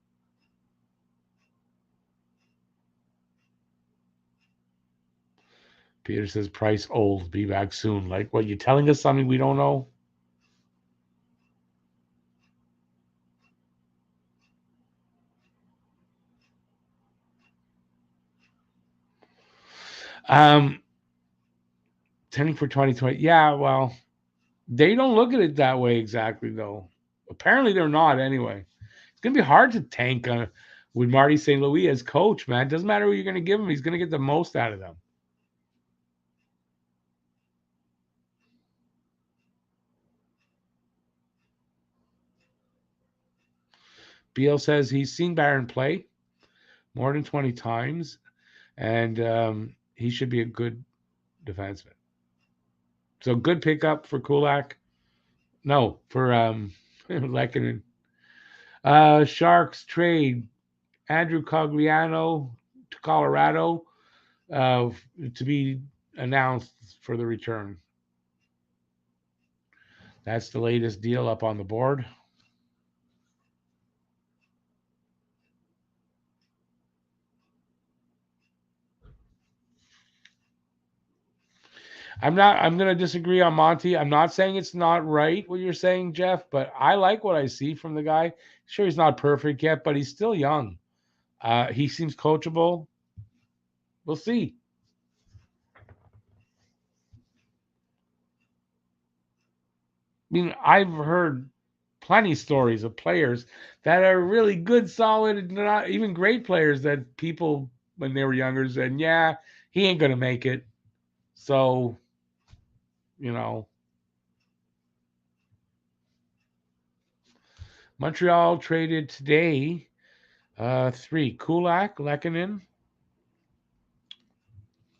Peter says Price old, be back soon. Like, what, you telling us something we don't know? Um, Tending for 2020. Yeah, well, they don't look at it that way exactly, though. Apparently, they're not anyway. It's gonna be hard to tank with Marty St. Louis as coach, man. Doesn't matter who you're gonna give him; he's gonna get the most out of them. Beal says he's seen Barron play more than 20 times, and he should be a good defenseman. So good pickup for Kulak. No, for Lehkonen. Sharks trade Andrew Cogliano to Colorado to be announced for the return. That's the latest deal up on the board. I'm going to disagree on Monty. I'm not saying it's not right what you're saying, Jeff, but I like what I see from the guy. Sure, he's not perfect yet, but he's still young. He seems coachable. We'll see. I mean, I've heard plenty stories of players that are really good, solid, not even great players that people when they were younger said, "Yeah, he ain't gonna make it." So, you know, Montreal traded today three: Kulak, Lehkonen,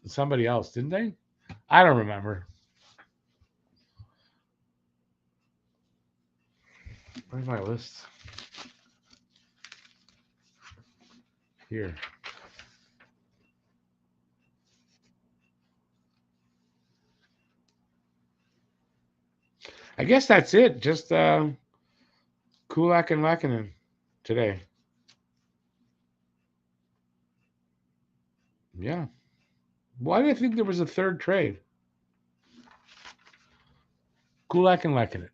somebody else, didn't they? I don't remember. Where's my list? Here. I guess that's it. Just Kulak and Lehkonen today. Yeah. Why do I think there was a third trade? Kulak and Lehkonen.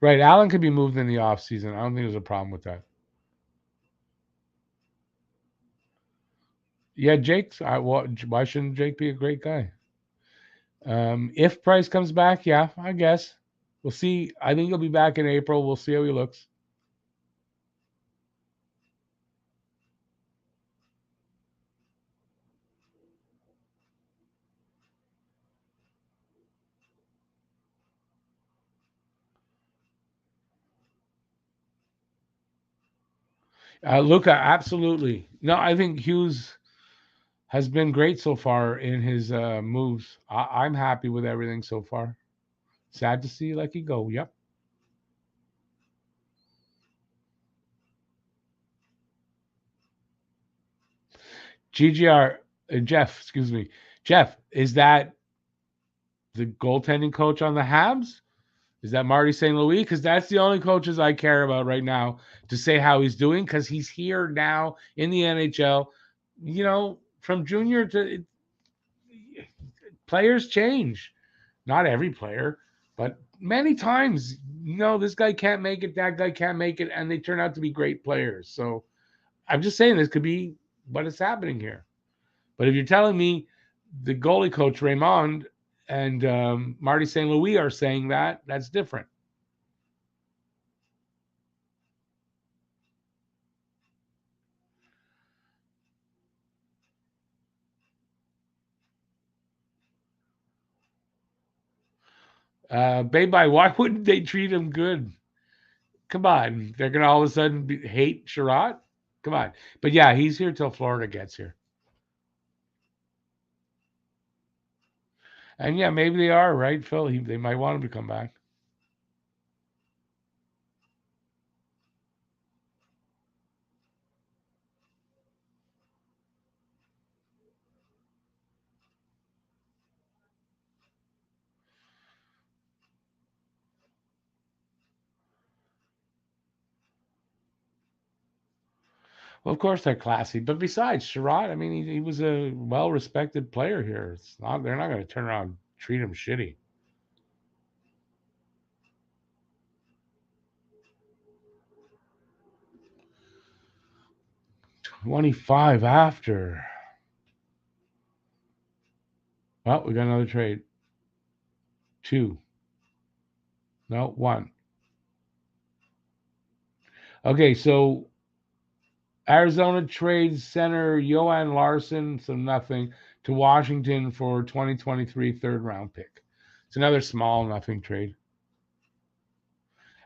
Right. Allen could be moved in the offseason. I don't think there's a problem with that. Yeah, Jake's. Why shouldn't Jake be a great guy? If Price comes back, yeah, I guess. We'll see. I think he'll be back in April. We'll see how he looks. Luca, absolutely. No, I think Hughes has been great so far in his moves. I'm happy with everything so far. Sad to see like he go. Yep. GGR, Jeff, excuse me. Jeff, is that the goaltending coach on the Habs? Is that Marty St. Louis? Because that's the only coaches I care about right now to say how he's doing because he's here now in the NHL. You know, from junior to players change. Not every player, but many times, this guy can't make it, that guy can't make it, and they turn out to be great players. So I'm just saying this could be what is happening here. But if you're telling me the goalie coach Raymond and Marty St. Louis are saying that, that's different. Baby, why wouldn't they treat him good? Come on, they're gonna all of a sudden hate Sherratt? Come on, but yeah, he's here till Florida gets here, and yeah, maybe they are right, Phil. They might want him to come back. Well, of course they're classy, but besides Sherratt, I mean, he was a well-respected player here. It's not they're not going to turn around and treat him shitty. 25 after. Well, we got another trade. Two. No, one. Okay, so Arizona trades center Johan Larson, so nothing, to Washington for 2023 third round pick. It's another small nothing trade.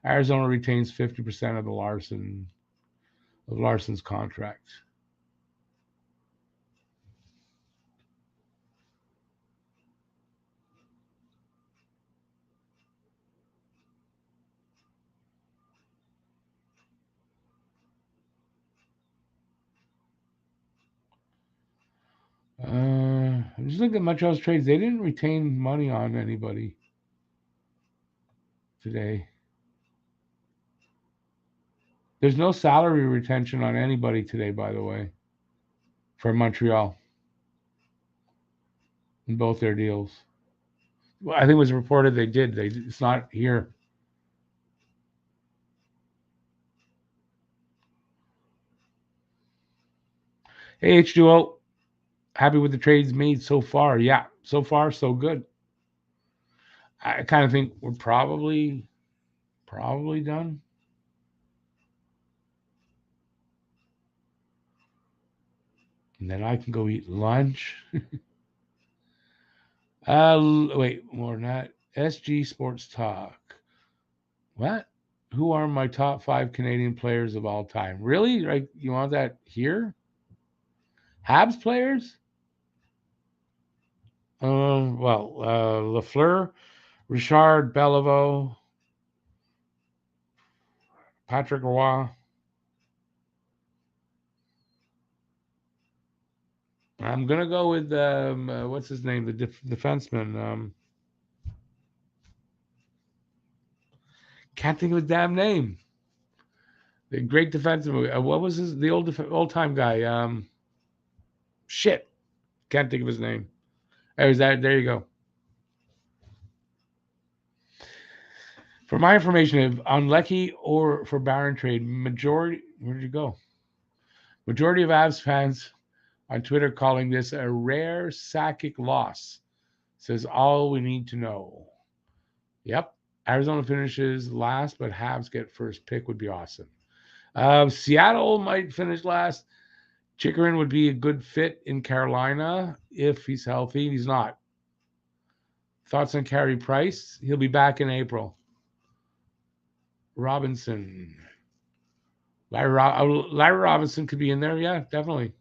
Arizona retains 50% of the Larson's contract. I'm just looking at Montreal's trades. They didn't retain money on anybody today. There's no salary retention on anybody today, by the way, for Montreal in both their deals. Well, I think it was reported they did. It's not here. Hey, H2O, happy with the trades made so far. Yeah, so far so good. I kind of think we're probably done. And then I can go eat lunch. Wait, more than that. SG Sports Talk. What? Who are my top 5 Canadian players of all time? Really? Like, you want that here? Habs players? Lafleur, Richard Beliveau, Patrick Roy. I'm gonna go with what's his name, the defenseman. Can't think of his damn name. The great defenseman. What was the old time guy? Shit, can't think of his name. There's that. There you go. For my information, on Lecky or for Barron trade, majority. Where did you go? Majority of Avs fans on Twitter calling this a rare Sakic loss. Says all we need to know. Yep. Arizona finishes last, but Habs get first pick would be awesome. Seattle might finish last. Chikrin would be a good fit in Carolina if he's healthy. He's not. Thoughts on Carey Price? He'll be back in April. Robinson. Larry Robinson could be in there. Yeah, definitely.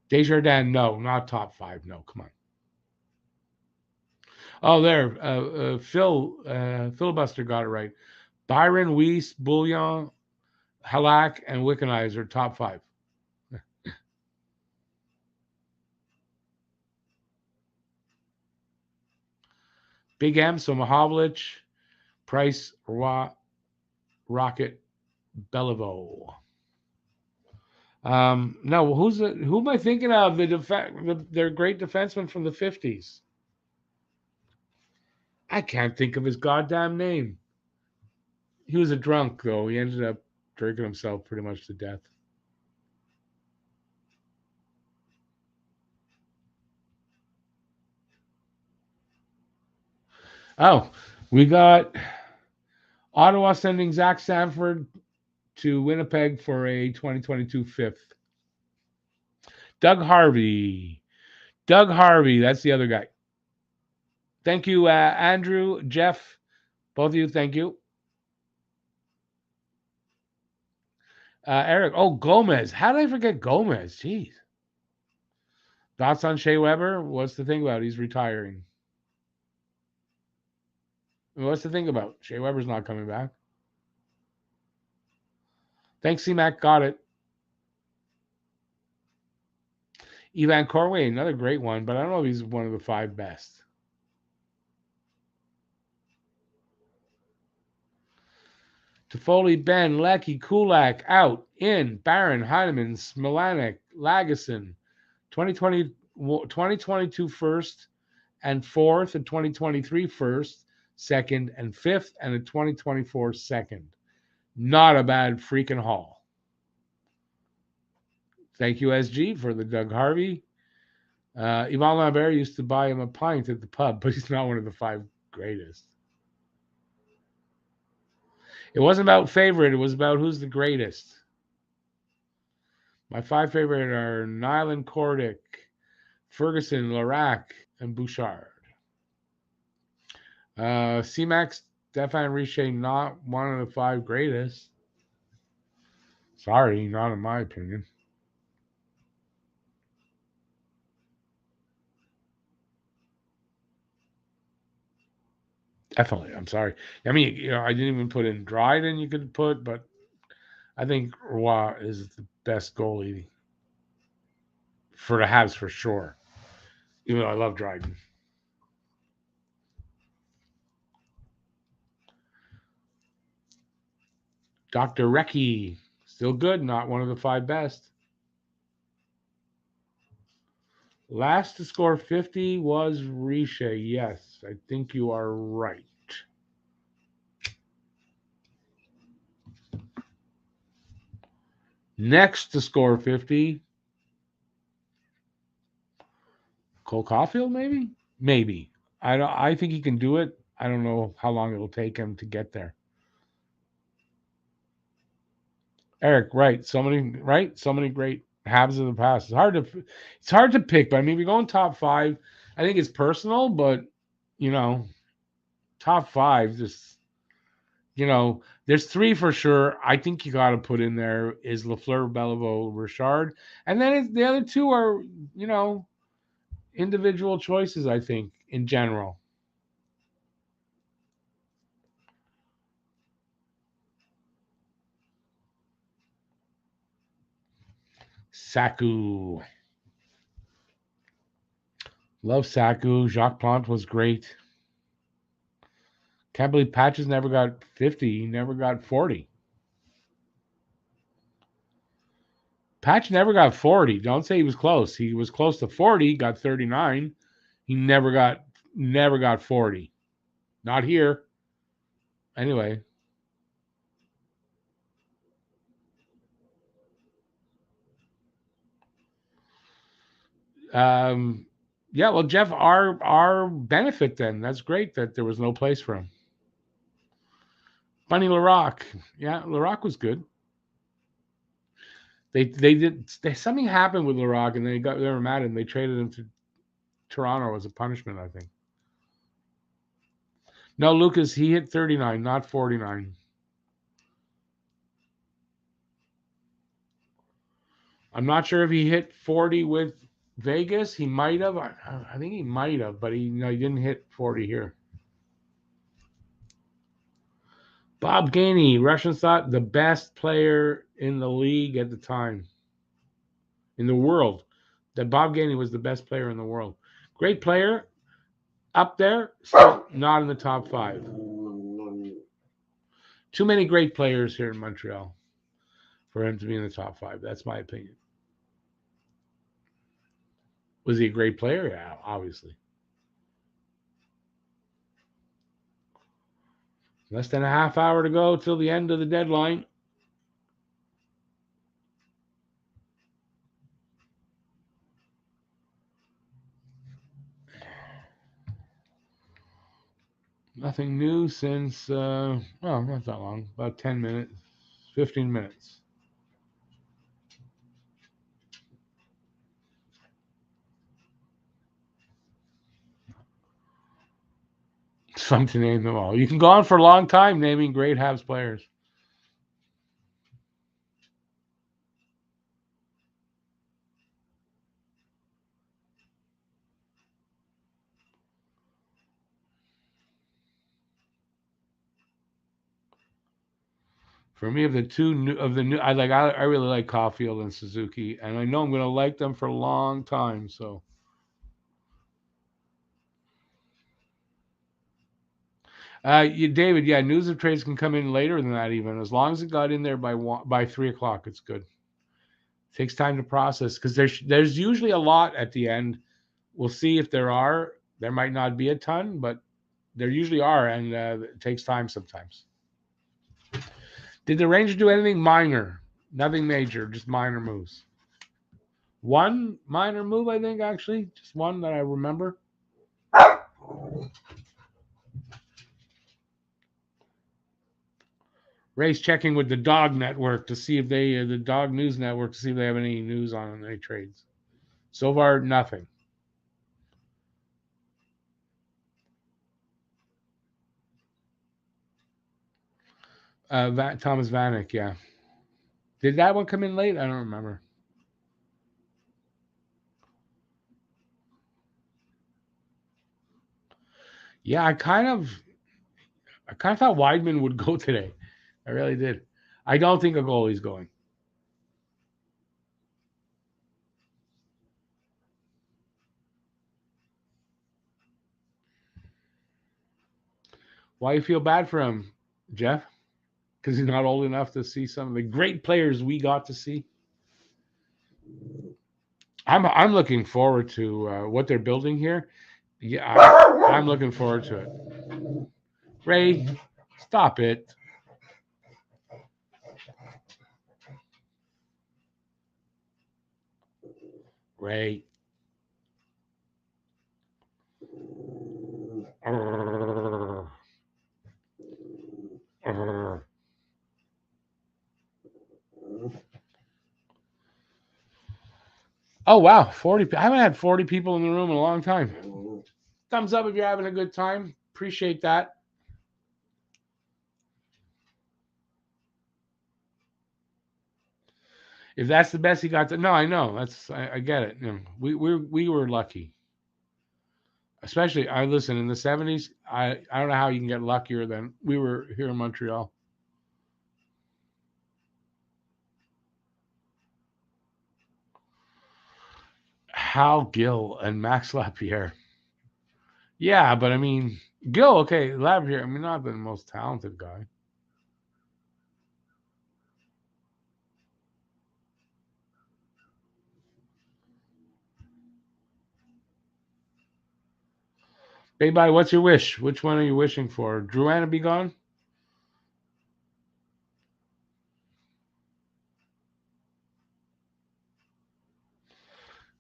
Desjardins, no, not top 5. No, come on. Oh, there. Filibuster got it right. Byron, Weiss, Bouillon, Halak, and Wickenheiser, top 5. Big M, so Mahovlich, Price, Roy, Rocket, Beliveau. No, who am I thinking of? Their great defenseman from the 50s. I can't think of his goddamn name. He was a drunk, though. He ended up drinking himself pretty much to death. Oh, we got Ottawa sending Zach Sanford to Winnipeg for a 2022 fifth. Doug Harvey. That's the other guy. Thank you, Andrew, Jeff, both of you. Thank you. Eric. Oh, Gomez. How did I forget Gomez? Jeez. Thoughts on Shea Weber? What's the thing about? He's retiring. What's the thing about? Shea Weber's not coming back. Thanks, C-Mac. Got it. Ivan Corway, another great one, but I don't know if he's one of the 5 best. Toffoli, Ben, Lecky, Kulak, out, in, Barron, Heineman, Smilanek, Lagesson, 2022 first and fourth, and 2023 first, second, and fifth, and a 2024 second. Not a bad freaking haul. Thank you, SG, for the Doug Harvey. Yvan Lambert used to buy him a pint at the pub, but he's not one of the 5 greatest. It wasn't about favorite. It was about who's the greatest. My 5 favorite are Nyland Cordic, Ferguson, Larac, and Bouchard. C-Max, Stefan Richer, not one of the 5 greatest. Sorry, not in my opinion. Definitely. I'm sorry. I mean, I didn't even put in Dryden you could put, but I think Roy is the best goalie for the Habs for sure. Even though I love Dryden. Dr. Recchi, still good, not one of the 5 best. Last to score 50 was Richer. Yes, I think you are right. Next to score 50, Cole Caulfield, maybe? Maybe. I think he can do it. I don't know how long it'll take him to get there. Eric, right? So many great Habs of the past. It's hard to pick, but I mean, we're going top 5. I think it's personal, but top 5 just there's three for sure. I think you got to put in there is Lafleur, Beliveau, Richard, and then the other two are individual choices. I think in general. Saku, love Saku. Jacques Plante was great. Can't believe Patches never got 50. He never got 40. Patch never got 40. Don't say he was close. He was close to 40, got 39. He never got 40. Not here. Anyway. Yeah, well, Jeff, our benefit then. That's great that there was no place for him. Bunny Larocque. Yeah, Larocque was good. Something happened with Larocque and they were mad and they traded him to Toronto as a punishment, I think. No, Lucas, he hit 39, not 49. I'm not sure if he hit 40 with Vegas. He might have. I think he might have, but he didn't hit 40 here. Bob Gainey, Russians thought the best player in the league at the time, in the world. That Bob Gainey was the best player in the world. Great player, up there, still not in the top five. Too many great players here in Montreal for him to be in the top five. That's my opinion. Was he a great player? Yeah, obviously. Less than a half hour to go till the end of the deadline. Nothing new since, well, not that long, about 10 minutes, 15 minutes. It's fun to name them all. You can go on for a long time naming great Habs players. For me, of the two new, I really like Caulfield and Suzuki, and I know I'm going to like them for a long time. So, David, yeah, news of trades can come in later than that, even as long as it got in there by 3 o'clock. It's good. It takes time to process because there's usually a lot at the end. We'll see if there are. There might not be a ton, but there usually are, and it takes time sometimes. Did the Rangers do anything minor? Nothing major, just minor moves. One minor move, I think, actually. Just one that I remember. Ray's checking with the Dog Network to see if the Dog News Network, to see if they have any news on any trades. So far, nothing. Thomas Vanek, yeah. Did that one come in late? I don't remember. Yeah, I kind of thought Weidman would go today. I really did. I don't think a goalie's going. Why you feel bad for him, Jeff? Because he's not old enough to see some of the great players we got to see. I'm looking forward to what they're building here. Yeah, I'm looking forward to it. Ray, stop it. Ray. Oh wow, 40. I haven't had 40 people in the room in a long time. Thumbs up if you're having a good time. Appreciate that. If that's the best he got to, no, I know. I get it. You know, we were lucky. Especially, I listen in the 70s. I don't know how you can get luckier than we were here in Montreal. Hal Gill and Max Lapierre. Yeah, but I mean, Gill, okay, Lapierre, I mean, not the most talented guy. Hey, buddy, what's your wish? Which one are you wishing for? Drouin to be gone?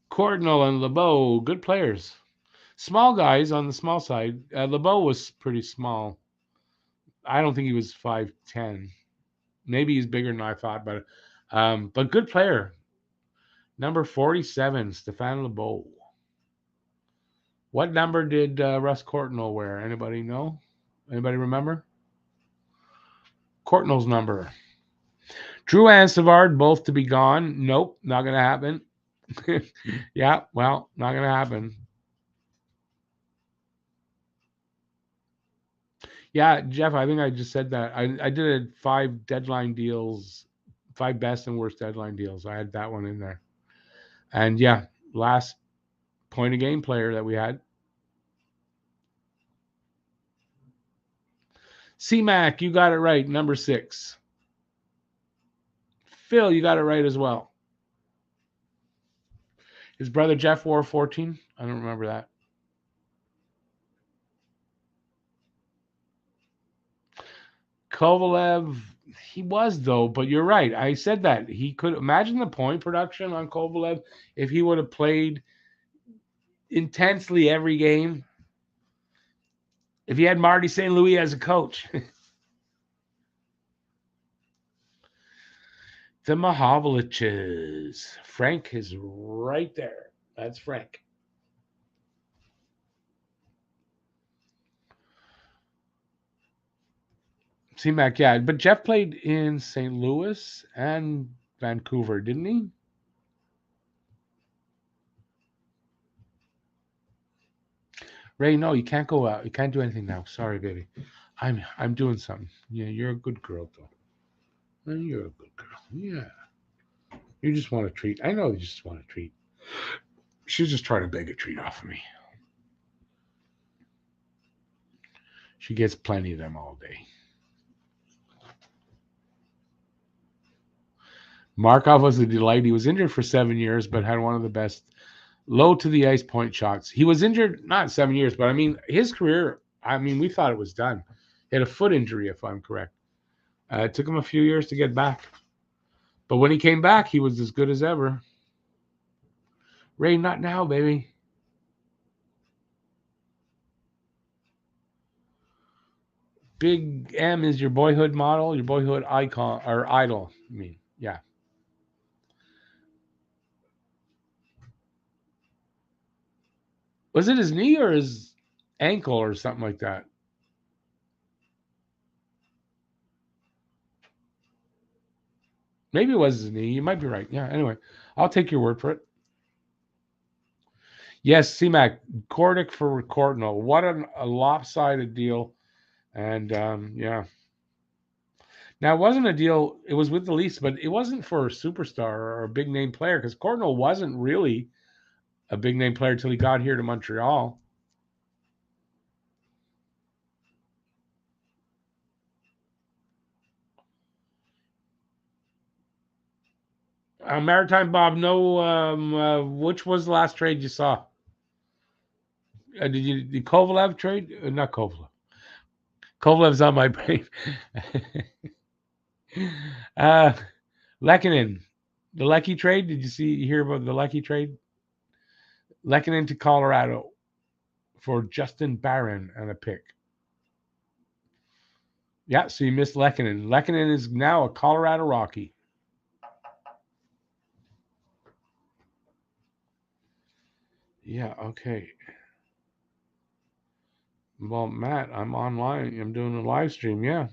Cordinal and LeBeau, good players. Small guys on the small side. LeBeau was pretty small. I don't think he was 5'10". Maybe he's bigger than I thought, but good player. Number 47, Stéphane LeBeau. What number did Russ Courtnall wear? Anybody know? Anybody remember? Courtnall's number. Drew and Savard both to be gone. Nope, not going to happen. Yeah, well, not going to happen. Yeah, Jeff, I think I just said that. I did 5 deadline deals, 5 best and worst deadline deals. I had that one in there. And yeah, last point of game player that we had. C-Mac, you got it right. Number 6. Phil, you got it right as well. His brother Jeff wore 14. I don't remember that. Kovalev, he was though, but you're right. I said that he could imagine the point production on Kovalev if he would have played intensely every game. If he had Marty St. Louis as a coach. The Mahavliches. Frank is right there. That's Frank. C-Mac, yeah. But Jeff played in St. Louis and Vancouver, didn't he? Ray, no, you can't go out. You can't do anything now. Sorry, baby. I'm doing something. Yeah, you're a good girl, though. You're a good girl. Yeah. You just want a treat. I know you just want a treat. She's just trying to beg a treat off of me. She gets plenty of them all day. Markov was a delight. He was injured for 7 years, but had one of the best low to the ice point shots. He was injured not 7 years, but I mean his career. I mean, we thought it was done. He had a foot injury, if I'm correct. It took him a few years to get back, but when he came back, he was as good as ever. Ray, not now, baby. Big M is your boyhood model, your boyhood icon or idol. I mean, yeah. Was it his knee or his ankle or something like that? Maybe it was his knee. You might be right. Yeah. Anyway, I'll take your word for it. Yes, C-Mac, Cordic for Cordinal. What a lopsided deal. And yeah. Now, it wasn't a deal, it was with the Leafs, but it wasn't for a superstar or a big name player because Cordinal wasn't really a big name player until he got here to Montreal. Maritime Bob, no, which was the last trade you saw? Did the Kovalev trade? Not Kovalev. Kovalev's on my brain. uh, Lehkonen, the Lecky trade. Did you hear about the Lecky trade? Lehkonen to Colorado for Justin Barron and a pick. Yeah, so you missed Lehkonen. Lehkonen is now a Colorado Rocky. Yeah, okay. Well, Matt, I'm online. I'm doing a live stream. Yeah.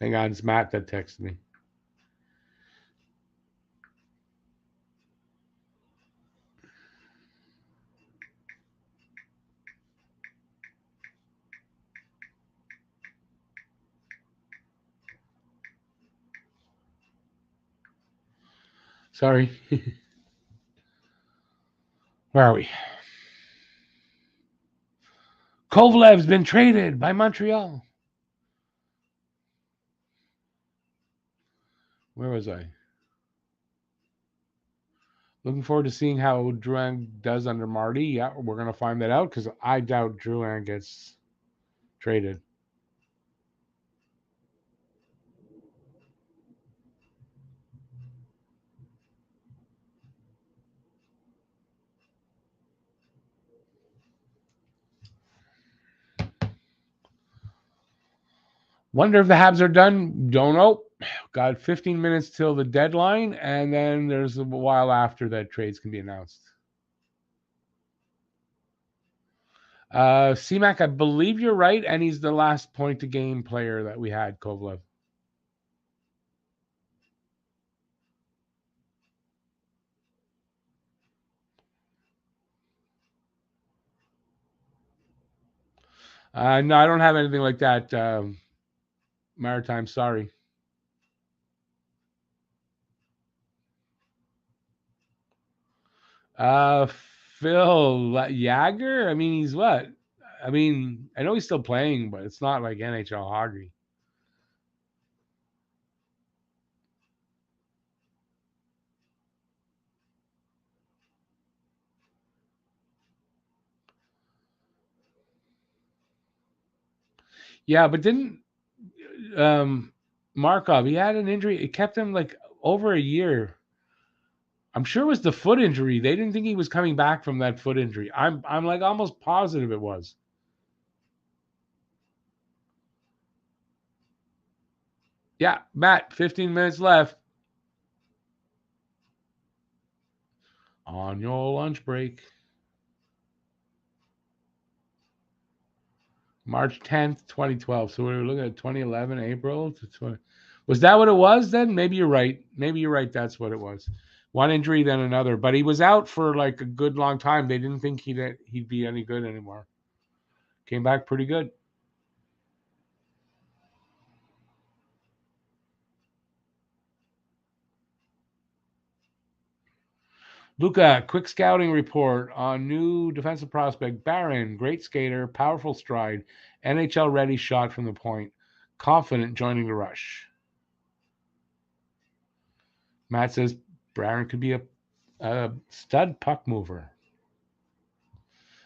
Hang on, it's Matt that texted me. Sorry. Where are we? Kovalev's been traded by Montreal. Where was I? Looking forward to seeing how Drouin does under Marty. Yeah, we're going to find that out because I doubt Drouin gets traded. Wonder if the Habs are done. Don't know. Got 15 minutes till the deadline, and then there's a while after that trades can be announced. CMAC, I believe you're right, and he's the last point to game player that we had, Kovalev. No, I don't have anything like that. Maritime, sorry. Uh, Phil Jagger. I mean, he's what? I mean, I know he's still playing, but it's not like NHL hockey. Yeah, but didn't Markov? He had an injury. It kept him like over a year. I'm sure it was the foot injury. They didn't think he was coming back from that foot injury. I'm like almost positive it was. Yeah, Matt, 15 minutes left on your lunch break. March 10th, 2012. So we were looking at 2011, April to 20. Was that what it was then? Maybe you're right. Maybe you're right. That's what it was. One injury, then another. But he was out for like a good long time. They didn't think he'd be any good anymore. Came back pretty good. Luca, quick scouting report on new defensive prospect Barron. Great skater, powerful stride, NHL ready shot from the point. Confident joining the rush. Matt says Barron could be a stud puck mover.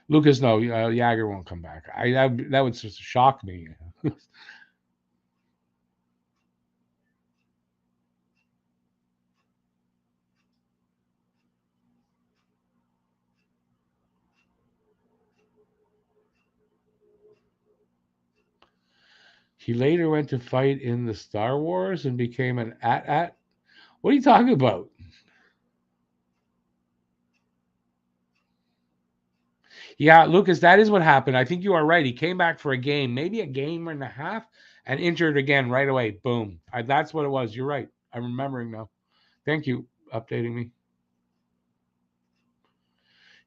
Lucas, no, Jagger won't come back. That would just shock me. He later went to fight in the Star Wars and became an at. What are you talking about? Yeah, Lucas, that is what happened. I think you are right. He came back for a game, maybe a game and a half, and injured again right away. Boom. That's what it was. You're right. I'm remembering now. Thank you, updating me.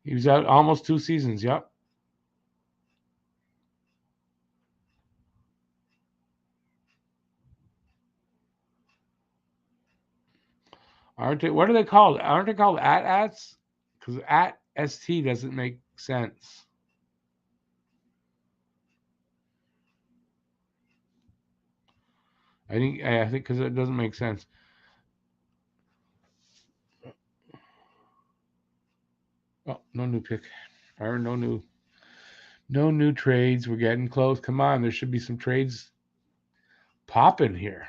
He was out almost 2 seasons. Yep. Aren't they? What are they called? Aren't they called at-ats? Because at st doesn't make sense. I think because it doesn't make sense. Oh, no new pick. Or no new trades. We're getting close. Come on, there should be some trades popping here.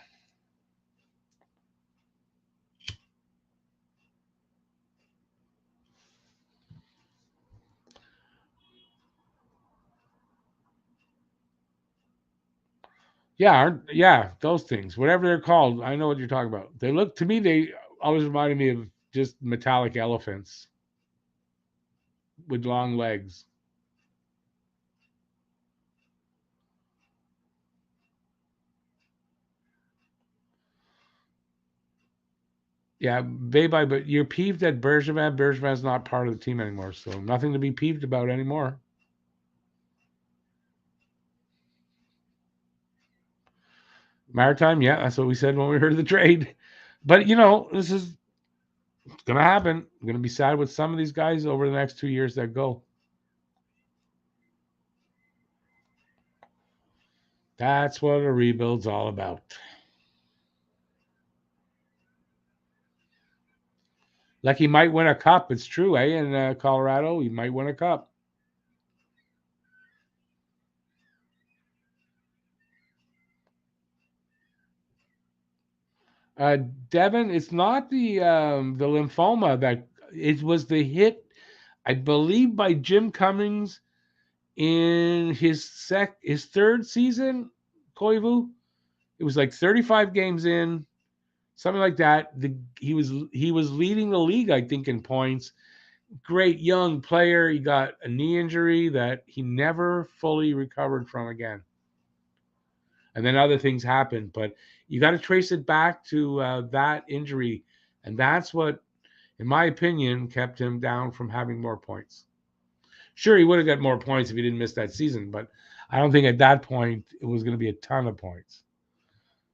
Yeah, those things. Whatever they're called. I know what you're talking about. They look to me, they always reminded me of just metallic elephants with long legs. Yeah, bye-bye, but you're peeved at Bergevin. Bergevin's not part of the team anymore, so nothing to be peeved about anymore. Maritime, yeah, that's what we said when we heard of the trade. But, this is going to happen. I'm going to be sad with some of these guys over the next 2 years that go. That's what a rebuild's all about. Like he might win a cup. It's true, eh? In Colorado, he might win a cup. Devin, it's not the lymphoma that it was the hit, I believe, by Jim Cummings in his third season. Koivu. It was like 35 games in, something like that. He was leading the league, I think, in points. Great young player. He got a knee injury that he never fully recovered from again. And then other things happened, but you got to trace it back to that injury, and that's what, in my opinion, kept him down from having more points. Sure, he would have got more points if he didn't miss that season, but I don't think at that point it was going to be a ton of points.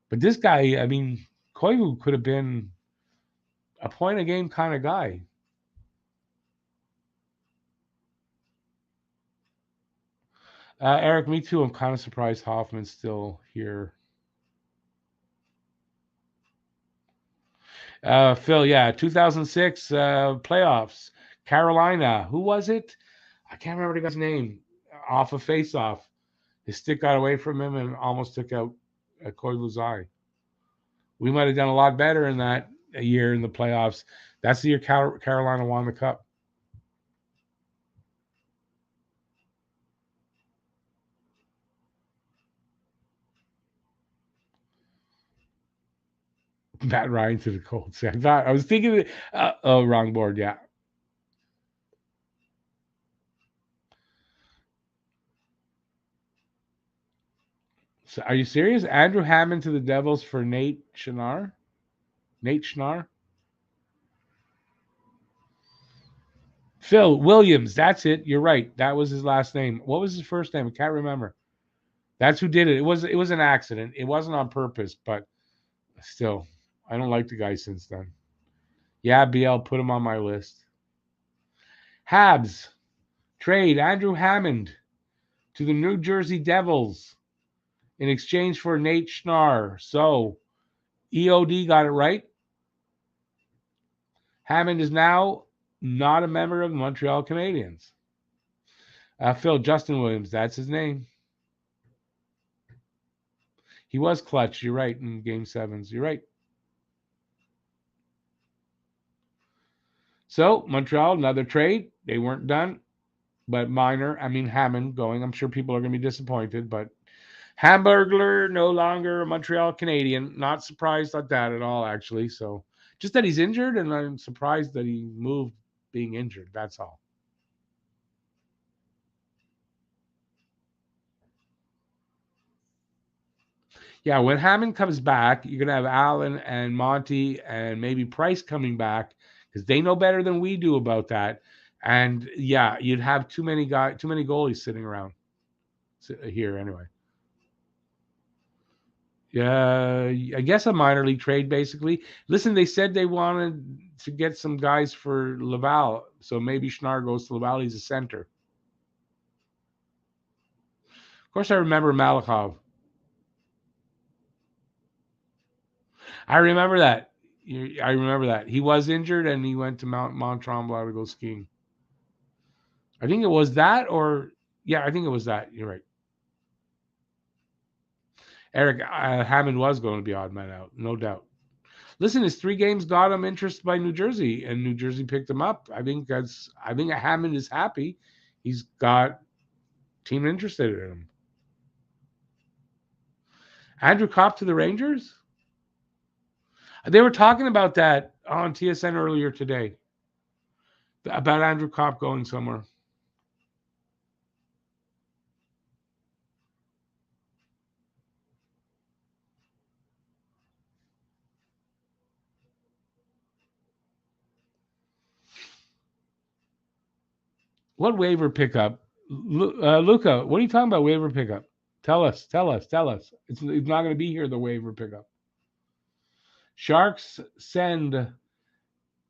But this guy, I mean, Koivu could have been a point a game kind of guy. Eric, me too. I'm kind of surprised Hoffman's still here. Phil, yeah, 2006 playoffs. Carolina. Who was it? I can't remember the guy's name. Off a face-off, his stick got away from him and almost took out Koivu's eye. We might have done a lot better in that year in the playoffs. That's the year Carolina won the cup. Matt Ryan to the Colts. I was thinking, wrong board. Yeah. So are you serious? Andrew Hammond to the Devils for Nate Schnarr? Nate Schnarr? Phil Williams. That's it. You're right. That was his last name. What was his first name? I can't remember. That's who did it. It was an accident. It wasn't on purpose, but still, I don't like the guy since then. Yeah, BL, put him on my list. Habs trade Andrew Hammond to the New Jersey Devils in exchange for Nate Schnarr. So EOD got it right. Hammond is now not a member of the Montreal Canadiens. Phil, Justin Williams, that's his name. He was clutch. You're right in game sevens. You're right. So Montreal, another trade. They weren't done, but minor. I mean, Hammond going. I'm sure people are going to be disappointed, but Hamburglar no longer a Montreal Canadian. Not surprised at that at all, actually. So just that he's injured, and I'm surprised that he moved being injured. That's all. Yeah, when Hammond comes back, you're gonna have Allen and Monty and maybe Price coming back because they know better than we do about that. And yeah, you'd have too many goalies sitting around here anyway. Yeah, I guess a minor league trade basically. Listen, they said they wanted to get some guys for Laval, so maybe Schnarr goes to Laval. He's a center. Of course, I remember Malakhov. I remember that. I remember that he was injured and he went to Mount Tremblant to go skiing. I think it was that, or yeah, I think it was that. You're right. Eric Hammond was going to be odd man out, no doubt. Listen, his 3 games got him interest by New Jersey, and New Jersey picked him up. I think Hammond is happy. He's got team interested in him. Andrew Kopp to the Rangers. They were talking about that on TSN earlier today about Andrew Kopp going somewhere. What waiver pickup? Luca, what are you talking about? Waiver pickup? Tell us. It's not going to be here. The waiver pickup. Sharks send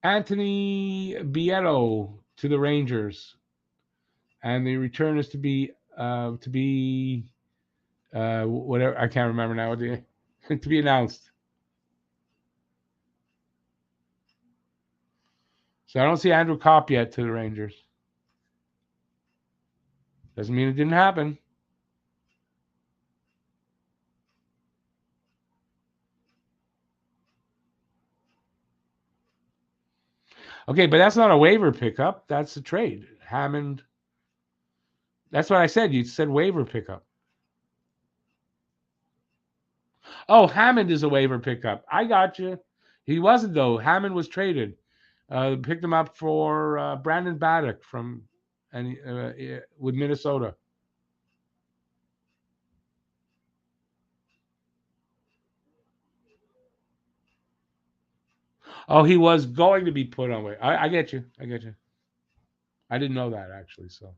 Anthony Bietto to the Rangers, and the return is to be whatever, I can't remember now. To be announced. So I don't see Andrew Kopp yet to the Rangers. Doesn't mean it didn't happen. Okay, but that's not a waiver pickup. That's a trade. Hammond. That's what I said. You said waiver pickup. Oh, Hammond is a waiver pickup. I got you. He wasn't though. Hammond was traded. Picked him up for Brandon Baddock from and with Minnesota. Oh, he was going to be put on waiver. I get you. I get you. I didn't know that actually. So.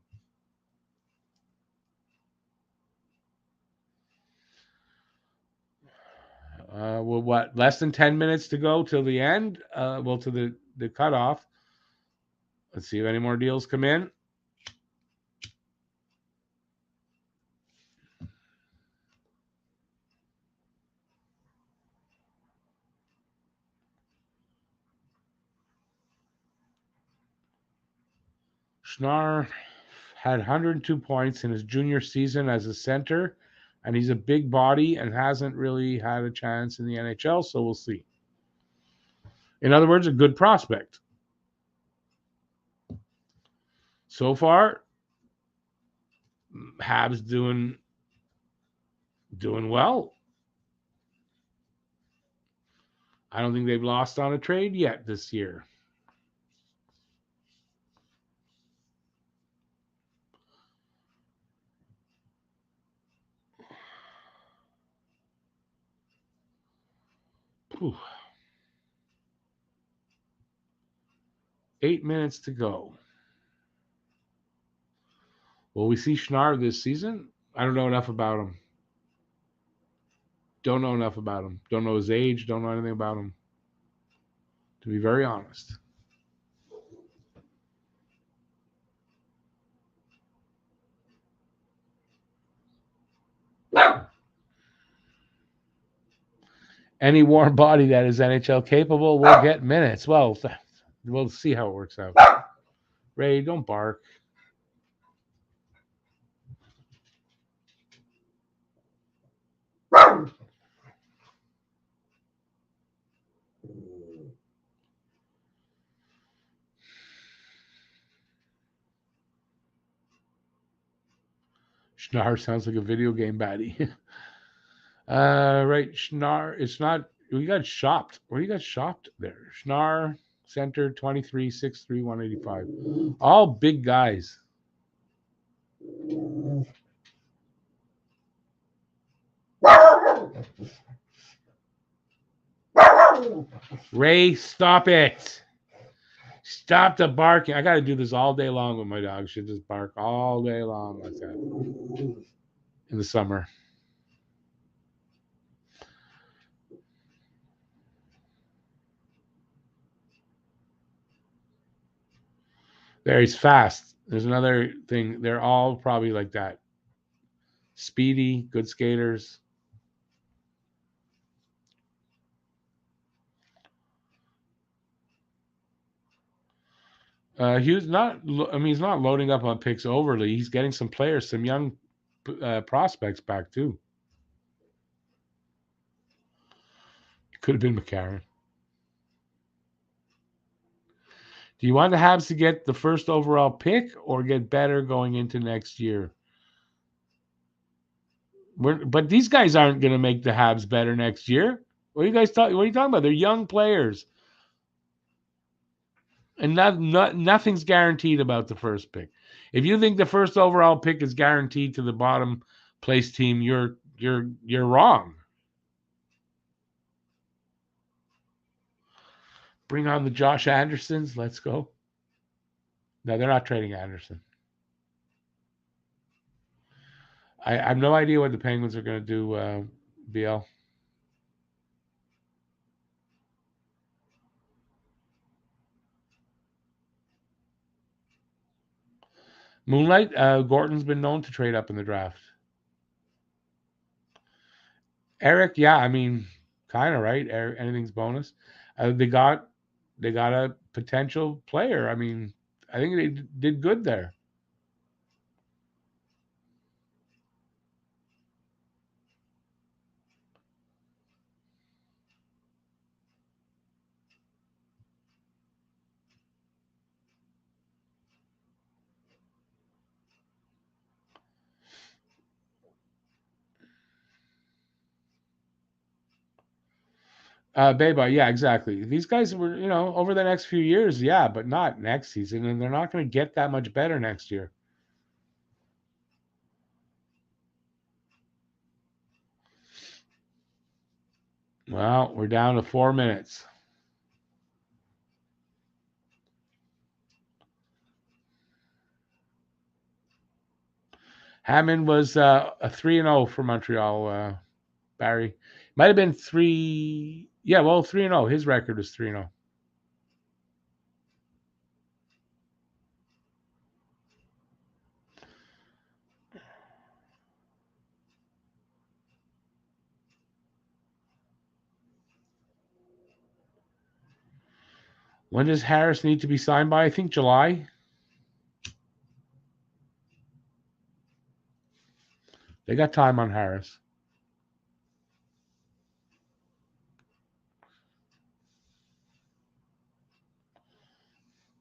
Well, what? Less than 10 minutes to go till the end. Well, to the cutoff. Let's see if any more deals come in. Schnarr had 102 points in his junior season as a center, and he's a big body and hasn't really had a chance in the NHL, so we'll see. In other words, a good prospect. So far, Habs doing well. I don't think they've lost on a trade yet this year. Whew. 8 minutes to go. Will we see Schnarr this season? I don't know enough about him. Don't know enough about him. Don't know his age. Don't know anything about him. To be very honest. Any warm body that is NHL capable will get minutes. Well, we'll see how it works out. Ray, don't bark. Schnarr sounds like a video game baddie. Right, Schnarr. It's not. We got shopped. Where you got shopped there? Schnarr, center, 23, 6'3", 185. All big guys. Ray, stop it. Stop the barking. I got to do this all day long with my dog. She just bark all day long like that in the summer. There, he's fast. There's another thing. They're all probably like that. Speedy, good skaters. He's not. I mean, he's not loading up on picks overly. He's getting some players, some young prospects back too. Could have been McCarron. Do you want the Habs to get the first overall pick or get better going into next year? But these guys aren't going to make the Habs better next year. What are you guys talking? What are you talking about? They're young players, and nothing's guaranteed about the first pick. If you think the first overall pick is guaranteed to the bottom place team, you're wrong. Bring on the Josh Andersons. Let's go. No, they're not trading Anderson. I have no idea what the Penguins are going to do, BL. Moonlight, Gordon's been known to trade up in the draft. Eric, yeah, I mean, kind of right. Anything's bonus. They got a potential player. I mean, I think they did good there. Beba, yeah, exactly. These guys were, over the next few years, yeah, but not next season, and they're not going to get that much better next year. Well, we're down to 4 minutes. Hammond was a 3-0 for Montreal, Barry. Might have been 3. Yeah, well, 3-0. His record is 3-0. When does Harris need to be signed by? I think July. They got time on Harris.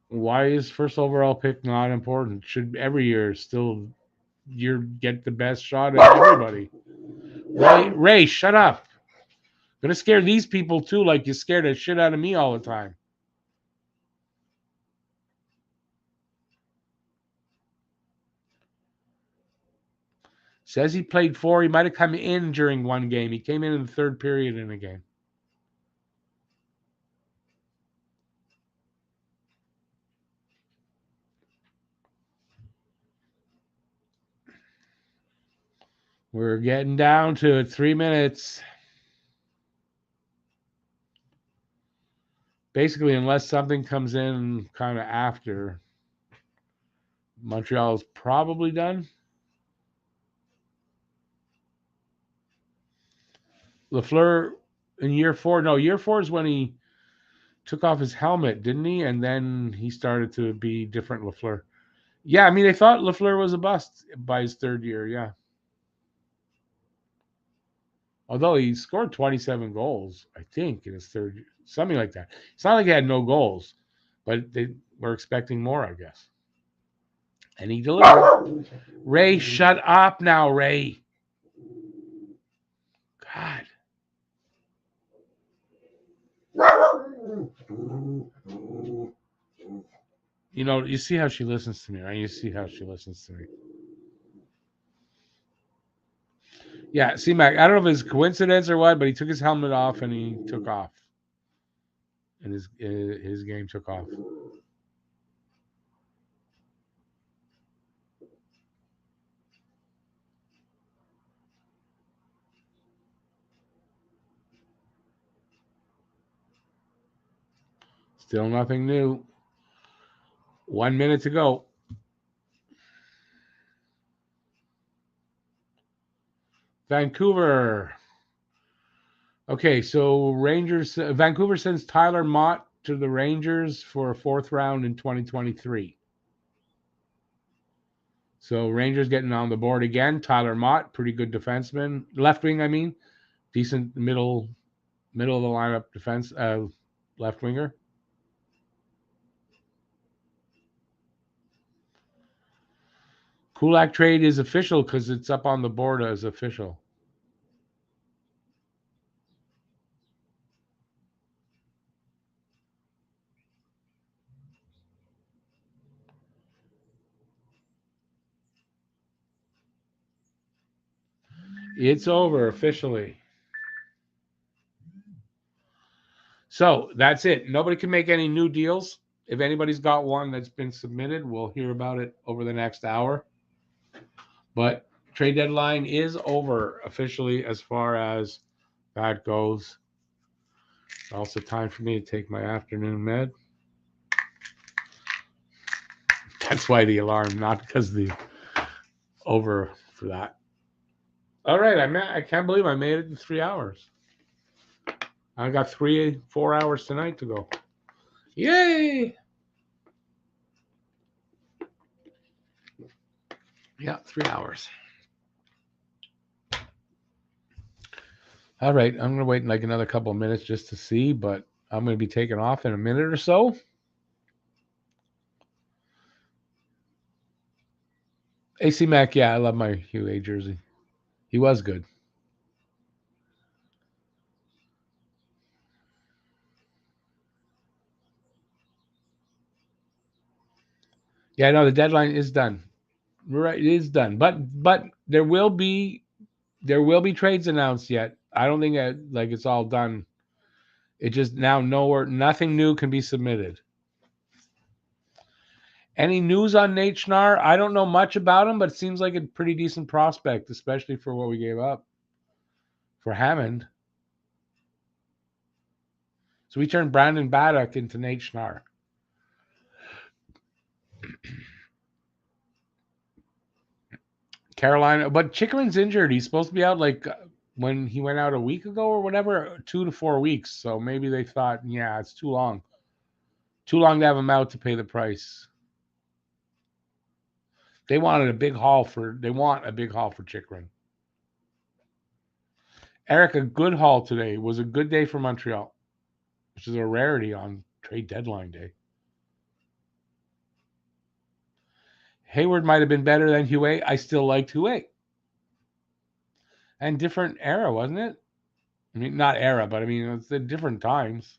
Why is first overall pick not important? Should every year still you get the best shot at everybody? Ray, shut up. Gonna scare these people too, like you scared the shit out of me all the time. Says he played 4. He might have come in during one game. He came in the third period in a game. We're getting down to 3 minutes. Basically, unless something comes in kind of after, Montreal is probably done. Lafleur in year 4. No, year 4 is when he took off his helmet, didn't he? And then he started to be different Lafleur. Yeah, I mean, they thought Lafleur was a bust by his third year. Yeah. Although he scored 27 goals, I think, in his third year, something like that. It's not like he had no goals, but they were expecting more, I guess. And he delivered. Ray, shut up now, Ray. God. You see how she listens to me, right? You see how she listens to me. Yeah, see, Mac, I don't know if it's coincidence or what, but he took his helmet off and he took off. And his game took off. Still nothing new. 1 minute to go. Vancouver. Okay, so Vancouver sends Tyler Mott to the Rangers for a 4th round in 2023. So Rangers getting on the board again. Tyler Mott, pretty good defenseman. Left wing, I mean. Decent middle of the lineup defense, left winger. Kulak trade is official because it's up on the board as official. It's over officially. So that's it. Nobody can make any new deals. If anybody's got one that's been submitted, we'll hear about it over the next hour. But Trade deadline is over officially as far as that goes. Also time for me to take my afternoon med. That's why the alarm, not because the over for that. All right, I can't believe I made it in 3 hours. I got 4 hours tonight to go. Yay! Yeah, 3 hours. All right, I'm going to wait like another couple of minutes just to see, but I'm going to be taking off in a minute or so. AC Mac, yeah, I love my Hugh A jersey. He was good. Yeah, no, the deadline is done. Right, it is done. But there will be trades announced yet. I don't think like it's all done. It just now nothing new can be submitted. Any news on Nate Schnarr? I don't know much about him, but it seems like a pretty decent prospect, especially for what we gave up for Hammond. So we turned Brandon Baddock into Nate Schnarr. Carolina, but Chikrin's injured. He's supposed to be out like when he went out a week ago or whatever, 2 to 4 weeks. So maybe they thought, yeah, it's too long. Too long to have him out to pay the price. They want a big haul for Chikrin. Eric, a good haul today. Was a good day for Montreal, which is a rarity on trade deadline day. Hayward might have been better than Huet. I still liked Huet. And different era, wasn't it? I mean, not era, but I mean, it's the different times.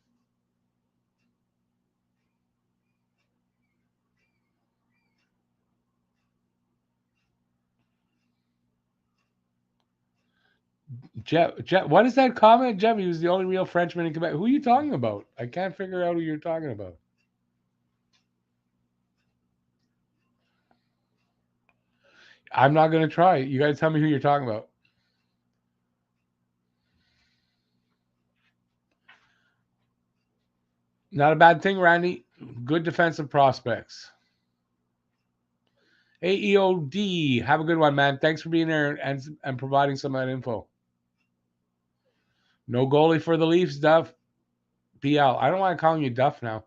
Jeff, what is that comment? Jeff, he was the only real Frenchman in Quebec. Who are you talking about? I can't figure out who you're talking about. I'm not going to try. You got to tell me who you're talking about. Not a bad thing, Randy. Good defensive prospects. AEOD, have a good one, man. Thanks for being there and providing some of that info. No goalie for the Leafs, Duff. PL. I don't want to call you Duff now.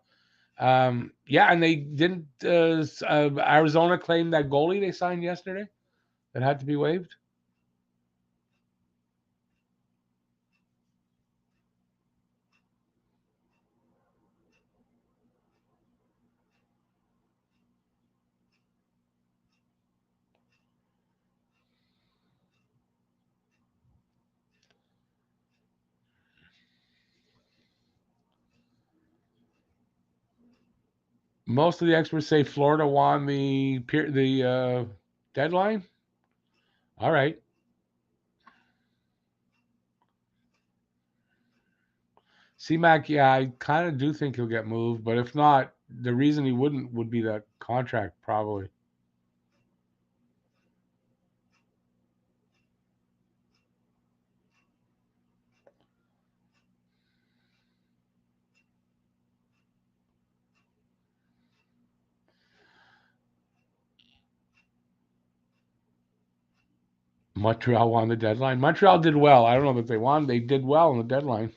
Yeah, and they didn't. Arizona claim that goalie they signed yesterday that had to be waived. Most of the experts say Florida won the deadline. All right. C-Mac, yeah, I kind of do think he'll get moved, but if not, the reason he wouldn't would be that contract, probably. Montreal won the deadline. Montreal did well. I don't know that they won. They did well on the deadline.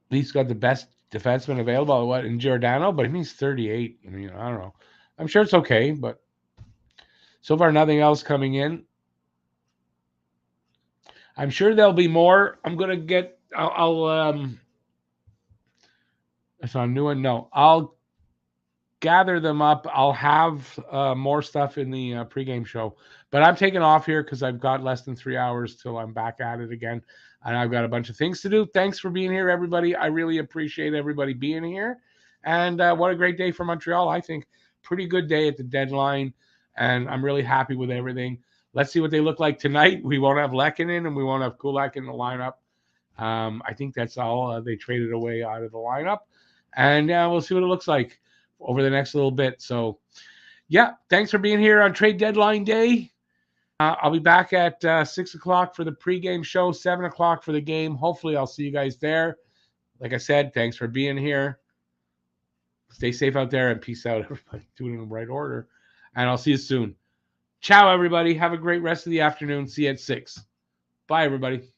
He's got the best defenseman available. What, in Giordano? But he's 38. I mean, I don't know. I'm sure it's okay, but so far nothing else coming in. I'm sure there'll be more. I'm gonna get. It's on new one. No, I'll gather them up. I'll have more stuff in the pregame show. But I'm taking off here because I've got less than 3 hours till I'm back at it again. And I've got a bunch of things to do. Thanks for being here, everybody. I really appreciate everybody being here. And what a great day for Montreal. I think pretty good day at the deadline. And I'm really happy with everything. Let's see what they look like tonight. We won't have Lehkonen and we won't have Kulak in the lineup. I think that's all they traded away out of the lineup. And we'll see what it looks like. over the next little bit. So, yeah, thanks for being here on trade deadline day. I'll be back at 6 o'clock for the pregame show, 7 o'clock for the game. Hopefully, I'll see you guys there. Like I said, thanks for being here. Stay safe out there and peace out, everybody. Do it in the right order. And I'll see you soon. Ciao, everybody. Have a great rest of the afternoon. See you at 6. Bye, everybody.